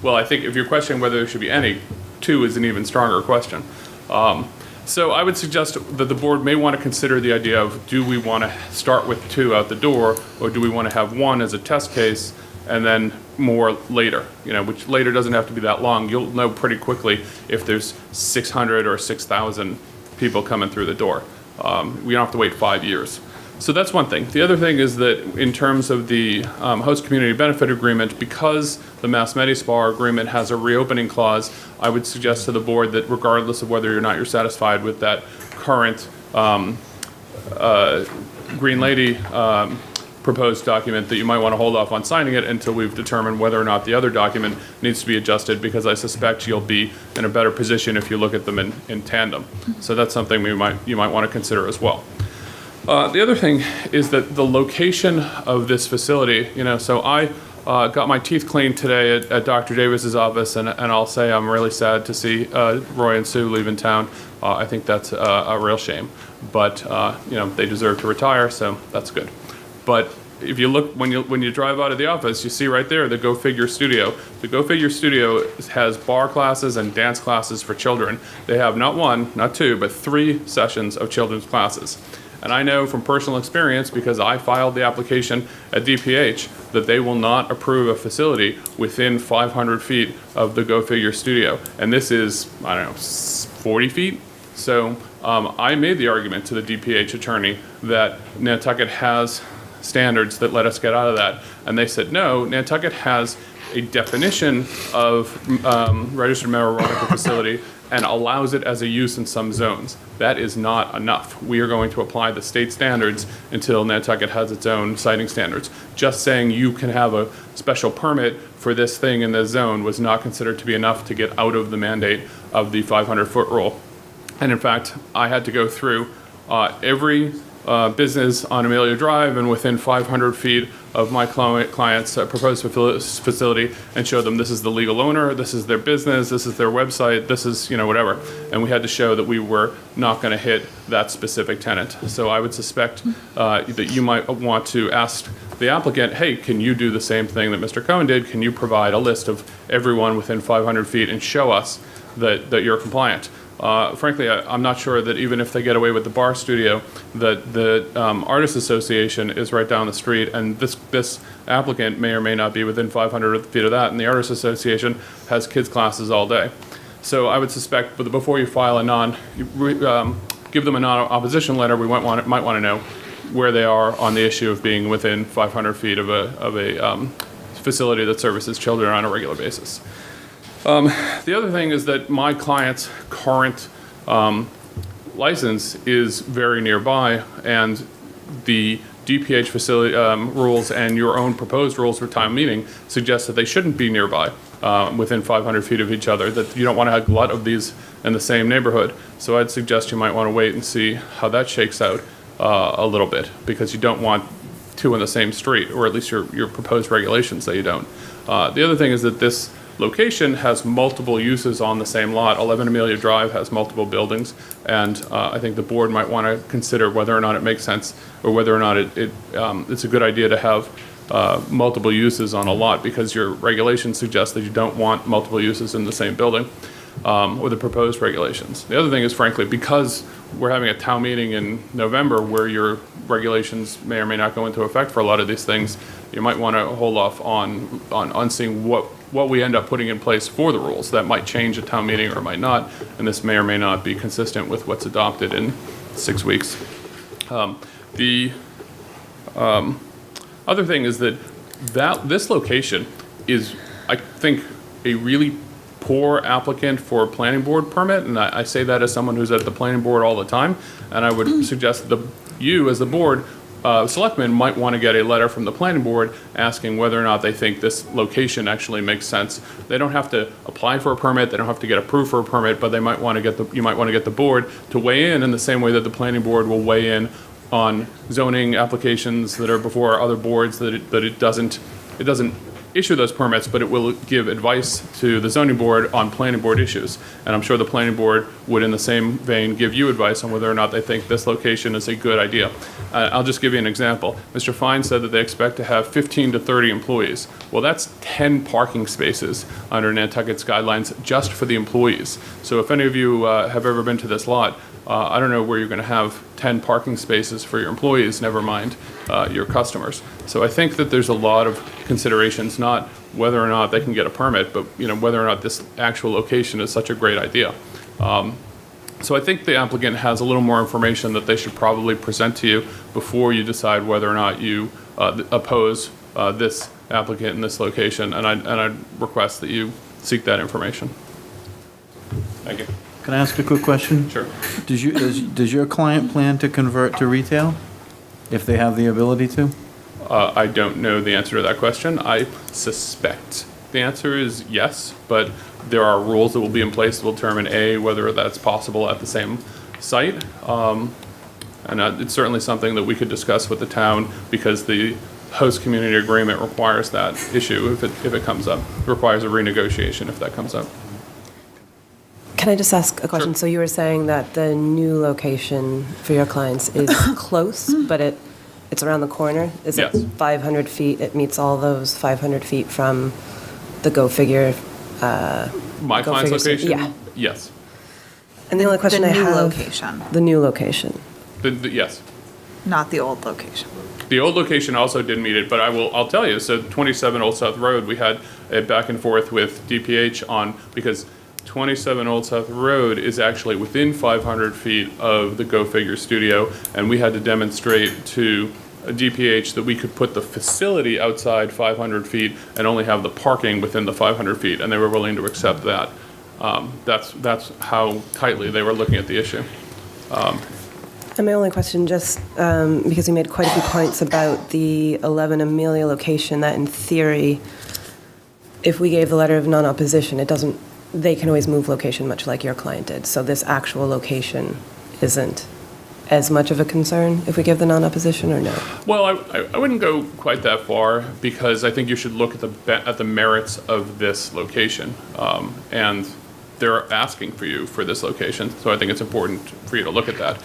Well, I think if you're questioning whether there should be any, 2 is an even stronger question. So I would suggest that the board may want to consider the idea of, do we want to start with 2 out the door, or do we want to have 1 as a test case and then more later, which later doesn't have to be that long. You'll know pretty quickly if there's 600 or 6,000 people coming through the door. We don't have to wait 5 years. So that's one thing. The other thing is that in terms of the host community benefit agreement, because the Mass Medispa agreement has a reopening clause, I would suggest to the board that regardless of whether or not you're satisfied with that current Green Lady proposed document, that you might want to hold off on signing it until we've determined whether or not the other document needs to be adjusted, because I suspect you'll be in a better position if you look at them in tandem. So that's something you might want to consider as well. The other thing is that the location of this facility, so I got my teeth cleaned today at Dr. Davis's office, and I'll say I'm really sad to see Roy and Sue leaving town. I think that's a real shame, but they deserve to retire, so that's good. But if you look, when you drive out of the office, you see right there the Go Figure Studio. The Go Figure Studio has bar classes and dance classes for children. They have not 1, not 2, but 3 sessions of children's classes. And I know from personal experience, because I filed the application at DPH, that they will not approve a facility within 500 feet of the Go Figure Studio. And this is, 40 feet? So I made the argument to the DPH attorney that Nantucket has standards that let us get out of that. And they said, no, Nantucket has a definition of registered marijuana facility and allows it as a use in some zones. That is not enough. We are going to apply the state standards until Nantucket has its own siting standards. Just saying you can have a special permit for this thing in this zone was not considered to be enough to get out of the mandate of the 500-foot rule. And in fact, I had to go through every business on Amelia Drive and within 500 feet of my client's proposed facility and show them this is the legal owner, this is their business, this is their website, this is, whatever. And we had to show that we were not going to hit that specific tenant. So I would suspect that you might want to ask the applicant, hey, can you do the same thing that Mr. Cohen did? Can you provide a list of everyone within 500 feet and show us that you're compliant? Frankly, I'm not sure that even if they get away with the bar studio, that the Artists Association is right down the street, and this applicant may or may not be within 500 feet of that, and the Artists Association has kids' classes all day. So I would suspect, but before you file give them a non-opposition letter, we might want to know where they are on the issue of being within 500 feet of a facility that services children on a regular basis. The other thing is that my client's current license is very nearby, and the DPH facility rules and your own proposed rules for town meeting suggest that they shouldn't be nearby within 500 feet of each other, that you don't want to have a glut of these in the same neighborhood. So I'd suggest you might want to wait and see how that shakes out a little bit, because you don't want two in the same street, or at least your proposed regulations say you don't. The other thing is that this location has multiple uses on the same lot. 11 Amelia Drive has multiple buildings, and I think the board might want to consider whether or not it makes sense, or whether or not it's a good idea to have multiple uses on a lot, because your regulations suggest that you don't want multiple uses in the same building, or the proposed regulations. The other thing is, frankly, because we're having a town meeting in November where your regulations may or may not go into effect for a lot of these things, you might want to hold off on seeing what we end up putting in place for the rules. That might change at town meeting or might not, and this may or may not be consistent with what's adopted in 6 weeks. The other thing is that this location is, I think, a really poor applicant for a planning board permit, and I say that as someone who's at the planning board all the time, and I would suggest that you, as the board, Selectmen, might want to get a letter from the planning board asking whether or not they think this location actually makes sense. They don't have to apply for a permit, they don't have to get approved for a permit, but they might want to you might want to get the board to weigh in the same way that the planning board will weigh in on zoning applications that are before other boards, that it doesn't issue those permits, but it will give advice to the zoning board on planning board issues. And I'm sure the planning board would, in the same vein, give you advice on whether or not they think this location is a good idea. I'll just give you an example. Mr. Fine said that they expect to have 15 to 30 employees. Well, that's 10 parking spaces under Nantucket's guidelines just for the employees. So if any of you have ever been to this lot, I don't know where you're going to have 10 parking spaces for your employees, never mind your customers. So I think that there's a lot of considerations, not whether or not they can get a permit, but whether or not this actual location is such a great idea. So I think the applicant has a little more information that they should probably present to you before you decide whether or not you oppose this applicant in this location, and I'd request that you seek that information. Thank you. Can I ask a quick question? Sure. Does your client plan to convert to retail, if they have the ability to? I don't know the answer to that question. I suspect the answer is yes, but there are rules that will be in place that will determine whether that's possible at the same site. And it's certainly something that we could discuss with the town, because the host community agreement requires that issue if it comes up. It requires a renegotiation if that comes up. Can I just ask a question? Sure. So you were saying that the new location for your clients is close, but it's around the corner? Is Yes. it 500 feet? It meets all those 500 feet from the Go Figure? My Go client's Figure location? Yeah. Yes. And the only question The I new have... location. The new location. Yes. Not the old location. The old location also did meet it, but I'll tell you, so 27 Old South Road, we had a back and forth with DPH on, because 27 Old South Road is actually within 500 feet of the Go Figure studio, and we had to demonstrate to DPH that we could put the facility outside 500 feet and only have the parking within the 500 feet, and they were willing to accept that. That's how tightly they were looking at the issue. And my only question, just because you made quite a few points about the 11 Amelia location, that in theory, if we gave the letter of non-opposition, they can always move location, much like your client did. So this actual location isn't as much of a concern if we give the non-opposition, or no? Well, I wouldn't go quite that far, because I think you should look at the merits of this location. And they're asking for you for this location, so I think it's important for you to look at that.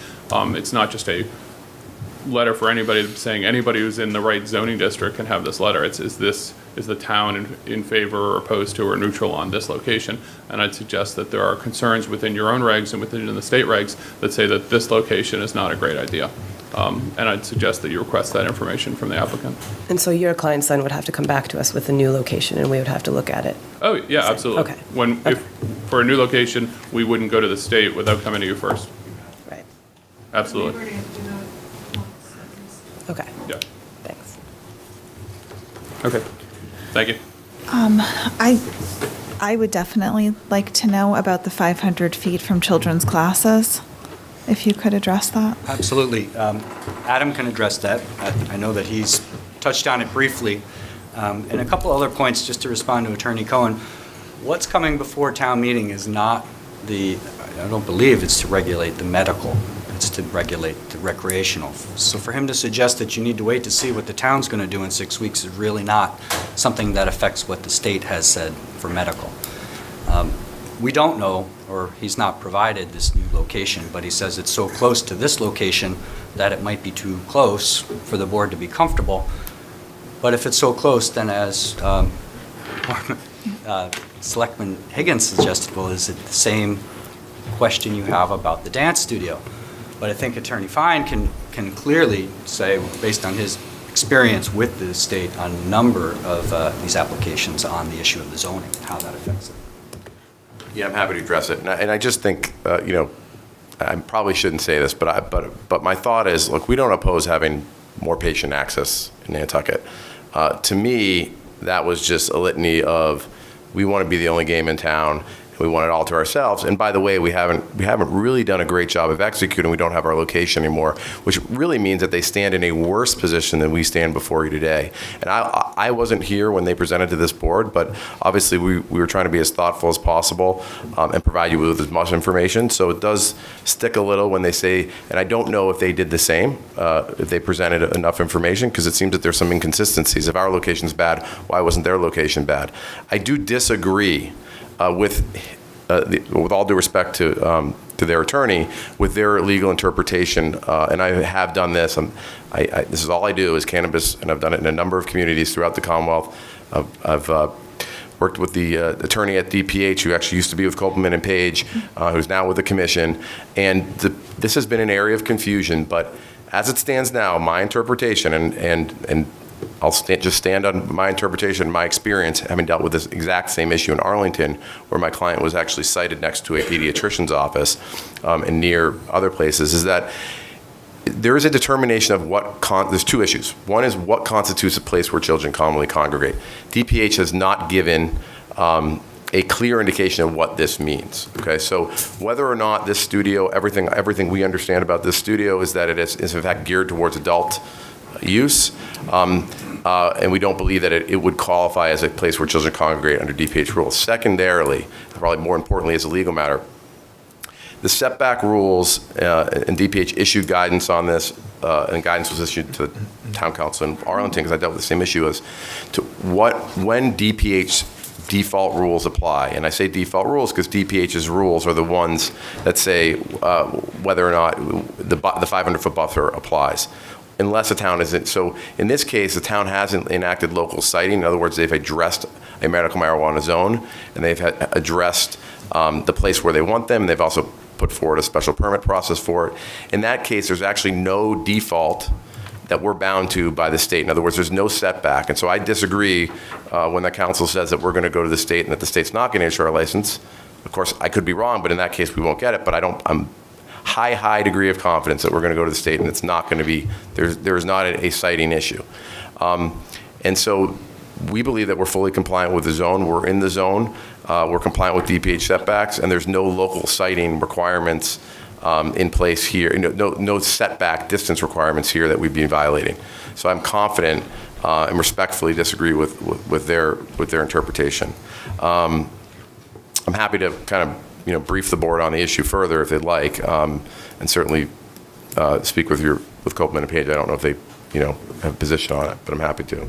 It's not just a letter for anybody saying anybody who's in the right zoning district can have this letter. Is the town in favor or opposed to or neutral on this location? And I'd suggest that there are concerns within your own regs and within the state regs that say that this location is not a great idea. And I'd suggest that you request that information from the applicant. And so your client's then would have to come back to us with a new location, and we would have to look at it? Oh, yeah, absolutely. Okay. If for a new location, we wouldn't go to the state without coming to you first. Right. Absolutely. Okay. Yeah. Thanks. Okay. Thank you. I would definitely like to know about the 500 feet from children's classes, if you could address that. Absolutely. Adam can address that. I know that he's touched on it briefly. And a couple other points just to respond to Attorney Cohen. What's coming before town meeting is not I don't believe it's to regulate the medical. It's to regulate the recreational. So for him to suggest that you need to wait to see what the town's going to do in 6 weeks is really not something that affects what the state has said for medical. We don't know, or he's not provided this new location, but he says it's so close to this location that it might be too close for the board to be comfortable. But if it's so close, then as Selectman Higgins suggested, well, is it the same question you have about the dance studio? But I think Attorney Fine can clearly say, based on his experience with the state on a number of these applications on the issue of the zoning, how that affects it. Yeah, I'm happy to address it. And I just think, I probably shouldn't say this, but my thought is, look, we don't oppose having more patient access in Nantucket. To me, that was just a litany of, we want to be the only game in town. We want it all to ourselves. And by the way, we haven't really done a great job of executing. We don't have our location anymore, which really means that they stand in a worse position than we stand before you today. And I wasn't here when they presented to this board, but obviously we were trying to be as thoughtful as possible and provide you with as much information. So it does stick a little when they say, and I don't know if they did the same, if they presented enough information, because it seems that there's some inconsistencies. If our location's bad, why wasn't their location bad? I do disagree with all due respect to their attorney, with their legal interpretation, and I have done this. This is all I do is cannabis, and I've done it in a number of communities throughout the Commonwealth. I've worked with the attorney at DPH, who actually used to be with Copeland and Page, who's now with the commission, and this has been an area of confusion. But as it stands now, my interpretation, and I'll just stand on my interpretation, my experience, having dealt with this exact same issue in Arlington, where my client was actually sited next to a pediatrician's office and near other places, is that there is a determination of there's two issues. One is what constitutes a place where children commonly congregate. DPH has not given a clear indication of what this means. Okay, so whether or not this studio, everything we understand about this studio is that it is in fact geared towards adult use, and we don't believe that it would qualify as a place where children congregate under DPH rules. Secondarily, probably more importantly as a legal matter, the setback rules, and DPH issued guidance on this, and guidance was issued to the town council in Arlington, because I dealt with the same issue, as to when DPH default rules apply. And I say default rules because DPH's rules are the ones that say whether or not the 500-foot buffer applies, unless a town isn't. So in this case, the town hasn't enacted local siting. In other words, they've addressed a medical marijuana zone, and they've addressed the place where they want them, and they've also put forward a special permit process for it. In that case, there's actually no default that we're bound to by the state. In other words, there's no setback. And so I disagree when the council says that we're going to go to the state and that the state's not going to issue our license. Of course, I could be wrong, but in that case, we won't get it. But I'm high degree of confidence that we're going to go to the state, and it's not going to be, there's not a siting issue. And so we believe that we're fully compliant with the zone. We're in the zone. We're compliant with DPH setbacks, and there's no local siting requirements in place here. No setback distance requirements here that we'd be violating. So I'm confident and respectfully disagree with their interpretation. I'm happy to kind of brief the board on the issue further if they'd like, and certainly speak with Copeland and Page. I don't know if they, have a position on it, but I'm happy to.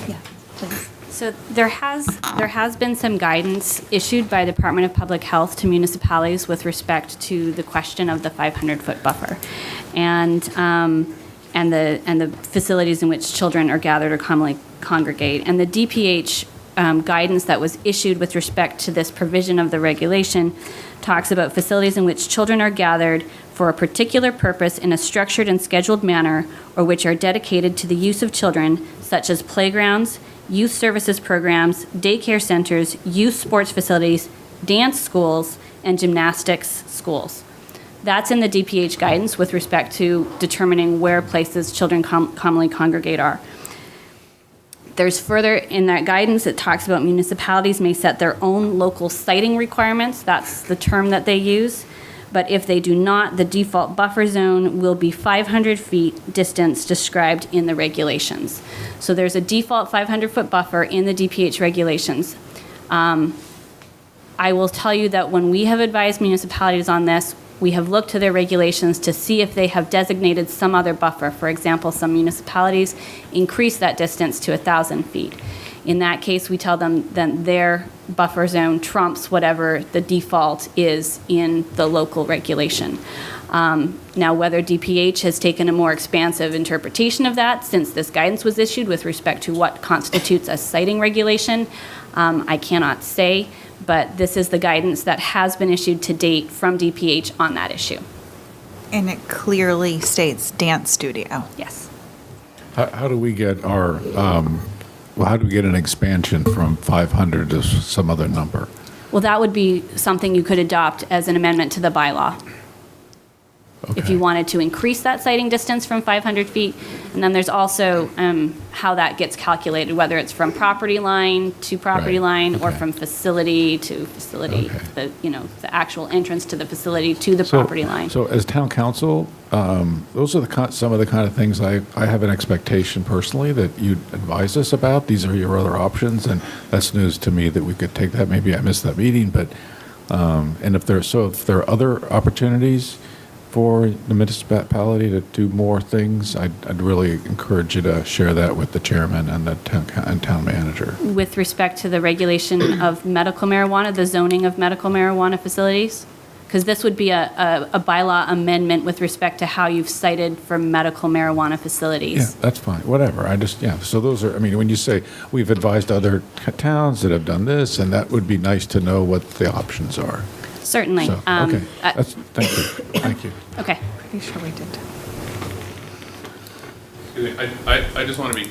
Yeah, please. So there has been some guidance issued by the Department of Public Health to municipalities with respect to the question of the 500-foot buffer, and the facilities in which children are gathered or commonly congregate. And the DPH guidance that was issued with respect to this provision of the regulation talks about facilities in which children are gathered for a particular purpose in a structured and scheduled manner, or which are dedicated to the use of children, such as playgrounds, youth services programs, daycare centers, youth sports facilities, dance schools, and gymnastics schools. That's in the DPH guidance with respect to determining where places children commonly congregate are. There's further in that guidance, it talks about municipalities may set their own local siting requirements. That's the term that they use. But if they do not, the default buffer zone will be 500 feet distance described in the regulations. So there's a default 500-foot buffer in the DPH regulations. I will tell you that when we have advised municipalities on this, we have looked to their regulations to see if they have designated some other buffer. For example, some municipalities increase that distance to 1,000 feet. In that case, we tell them that their buffer zone trumps whatever the default is in the local regulation. Now, whether DPH has taken a more expansive interpretation of that since this guidance was issued with respect to what constitutes a siting regulation, I cannot say, but this is the guidance that has been issued to date from DPH on that issue. And it clearly states dance studio. Yes. How do we get our, how do we get an expansion from 500 to some other number? Well, that would be something you could adopt as an amendment to the bylaw. If you wanted to increase that sighting distance from 500 feet. And then there's also how that gets calculated, whether it's from property line to property line or from facility to facility, the actual entrance to the facility to the property line. So as town council, those are some of the kind of things I have an expectation personally that you'd advise us about. These are your other options, and that's news to me that we could take that. Maybe I missed that meeting, but and if there are other opportunities for the municipality to do more things, I'd really encourage you to share that with the chairman and the town manager. With respect to the regulation of medical marijuana, the zoning of medical marijuana facilities? Because this would be a bylaw amendment with respect to how you've cited for medical marijuana facilities. Yeah, that's fine, whatever. So those are, when you say we've advised other towns that have done this, and that would be nice to know what the options are. Certainly. So, okay, thank you. Thank you. Okay. Pretty sure we did. Excuse me, I just want to be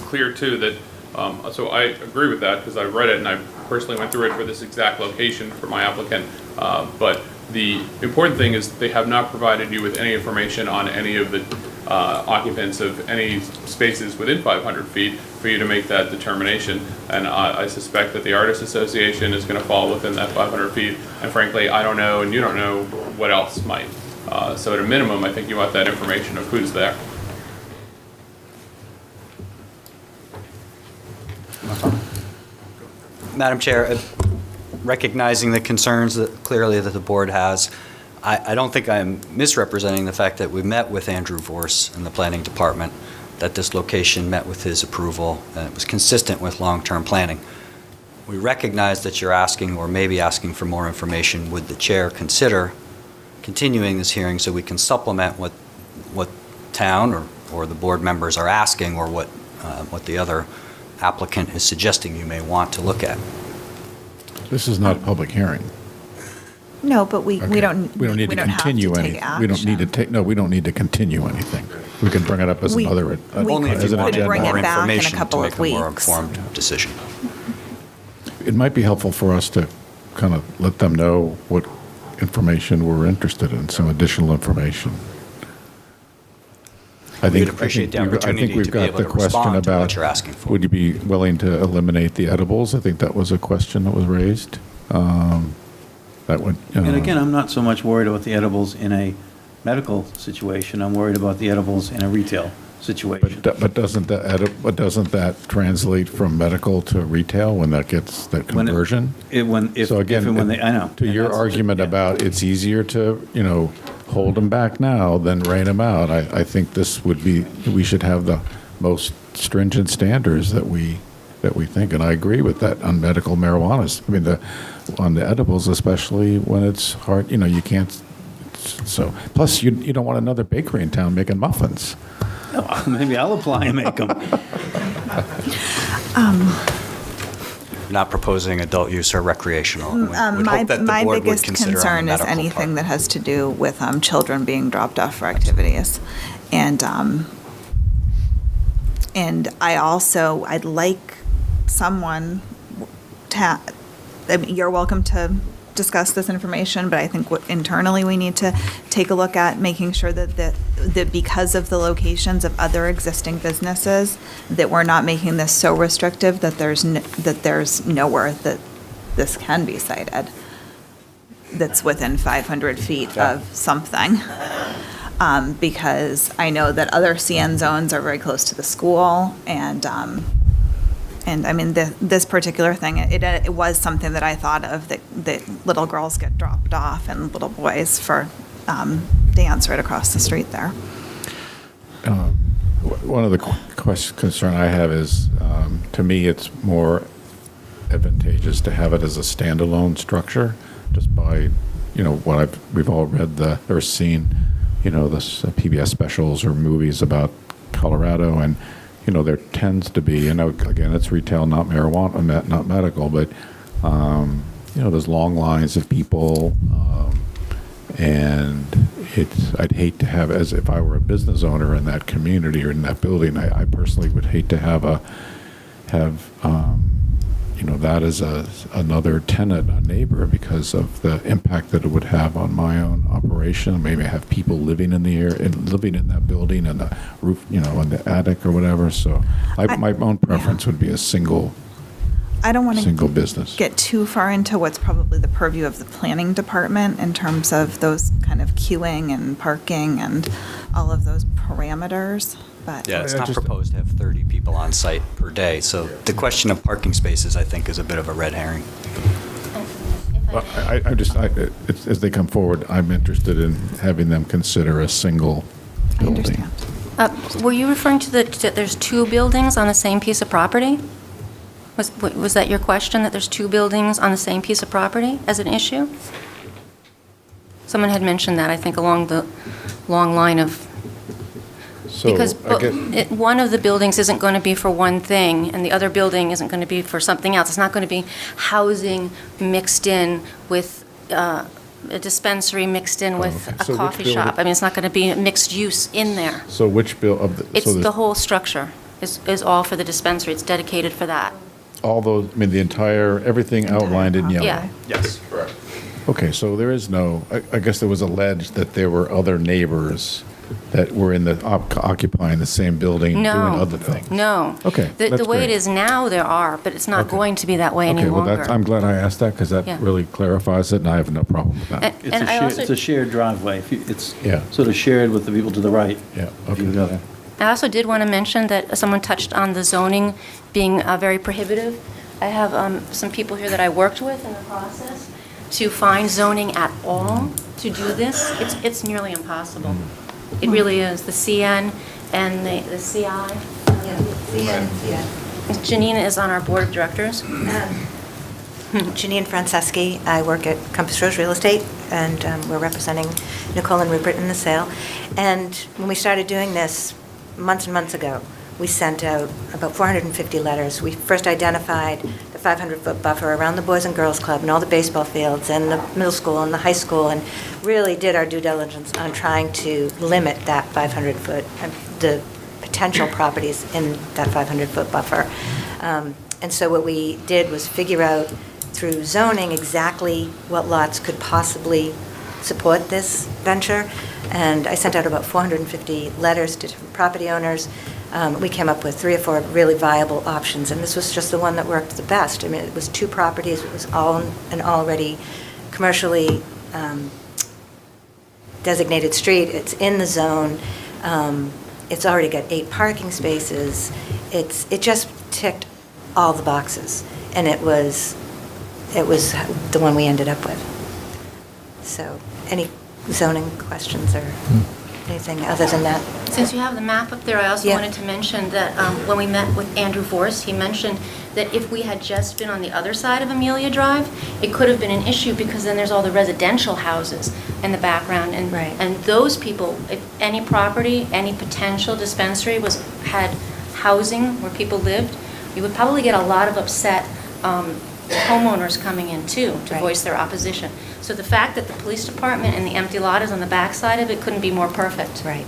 clear too that, so I agree with that because I read it and I personally went through it for this exact location for my applicant. But the important thing is they have not provided you with any information on any of the occupants of any spaces within 500 feet for you to make that determination. And I suspect that the Artists Association is going to fall within that 500 feet. And frankly, I don't know and you don't know what else might. So at a minimum, I think you want that information of who's there. Madam Chair, recognizing the concerns that clearly that the board has, I don't think I'm misrepresenting the fact that we met with Andrew Vorse in the planning department, that this location met with his approval, and it was consistent with long-term planning. We recognize that you're asking or maybe asking for more information. Would the chair consider continuing this hearing so we can supplement what town or the board members are asking, or what the other applicant is suggesting you may want to look at? This is not a public hearing. No, but we don't need to continue anything. We don't need to take, no, we don't need to continue anything. We can bring it up as another. Only if you want bring more it back in a information to couple make of a more weeks. informed decision. It might be helpful for us to kind of let them know what information we're interested in, some additional information. We'd appreciate the opportunity to be able to respond to what you're asking for. Would you be willing to eliminate the edibles? I think that was a question that was raised. That would. And again, I'm not so much worried about the edibles in a medical situation. I'm worried about the edibles in a retail situation. But doesn't that translate from medical to retail when that gets that When it- conversion? So again, I know. to And your that's- argument yeah. about it's easier to, hold them back now than rain them out, I think we should have the most stringent standards that we think, and I agree with that on medical marijuana. I mean, on the edibles, especially when it's hard, you can't. So, plus you don't want another bakery in town making muffins. Oh, maybe I'll apply and make them. We're not proposing adult use or recreational. We'd hope that the My board would biggest consider on the concern is medical anything part. that has to do with children being dropped off for activities. And I'd like someone you're welcome to discuss this information, but I think internally we need to take a look at making sure that because of the locations of other existing businesses, that we're not making this so restrictive that there's nowhere that this can be cited that's within 500 feet of something. Because I know that other CN zones are very close to the school, and I mean, this particular thing, it was something that I thought of, that little girls get dropped off and little boys for dance right across the street there. One of the concern I have is, to me, it's more advantageous to have it as a standalone structure, just by, what we've all read or seen, this PBS specials or movies about Colorado, and there tends to be, again, it's retail, not marijuana, not medical, but there's long lines of people, and I'd hate to have, as if I were a business owner in that community or in that building, I personally would hate to have that as another tenant, a neighbor, because of the impact that it would have on my own operation. Maybe I have people living in that building, and the roof, in the attic or whatever. So my own preference would be a single business. Get too far into what's probably the purview of the planning department in terms of those kind of queuing and parking and all of those parameters. But Yeah, it's not proposed to have 30 people on site per day, so the question of parking spaces, I think, is a bit of a red herring. As they come forward, I'm interested in having them consider a single building. Were you referring to that there's two buildings on the same piece of property? Was that your question, that there's two buildings on the same piece of property as an issue? Someone had mentioned that, I think, along the long line of... Because one of the buildings isn't going to be for one thing, and the other building isn't going to be for something else. It's not going to be housing mixed in with a dispensary mixed in with a coffee shop. I mean, it's not going to be mixed use in there. So which The whole structure is all for the dispensary. It's dedicated for that. all those, I mean, everything outlined in yellow? Yeah. Yes, correct. Okay, so there is no, I guess there was alleged that there were other neighbors that were occupying the same building doing other things. No. Okay, The that's way it great. is now, there are, but it's not going to be that way any Okay, well, longer. I'm glad I asked that, because that Yeah. really clarifies it, and I have no problem with that. It's a shared driveway. It's Yeah. sort of shared with the people to the right. Yeah, If you go there. I also did want to mention that someone touched on the zoning being very prohibitive. I have some people here that I worked with in the process to find zoning at all to do this. It's nearly impossible. It really is. The CN and the CI. Yeah, CN, yeah. Janina is on our board of directors. Janine Franceschi. I work at Compass Rose Real Estate, and we're representing Nicole and Rupert in the sale. And when we started doing this months and months ago, we sent out about 450 letters. We first identified the 500-foot buffer around the Boys and Girls Club and all the baseball fields and the middle school and the high school, and really did our due diligence on trying to limit that 500-foot, the potential properties in that 500-foot buffer. And so what we did was figure out through zoning exactly what lots could possibly support this venture. And I sent out about 450 letters to different property owners. We came up with 3 or 4 really viable options, and this was just the one that worked the best. I mean, it was 2 properties. It was all an already commercially designated street. It's in the zone. It's already got 8 parking spaces. It just ticked all the boxes, and it was the one we ended up with. So, any zoning questions or anything other than that? Since you have the map up there, I also Yeah. wanted to mention that when we met with Andrew Forrest, he mentioned that if we had just been on the other side of Amelia Drive, it could have been an issue because then there's all the residential houses in the background. And, Right. and those people, if any property, any potential dispensary had housing where people lived, you would probably get a lot of upset homeowners coming in too to Right. voice their opposition. So the fact that the police department and the empty lot is on the backside of it couldn't be more perfect. Right.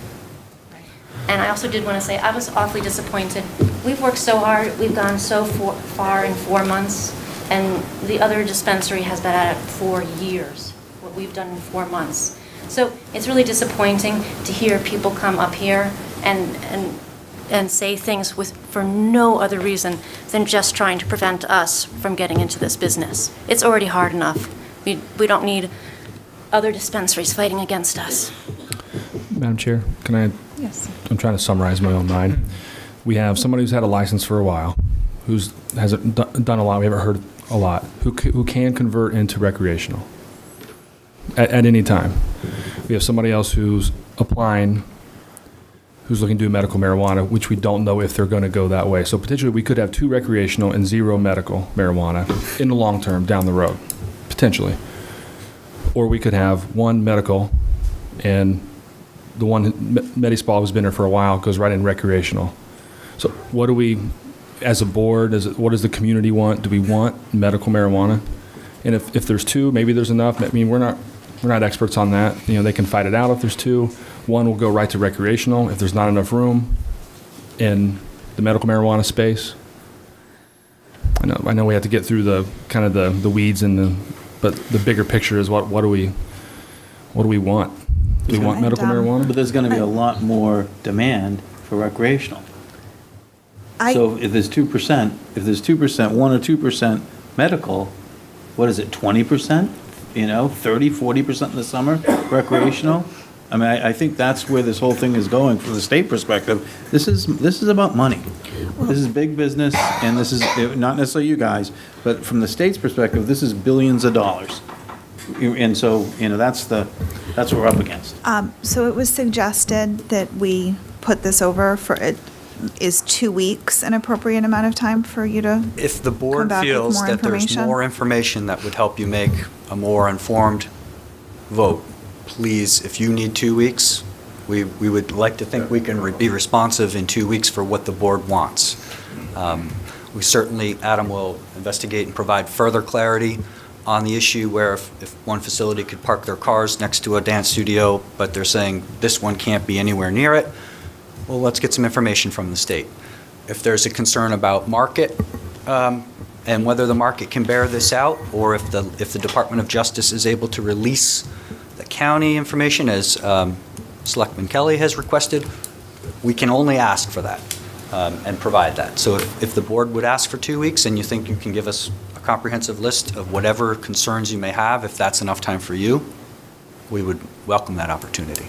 And I also did want to say, I was awfully disappointed. We've worked so hard, we've gone so far in 4 months, and the other dispensary has been at it for years, what we've done in 4 months. So it's really disappointing to hear people come up here and say things for no other reason than just trying to prevent us from getting into this business. It's already hard enough. We don't need other dispensaries fighting against us. Madam Chair, can I? Yes. I'm trying to summarize my own mind. We have somebody who's had a license for a while, hasn't done a lot. We haven't heard a lot. Who can convert into recreational at any time. We have somebody else who's applying, who's looking to do medical marijuana, which we don't know if they're going to go that way. So potentially we could have 2 recreational and 0 medical marijuana in the long term down the road, potentially. Or we could have 1 medical and the one Medi-Spa who's been there for a while goes right in recreational. So what do we, as a board, what does the community want? Do we want medical marijuana? And if there's 2, maybe there's enough. I mean, we're not experts on that. You know, they can fight it out if there's 2. 1 will go right to recreational if there's not enough room in the medical marijuana space. I know we have to get through the kind of the weeds but the bigger picture is what do we want? Do we want medical marijuana? But there's going to be a lot more demand for recreational. So if there's 2%, 1 or 2% medical, what is it, 20%? 30, 40% in the summer, recreational? I mean, I think that's where this whole thing is going from the state perspective. This is about money. This is big business, and this is not necessarily you guys, but from the state's perspective, this is billions of dollars. And so, that's what we're up against. So it was suggested that we put this over is 2 weeks an appropriate amount of time for you to If the come board back with feels more that there's information? more information that would help you make a more informed vote, please, if you need 2 weeks, we would like to think we can be responsive in 2 weeks for what the board wants. We certainly, Adam will investigate and provide further clarity on the issue where if one facility could park their cars next to a dance studio, but they're saying this one can't be anywhere near it, well, let's get some information from the state. If there's a concern about market and whether the market can bear this out, or if the Department of Justice is able to release the county information as Selectman Kelly has requested, we can only ask for that and provide that. So if the board would ask for 2 weeks and you think you can give us a comprehensive list of whatever concerns you may have, if that's enough time for you, we would welcome that opportunity.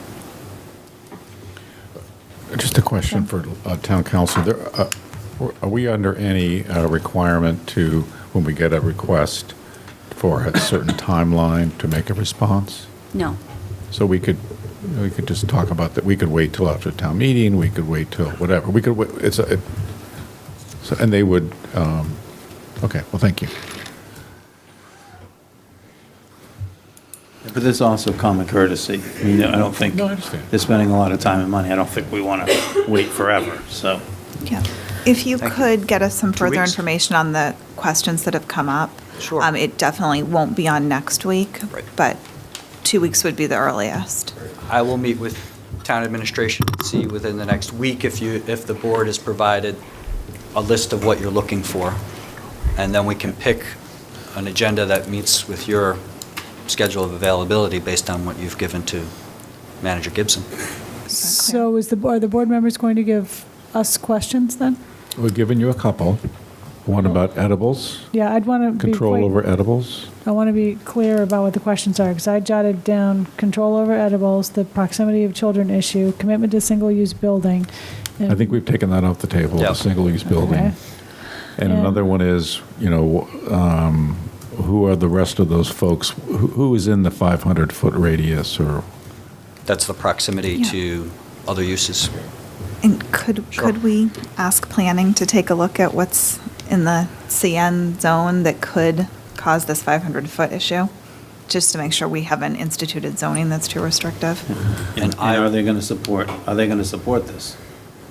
Just a question for town council. Are we under any requirement to, when we get a request for a certain timeline, to make a response? No. So we could just talk about that. We could wait till after town meeting. We could wait till whatever. We could wait. And they would. Okay. Well, thank you. But there's also common courtesy. I mean, I don't think No, I understand. they're spending a lot of time and money. I don't think we want to wait forever, so. Yeah. If you Thank could get us some 2 further weeks. information on the questions that have come up. Sure. It definitely won't be on next week, Right. but 2 weeks would be the earliest. I will meet with town administration and see within the next week if the board has provided a list of what you're looking for. And then we can pick an agenda that meets with your schedule of availability based on what you've given to Manager Gibson. So are the board members going to give us questions then? We've given you a couple. One about edibles, Yeah, I'd want to be control quite- over edibles. I want to be clear about what the questions are, because I jotted down control over edibles, the proximity of children issue, commitment to single-use building. I think we've taken that off the table, the Yep. single-use building. Okay. And And- another one is, who are the rest of those folks? Who is in the 500-foot radius or? That's the proximity Yeah. to other uses. And could we ask planning to take a look at what's in the CN zone that could cause this 500-foot issue? Just to make sure we haven't instituted zoning that's too restrictive. And are they going to support this?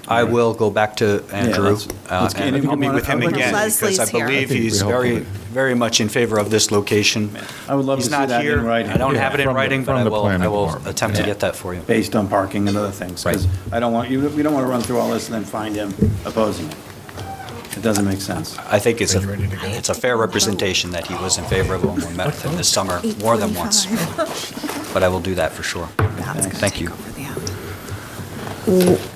I will go back to Andrew, let's get and him. I'll meet with him I'd like to- again, Leslie's because I here. believe I think he's we very, hopefully- very much in favor of this location. I would love to He's see not that here. in writing. I don't have it in From the- writing, but from I the will, planning I will department. attempt to get that for you. Based on parking and other things, because Right. I don't want, we don't want to run through all this and then find him opposing it. It doesn't make sense. I think it's a fair representation that he was in favor of it when we met with him this summer, more than once. 8:45. But I will do that for sure. That's gonna Thank take you. over the end.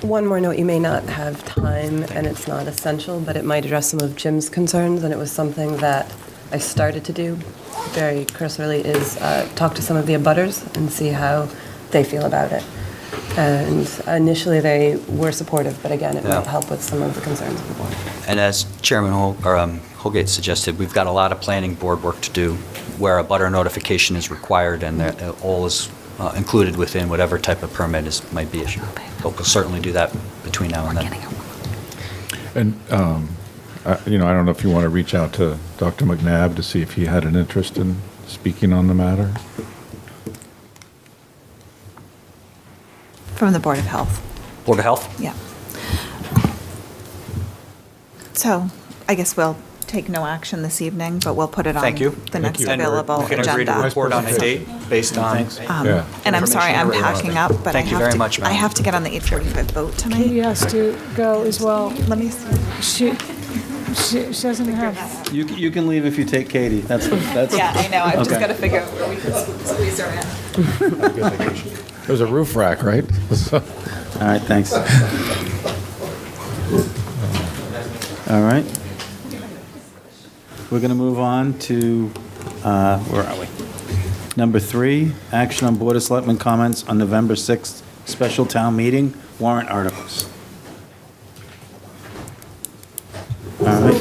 One more note, you may not have time, and it's not essential, but it might address some of Jim's concerns, and it was something that I started to do very cursorily, is talk to some of the abutters and see how they feel about it. And initially, they were supportive, but again, it Yeah. might help with some of the concerns of the board. And as Chairman Holgate suggested, we've got a lot of planning board work to do where a butter notification is required, and that all is included within whatever type of permit might be issued. But we'll certainly do that between now and then. And, I don't know if you want to reach out to Dr. McNabb to see if he had an interest in speaking on the matter? From the Board of Health, Board of Health? yeah. So I guess we'll take no action this evening, but we'll put it on Thank you. the next And available we can agree to agenda. report on a date based on. Yeah. And I'm sorry, I'm packing up, but I Thank you very have much, to, ma'am. I have to get on the 8:45 boat Katie tonight. has to go as well. Let me see. She doesn't have, You can leave if you take Katie. That's. Yeah, I know, I've just Okay. got to figure out where we can squeeze her in. There's a roof rack, right? All right, thanks. All right. We're going to move on to, where are we? Number 3, action on Board of Selectmen comments on November 6th special town meeting warrant articles. All right.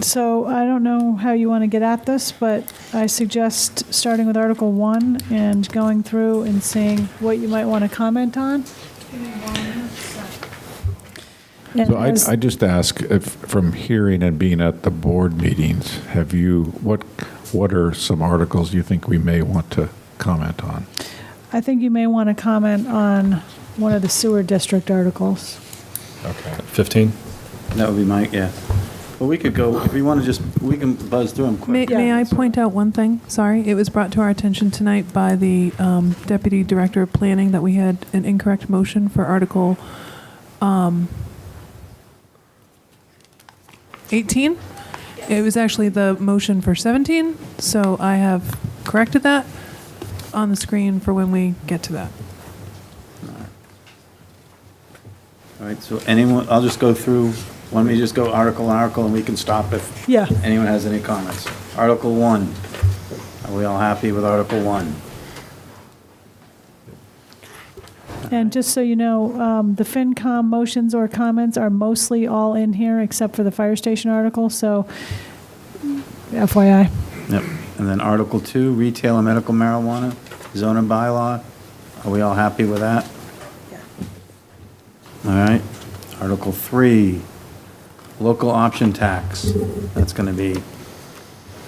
so I don't know how you want to get at this, but I suggest starting with Article 1 and going through and seeing what you might want to comment on. And So as- I just ask, if from hearing and being at the board meetings, what are some articles you think we may want to comment on? I think you may want to comment on one of the sewer district articles. Okay. 15? That would be my, yeah. Well, we could go, if we want to just, we can buzz through them quick. May I point out one thing? Sorry, it was brought to our attention tonight by the Deputy Director of Planning that we had an incorrect motion for Article 18. It was actually the motion for 17, so I have corrected that on the screen for when we get to that. All right, so anyone, I'll just go through, why don't we just go article, and we can stop if Yeah. anyone has any comments. Article 1, are we all happy with Article 1? And just so you know, the FinCom motions or comments are mostly all in here except for the fire station article, so FYI. Yep. And then Article 2, retail and medical marijuana, zone and bylaw. Are we all happy with that? Yeah. All right. Article 3, local option tax. That's going to be,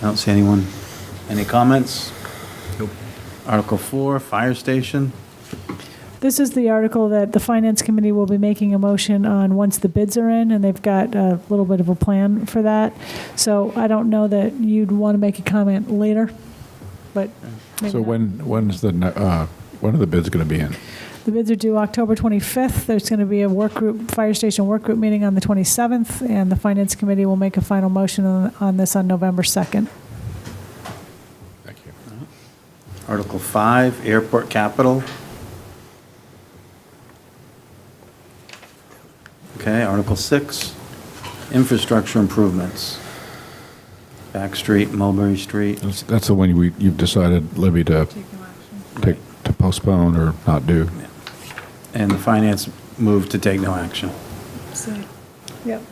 I don't see anyone. Any comments? Nope. Article 4, fire station. This is the article that the Finance Committee will be making a motion on once the bids are in, and they've got a little bit of a plan for that. So I don't know that you'd want to make a comment later, but maybe So not. when are the bids going to be in? The bids are due October 25th. There's going to be a work group, fire station work group meeting on the 27th, and the Finance Committee will make a final motion on this on November 2nd. Thank you. Article 5, airport capital. Okay, Article 6, Infrastructure improvements. Back Street, Mulberry Street. That's the one you've decided, Libby, to postpone or not do. And the finance moved to take no action. Yep.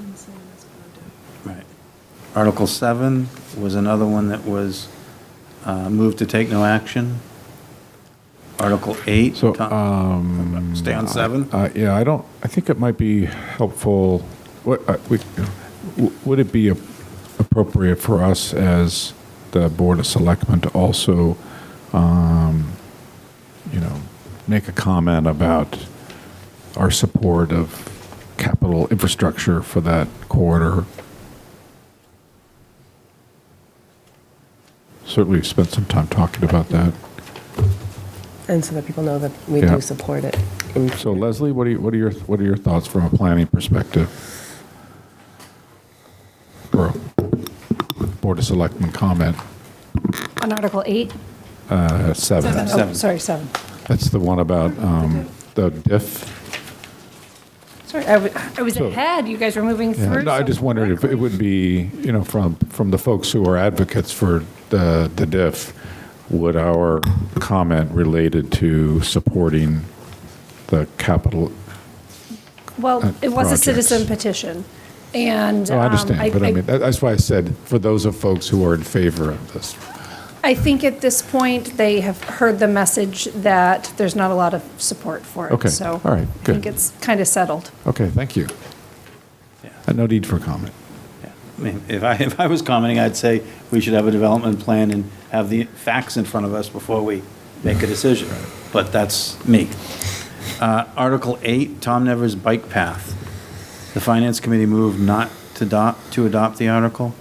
Right. Article 7 was another one that was moved to take no action. Article 8. So, stay on 7? Yeah, I think it might be helpful, would it be appropriate for us as the Board of Selectmen to also, make a comment about our support of capital infrastructure for that corridor? Certainly spent some time talking about that. And so that people know that we Yeah. do support it. So Leslie, what are your thoughts from a planning perspective? Or a Board of Selectmen comment? On Article 8? 7. Oh, sorry, 7. That's the one about the diff. Sorry, I was So- ahead. You guys were moving Yeah, through. no, I just wondered if it would be, from the folks who are advocates for the diff, would our comment related to supporting the capital? Well, it was a projects. citizen petition, and Oh, I understand, but I mean, that's why I said, for those of folks who are in favor of this. I think at this point, they have heard the message that there's not a lot of support for it. Okay, So all right, I think good. it's kind of settled. Okay, thank you. No need for comment. I mean, if I was commenting, I'd say we should have a development plan and have the facts in front of us before we make a decision. But that's me. Article 8, Tom Nevers Bike Path. The Finance Committee moved not to adopt the article.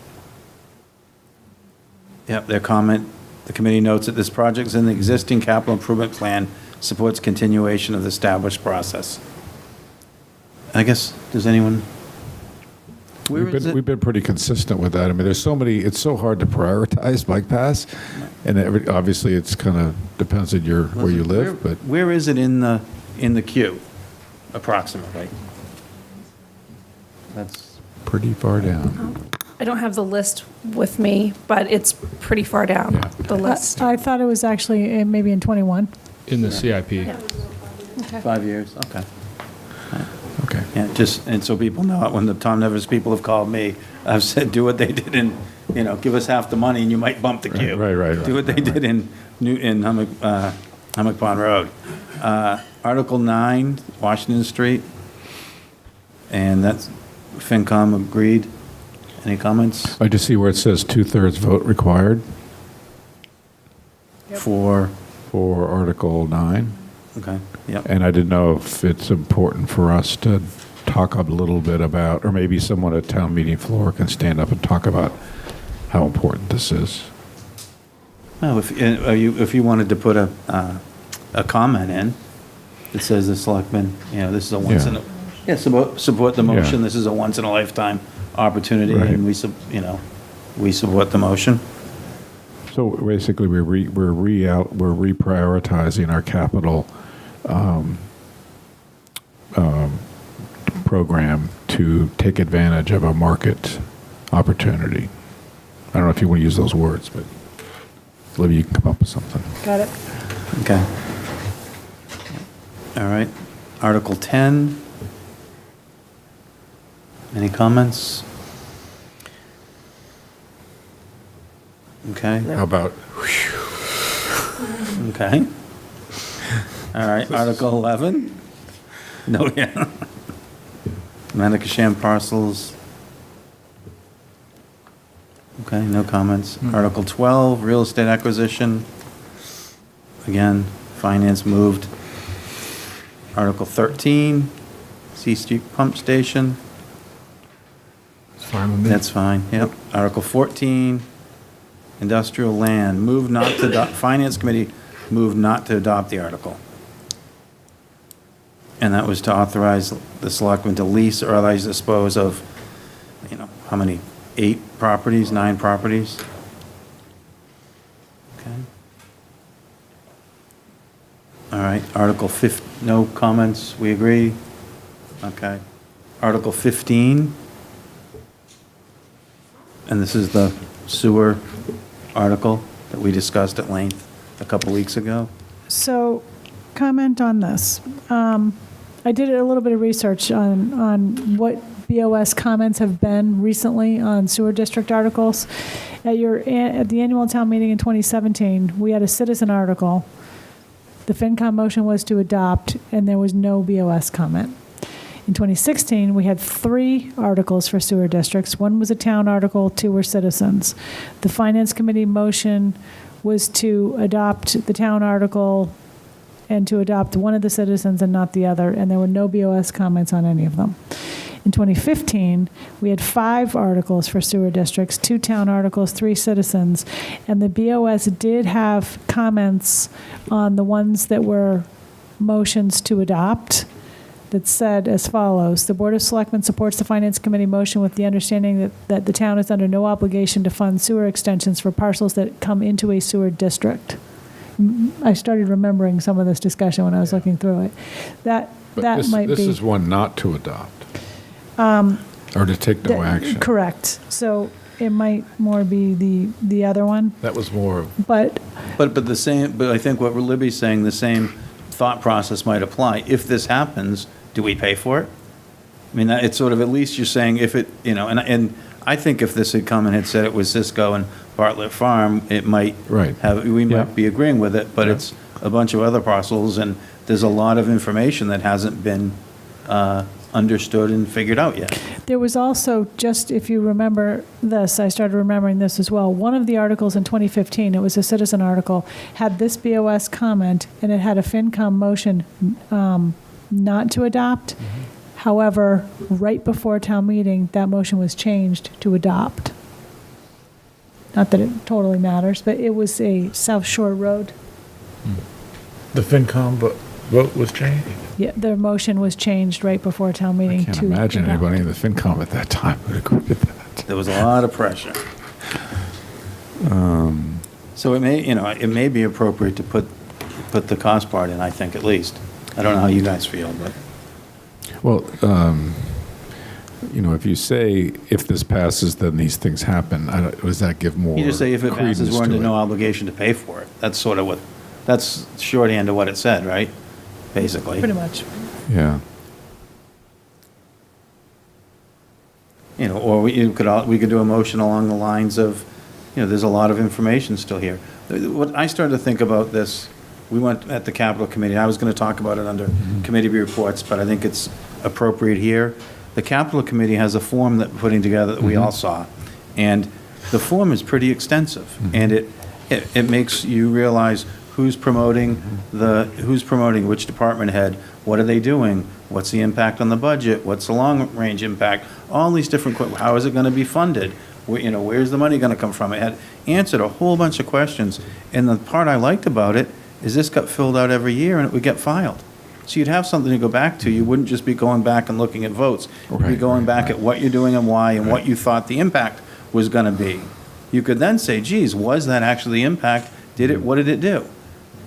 Yep, their comment, the committee notes that this project is in the existing capital improvement plan, supports continuation of the established process. I guess, does anyone? Where is it? We've been pretty consistent with that. I mean, there's so many, it's so hard to prioritize bike paths, and obviously it's kind of depends on where you live, but. Where is it in the queue, approximately? That's pretty far down. I don't have the list with me, but it's pretty far down, the list. I thought it was actually maybe in 21. In the CIP. 5 years, okay. Okay. Yeah, and so people know it, when the Tom Nevers people have called me, I've said, do what they did in, give us half the money and you might bump the queue. Right. Do what they did in Hummock Pond Road. Article 9, Washington Street, and that's, FinCom agreed. Any comments? I just see where it says 2/3 vote required. For Article 9. Okay, yep. And I didn't know if it's important for us to talk a little bit about, or maybe someone at town meeting floor can stand up and talk about how important this is. Well, if you wanted to put a comment in that says the selectmen, this is a once in a, support the motion, Yeah. this is a once in a lifetime opportunity, Right. and we support the motion. So basically, we're reprioritizing our capital program to take advantage of a market opportunity. I don't know if you want to use those words, but Libby, you can come up with something. Got it. Okay. All right. Article 10. Any comments? Okay. How about? Okay. All right, Article 11? No, yeah. Manakasham parcels. Okay, no comments. Article 12, real estate acquisition. Again, finance moved. Article 13, C Street Pump Station. Fine with me. That's fine, yep. Article 14, industrial land, moved not to adopt, Finance Committee moved not to adopt the article. And that was to authorize the selectmen to lease or otherwise dispose of, how many? 8 properties, 9 properties? Okay. All right, Article 15, no comments, we agree? Okay. Article 15, And this is the sewer article that we discussed at length a couple weeks ago. So, comment on this. I did a little bit of research on what BOS comments have been recently on sewer district articles. At the annual town meeting in 2017, we had a citizen article. The FinCom motion was to adopt, and there was no BOS comment. In 2016, we had 3 articles for sewer districts. 1 was a town article, 2 were citizens. The Finance Committee motion was to adopt the town article and to adopt one of the citizens and not the other, and there were no BOS comments on any of them. In 2015, we had 5 articles for sewer districts, 2 town articles, 3 citizens, and the BOS did have comments on the ones that were motions to adopt that said as follows: the Board of Selectmen supports the Finance Committee motion with the understanding that the town is under no obligation to fund sewer extensions for parcels that come into a sewer district. I started remembering some of this discussion when I was looking through it. That might be... This is one not to adopt. Or to take no action. Correct. So it might more be the other one. That was more... But I think what Libby's saying, the same thought process might apply. If this happens, do we pay for it? I mean, it's sort of, at least you're saying if it, and I think if this had come and had said it was Cisco and Bartlett Farm, it might we might be agreeing with it, but it's a bunch of other parcels, and there's a lot of information that hasn't been understood and figured out yet. There was also, just if you remember this, I started remembering this as well. One of the articles in 2015, it was a citizen article, had this BOS comment, and it had a FinCom motion not to adopt. However, right before town meeting, that motion was changed to adopt. Not that it totally matters, but it was a South Shore Road. The FinCom vote was changed? Yeah, their motion was changed right before town meeting. I can't imagine anybody in the FinCom at that time would agree with that. There was a lot of pressure. So it may be appropriate to put the cost part in, I think, at least. I don't know how you guys feel, but. Well, if you say, if this passes, then these things happen, does that give more You just say if it credence passes, we're to under it? no obligation to pay for it. That's sort of that's shorthand of what it said, right? Basically. Pretty much. Yeah. Or we could do a motion along the lines of, there's a lot of information still here. What I started to think about this, we went at the Capital Committee. I was going to talk about it under committee reports, but I think it's appropriate here. The Capital Committee has a form that we're putting together that we all saw, and the form is pretty extensive, and it makes you realize who's promoting which department head, what are they doing, what's the impact on the budget, what's the long-range impact, all these different, how is it going to be funded, where's the money going to come from? It had answered a whole bunch of questions, and the part I liked about it is this got filled out every year and it would get filed. So you'd have something to go back to. You wouldn't just be going back and looking at votes. You'd be going back at what you're doing and why and what you thought the impact was going to be. You could then say, geez, was that actually the impact? What did it do?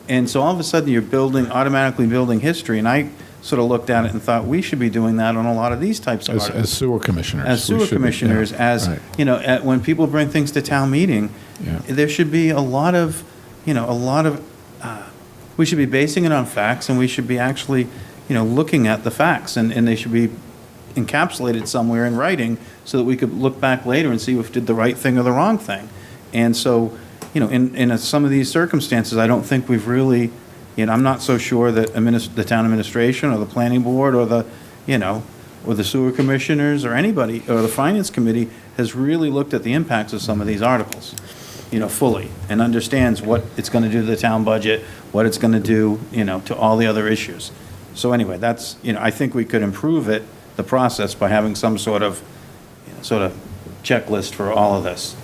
And so all of a sudden you're automatically building history. And I sort of looked at it and thought we should be doing that on a lot of these types of articles. As sewer commissioners. As sewer commissioners, when people bring things to town meeting, there should be a lot of, we should be basing it on facts, and we should be actually, looking at the facts, and they should be encapsulated somewhere in writing so that we could look back later and see if we did the right thing or the wrong thing. And so, in some of these circumstances, I don't think we've really, I'm not so sure that the town administration or the planning board or the sewer commissioners or anybody, or the finance committee has really looked at the impacts of some of these articles, fully, and understands what it's going to do to the town budget, what it's going to do, to all the other issues. So anyway, that's, I think we could improve the process by having some sort of checklist for all of this,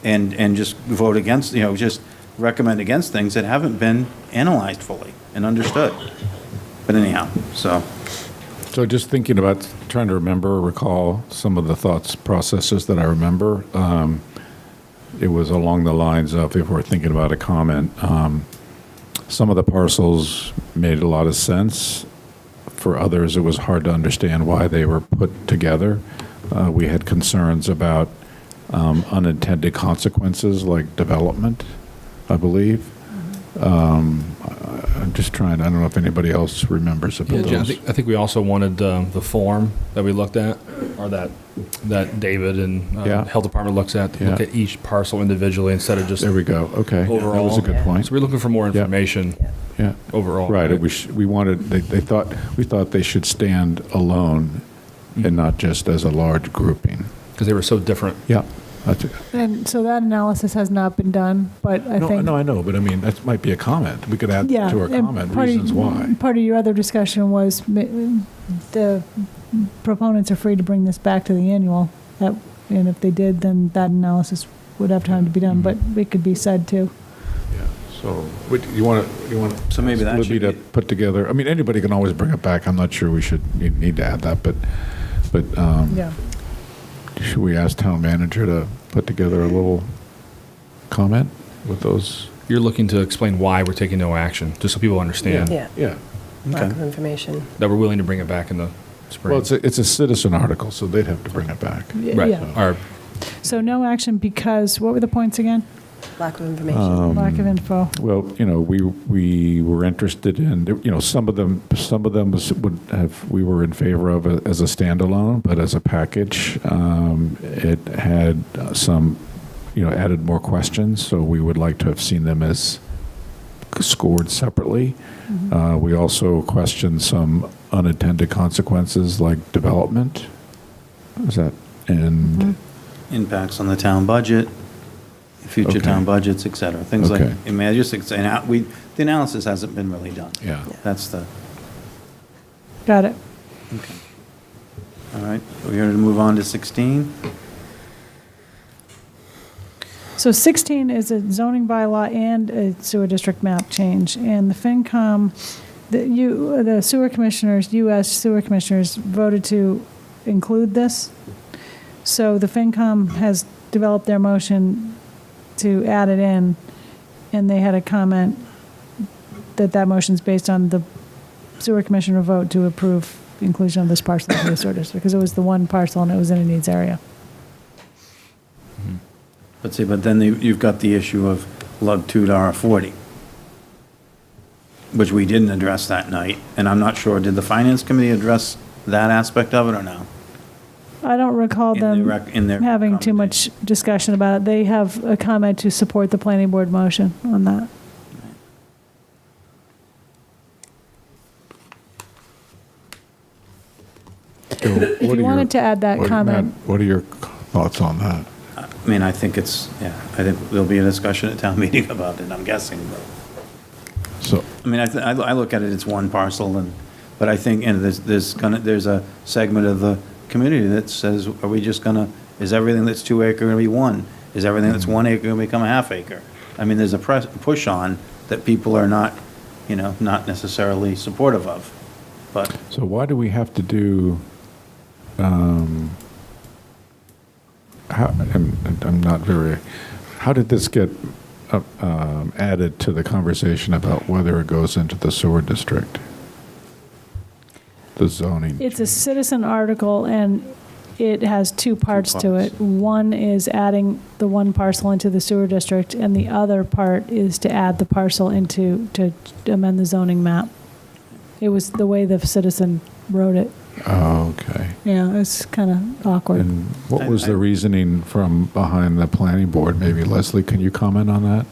and just vote against, just recommend against things that haven't been analyzed fully and understood. But anyhow, so just thinking about trying to recall some of the thoughts processes that I remember. It was along the lines of, if we're thinking about a comment, some of the parcels made a lot of sense. For others, it was hard to understand why they were put together. We had concerns about unintended consequences like development, I believe. I'm just trying, I don't know if anybody else remembers about Yeah, those. I think we also wanted the form that we looked at, or that David and Yeah. Health Department looks at, to look Yeah. at each parcel individually instead of just There we go, okay. overall. That was a good point. So we're looking for more information Yeah. overall. Right, we wanted, we thought they should stand alone and not just as a large grouping. Because they were so different. Yeah, that's it. And so that analysis has not been done, but I think. No, I know, but I mean, that might be a comment. We could add Yeah, to our and comment, part of- reasons why. Part of your other discussion was the proponents are free to bring this back to the annual, and if they did, then that analysis would have time to be done, but it could be said too. So, you want So maybe that Libby should to be- put together, I mean, anybody can always bring it back. I'm not sure we should need to add that, but Yeah. should we ask town manager to put together a little comment with those? You're looking to explain why we're taking no action, just so people understand Yeah. Yeah. Lack of information. that we're willing to bring it back in the spring. Well, it's a citizen article, so they'd have to bring it back. Right. Yeah. Or So no action because, what were the points again? Lack of information. Lack of info. Well, we were interested in, some of them we were in favor of as a standalone, but as a package, it had some, added more questions, so we would like to have seen them as scored separately. We also questioned some unintended consequences like development. Is that, and Impacts on the town budget, future Okay. town budgets, et cetera. Things like, Okay. I mean, I just, the analysis hasn't been really done. Yeah. That's the, Got it. okay. All right, we're going to move on to 16. So 16 is a zoning bylaw and a sewer district map change, and the FinCom, the sewer commissioners, U.S. sewer commissioners voted to include this. So the FinCom has developed their motion to add it in, and they had a comment that motion's based on the sewer commissioner vote to approve inclusion of this parcel in the sewer district, because it was the one parcel and it was in a needs area. Let's see, but then you've got the issue of lug 2 to R40, which we didn't address that night, and I'm not sure, did the finance committee address that aspect of it or no? I don't recall In their them rec- in their having too much discussion about it. They have a comment to support the planning board motion on that. If you wanted to add that comment, What are your thoughts on that? I mean, I think it's, yeah, I think there'll be a discussion at town meeting about it, I'm guessing, but. So, I mean, I look at it, it's one parcel, but I think, and there's a segment of the community that says, are we just gonna, is everything that's 2 acre gonna be 1? Is everything that's 1 acre gonna become a half acre? I mean, there's a push on that people are not, not necessarily supportive of, but. So why do we have to do, I'm not very, how did this get added to the conversation about whether it goes into the sewer district? The zoning? it's a citizen article and it has two parts to it. One is adding the one parcel into the sewer district, and the other part is to add the parcel to amend the zoning map. It was the way the citizen wrote it. Oh, okay. Yeah, it's kind of awkward. And what was the reasoning from behind the planning board? Maybe Leslie, can you comment on that?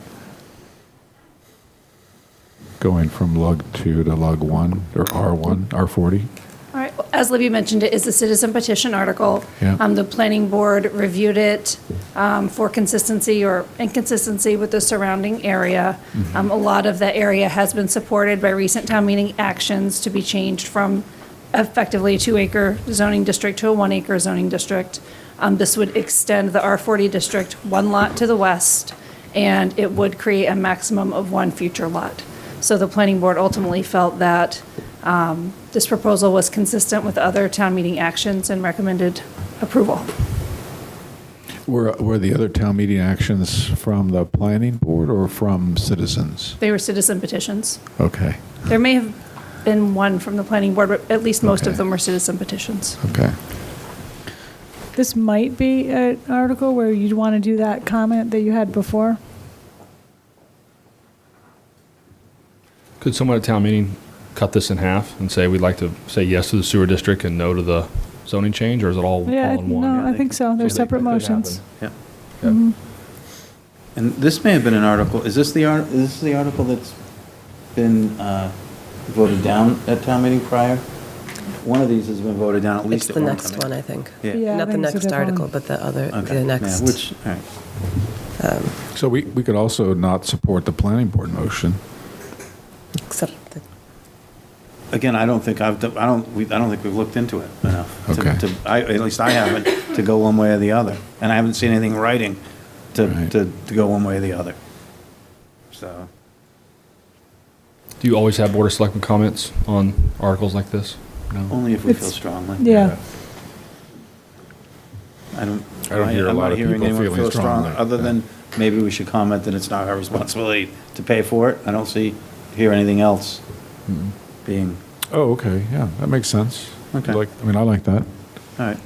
Going from lug 2 to lug 1, or R1, R40? All right, as Libby mentioned, it is a citizen petition article. Yeah. The planning board reviewed it for consistency or inconsistency with the surrounding area. A lot of the area has been supported by recent town meeting actions to be changed from effectively a 2 acre zoning district to a 1 acre zoning district. This would extend the R40 district 1 lot to the west, and it would create a maximum of 1 future lot. So the planning board ultimately felt that this proposal was consistent with other town meeting actions and recommended approval. Were the other town meeting actions from the planning board or from citizens? They were citizen petitions. Okay, There may have been one from the planning board, but at least most of Okay. them were citizen petitions. okay. this might be an article where you'd want to do that comment that you had before. Could someone at town meeting cut this in half and say we'd like to say yes to the sewer district and no to the zoning change, or is it all Yeah, in one? no, I think so. They're separate motions. Yeah. Mhm. And this may have been an article, is this the article that's been voted down at town meeting prior? One of these has been voted down at It's least at the one next time. one, I think. Yeah. Yeah, I Not the think it's a next different article, one. but the other, Okay, the yeah, next. which, all right. So we could also not support the planning board motion. Except the Again, I don't think I don't think we've looked into it enough. Okay. At least I haven't, to go one way or the other. And I haven't seen anything in writing Right. to go one way or the other. So, Do you always have Board of Selectmen comments on articles like this? No. only if we feel It's- strongly. Yeah. I don't hear a I'm lot not of hearing people anyone feeling feel strong, strongly. other than maybe we should comment that it's not our responsibility to pay for it. I don't hear anything else being, Oh, okay, yeah, that makes sense. Okay. I like that. all right.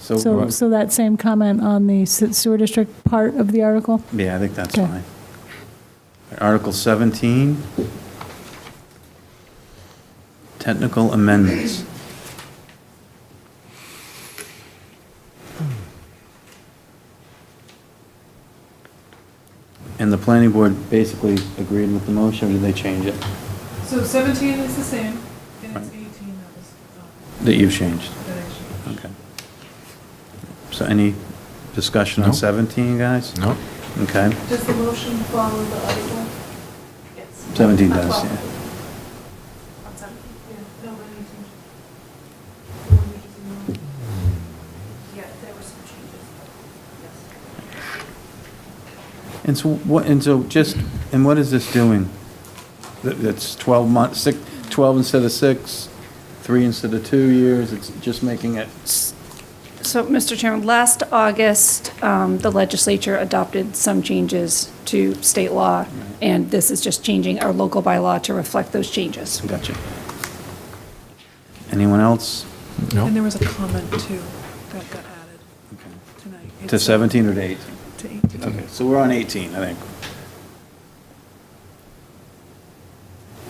So that same comment on the sewer district part of the article? Yeah, I think that's Okay. fine. Article 17, technical amendments. And the planning board basically agreed with the motion, or did they change it? So 17 is the same, and it's 18 that was, That you've changed? that I changed. Okay. So any discussion on No. 17, guys? No? Okay. Does the motion follow the article? Yes. 17 does, yeah. On 17, yeah, no, but 18. The one you just emailed. Yeah, there were some changes, yes. And what is this doing? That's 12 months, 12 instead of 6, 3 instead of 2 years, it's just making it, So, Mr. Chairman, last August, the legislature adopted some changes to state law, and this is just changing our local bylaw to reflect those changes. gotcha. Anyone else? No? And there was a comment too that got added tonight. To 17 or to 18? To 18. Okay, so we're on 18, I think.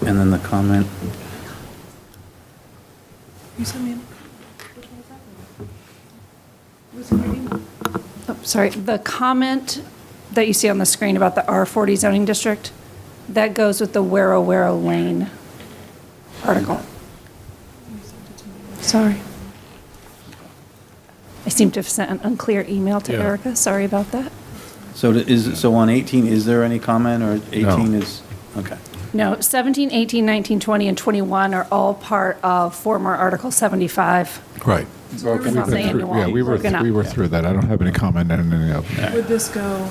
And then the comment, You sent me in. Was it your email? Oh, sorry, the comment that you see on the screen about the R40 zoning district, that goes with the Warrow Lane article. Sorry. I seem to have sent an unclear email to Yeah. Erica, sorry about that. so on 18, is there any comment, or 18 is, okay. No, 17, 18, 19, 20, and 21 are all part of former Article 75. Right. Broken From up. the annual. Yeah, we Broken up. were through that. I don't have any comment on any of them. Would this go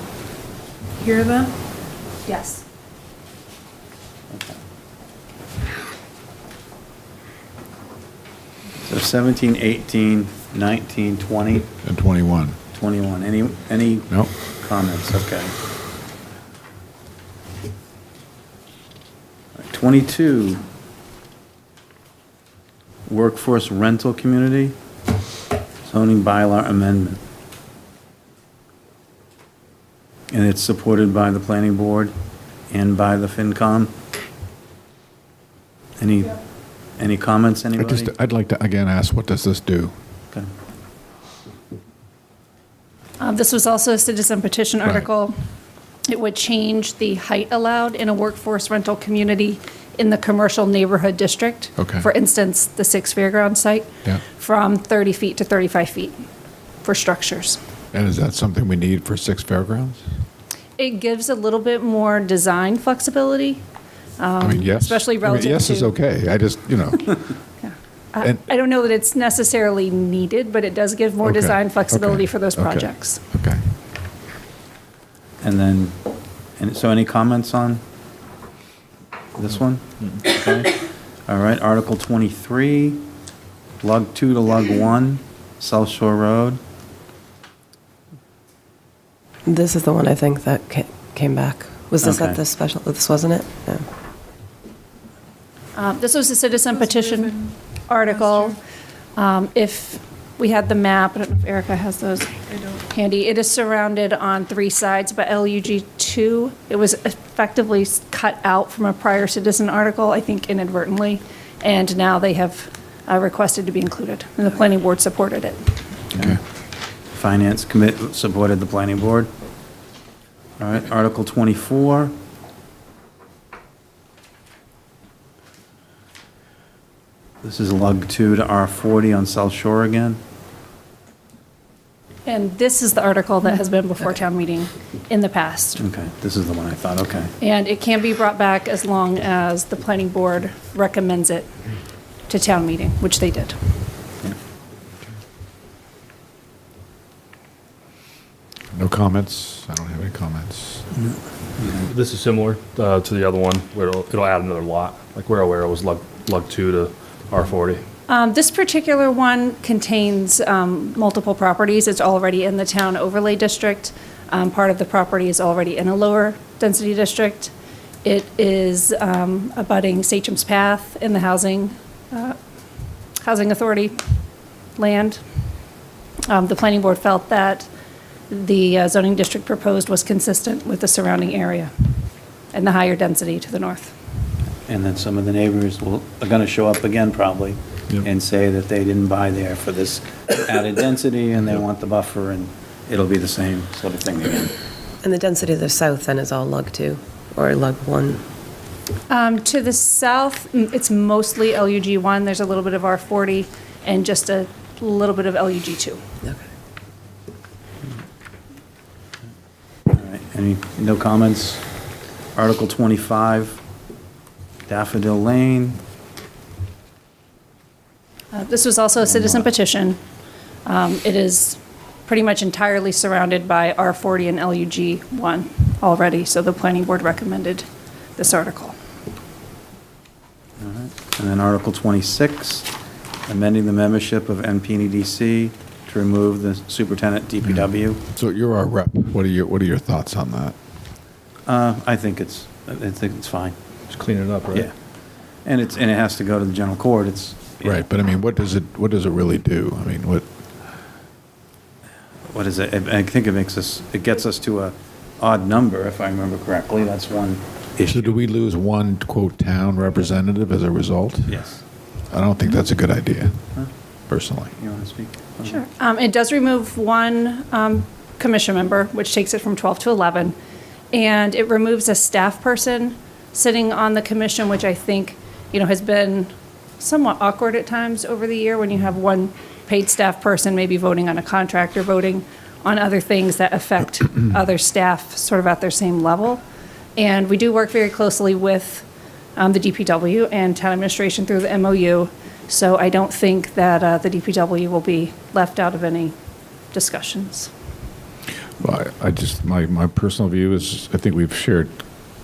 here then? Yes. So 17, 18, 19, 20, And 21. 21, any No? comments? Okay. 22, workforce rental community, zoning bylaw amendment. And it's supported by the planning board and by the FinCom. Any comments, anybody? I'd like to, again, ask, what does this do? Okay. This was also a citizen petition Right. article. It would change the height allowed in a workforce rental community in the commercial neighborhood district. Okay. For instance, the Six Fairgrounds site. Yeah. From 30 feet to 35 feet for structures. And is that something we need for Six Fairgrounds? It gives a little bit more design flexibility. I mean, yes. Especially relative Yes is to- okay. I just, And- I don't know that it's necessarily needed, but it does give more Okay, design flexibility okay, for those okay. projects. Okay. And then, so any comments on this one? Okay. All right, Article 23, Lug 2 to Lug 1, South Shore Road. This is the one I think that came back. Was this Okay. at the special, this wasn't it? No. This was a citizen petition article. If we had the map. I don't know if Erica has those handy. It is surrounded on 3 sides by LUG 2. It was effectively cut out from a prior citizen article, I think inadvertently, and now they have requested to be included, and the planning board supported it. Okay. Finance Commit supported the planning board. All right, Article 24. This is lug 2 to R40 on South Shore again. And this is the article that has been before town meeting in the past. Okay, this is the one I thought, okay. And it can be brought back as long as the planning board recommends it to town meeting, which they did. No comments? I don't have any comments. This is similar to the other one, where it'll add another lot, like where it was lug 2 to R40. This particular one contains multiple properties. It's already in the town overlay district. Part of the property is already in a lower density district. It is abutting Sachem's Path in the housing authority land. The planning board felt that the zoning district proposed was consistent with the surrounding area and the higher density to the north. And then some of the neighbors are going to show up again probably and say that they didn't buy there for this added density and they want the buffer, and it'll be the same sort of thing again. And the density of the south then is all lug 2 or lug 1? To the south, it's mostly LUG 1. There's a little bit of R40 and just a little bit of LUG 2. Okay. All right, no comments? Article 25, Daffodil Lane. This was also a citizen petition. It is pretty much entirely surrounded by R40 and LUG 1 already, so the planning board recommended this article. All right. And then Article 26, amending the membership of NPDC to remove the superintendent DPW. So you're our rep. What are your thoughts on that? I think it's fine. Just clean it up, right? Yeah. And it has to go to the general court. Right, but I mean, what does it really do? I mean, what is it? I think it gets us to a odd number, if I remember correctly. That's one issue. So do we lose one, quote, town representative as a result? Yes. I don't think that's a good idea, personally. You want to speak? Sure. It does remove one commission member, which takes it from 12 to 11, and it removes a staff person sitting on the commission, which I think, has been somewhat awkward at times over the year when you have one paid staff person maybe voting on a contract or voting on other things that affect other staff sort of at their same level. And we do work very closely with the DPW and town administration through the MOU. So I don't think that the DPW will be left out of any discussions. Well, my personal view is I think we've shared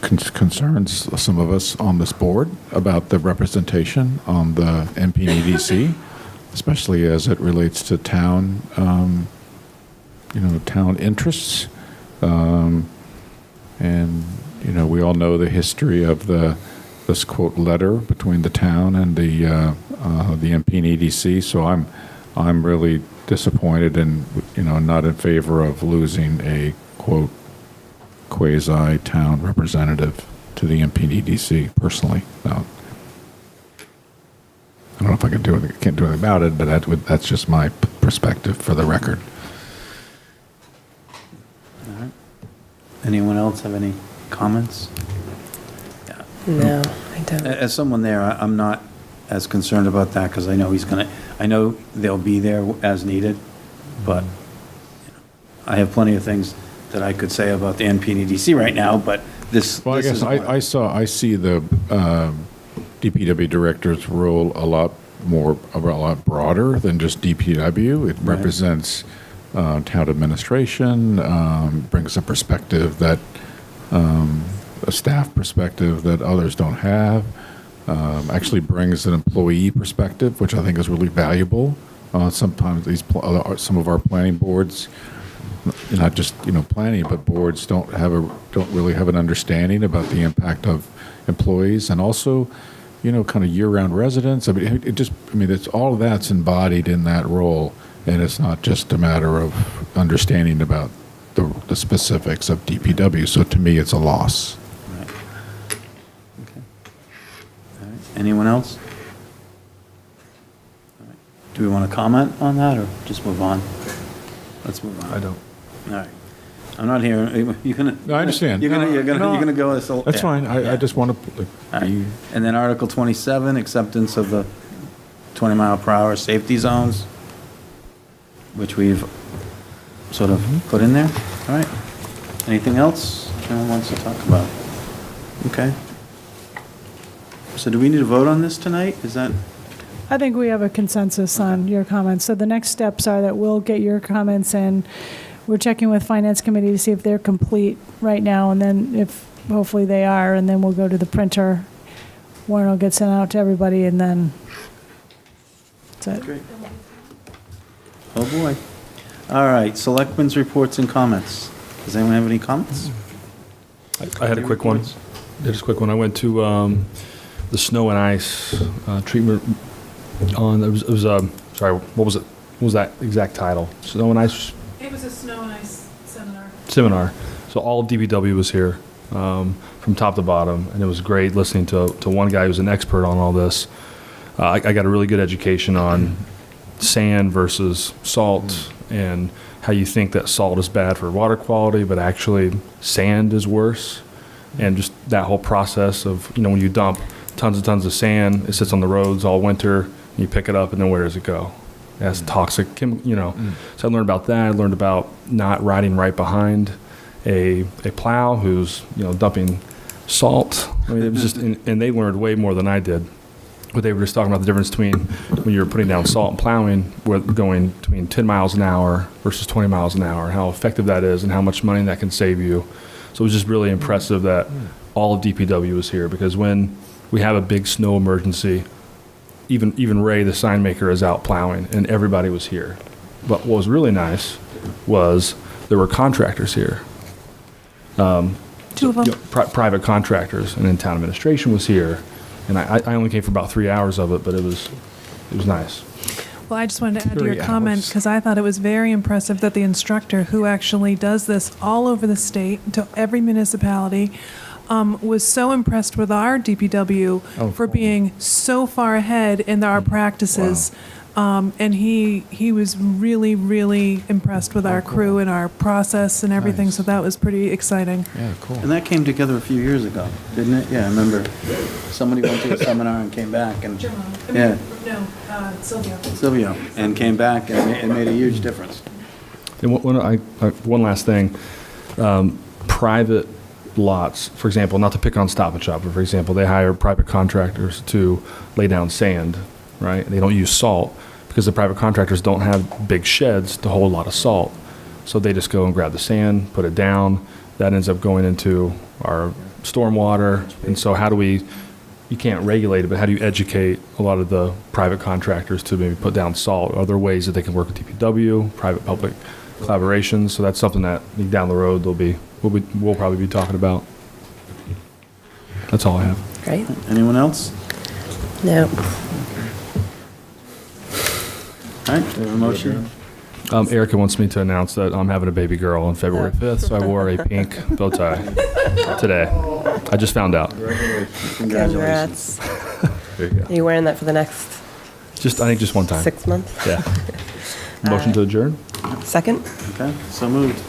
concerns, some of us on this board, about the representation on the NPDC, especially as it relates to town, town interests. And, we all know the history of this quote letter between the town and the NPDC. So I'm really disappointed and, not in favor of losing a quote quasi-town representative to the NPDC, personally. Now, I don't know if I can't do anything about it, but that's just my perspective for the record. All right. Anyone else have any comments? Yeah. No, I don't. As someone there, I'm not as concerned about that because I know I know they'll be there as needed, but I have plenty of things that I could say about the NPDC right now, but this. Well, I guess I see the DPW director's role a lot broader than just DPW. It represents town administration, brings a perspective that a staff perspective that others don't have. Actually brings an employee perspective, which I think is really valuable. Sometimes some of our planning boards, not just planning, but boards don't really have an understanding about the impact of employees, and also kind of year-round residents. It's all of that's embodied in that role, and it's not just a matter of understanding about the specifics of DPW. So to me, it's a loss. Right. Okay. All right. Anyone else? All right. Do we want to comment on that or just move on? Let's move on. I don't. All right. I'm not hearing, you're gonna. No, I understand. You're No, gonna go this. That's yeah. fine. I just want to. All right. And then Article 27, acceptance of the 20-mile-per-hour safety zones, which we've sort of put in there. All right. Anything else anyone wants to talk about? Okay. So do we need to vote on this tonight? Is that? I think we have a consensus on your comments. So the next steps are that we'll get your comments in. We're checking with Finance Committee to see if they're complete right now, and then if, hopefully they are, and then we'll go to the printer. Warrant will get sent out to everybody, and then that's it. Great. Oh, boy. All right, Selectmen's reports and comments. Does anyone have any comments? I had a quick one. Yeah, just a quick one. I went to the snow and ice treatment on, it was sorry, what was it? What was that exact title? Snow and ice? It was a snow and ice Seminar. So all of DPW was here from top to bottom, and it was great listening to one guy who's an expert on all this. I got a really good education on sand versus salt and how you think that salt is bad for water quality, but actually sand is worse. And just that whole process of, you know, when you dump tons and tons of sand, it sits on the roads all winter, and you pick it up, and then where does it go? It has toxic, you know. So I learned about that. I learned about not riding right behind a plow who's, you know, dumping salt. I mean, it was just, and they learned way more than I did. But they were just talking about the difference between when you're putting down salt and plowing, going between 10 miles an hour versus 20 miles an hour, and how effective that is and how much money that can save you. So it was just really impressive that all of DPW was here, because when we have a big snow emergency, even Ray, the sign maker, is out plowing, and everybody was here. But what was really nice was there were contractors here. Two of them. Private contractors, and then town administration was here. And I only came for about 3 hours of it, but it was nice. Well, I just wanted to add to 3 your comment, hours. because I thought it was very impressive that the instructor, who actually does this all over the state, to every municipality, was so impressed with our DPW for being so far ahead in our practices. And he was really, really impressed with our crew and our process and everything, so that was pretty exciting. Yeah, cool. And that came together a few years ago, didn't it? Yeah, I remember somebody went to a seminar and came back and, yeah, Silvio, and came back, and it made a huge difference. And one last thing, private lots, for example, not to pick on Stop and Shop, but for example, they hire private contractors to lay down sand, right? They don't use salt because the private contractors don't have big sheds to hold a lot of salt. So they just go and grab the sand, put it down. That ends up going into our stormwater. And so how do we, you can't regulate it, but how do you educate a lot of the private contractors to maybe put down salt? Are there ways that they can work with DPW, private-public collaborations? So that's something that down the road we'll probably be talking about. That's all I have. Great. Anyone else? No. All right, do we have a motion? Erica wants me to announce that I'm having a baby girl on February 5th, so I wore a pink bow tie today. I just found out. Congratulations. There you go. Are you wearing that for the next I think just one time. 6 months? Yeah. Motion to adjourn? Second? Okay, so moved.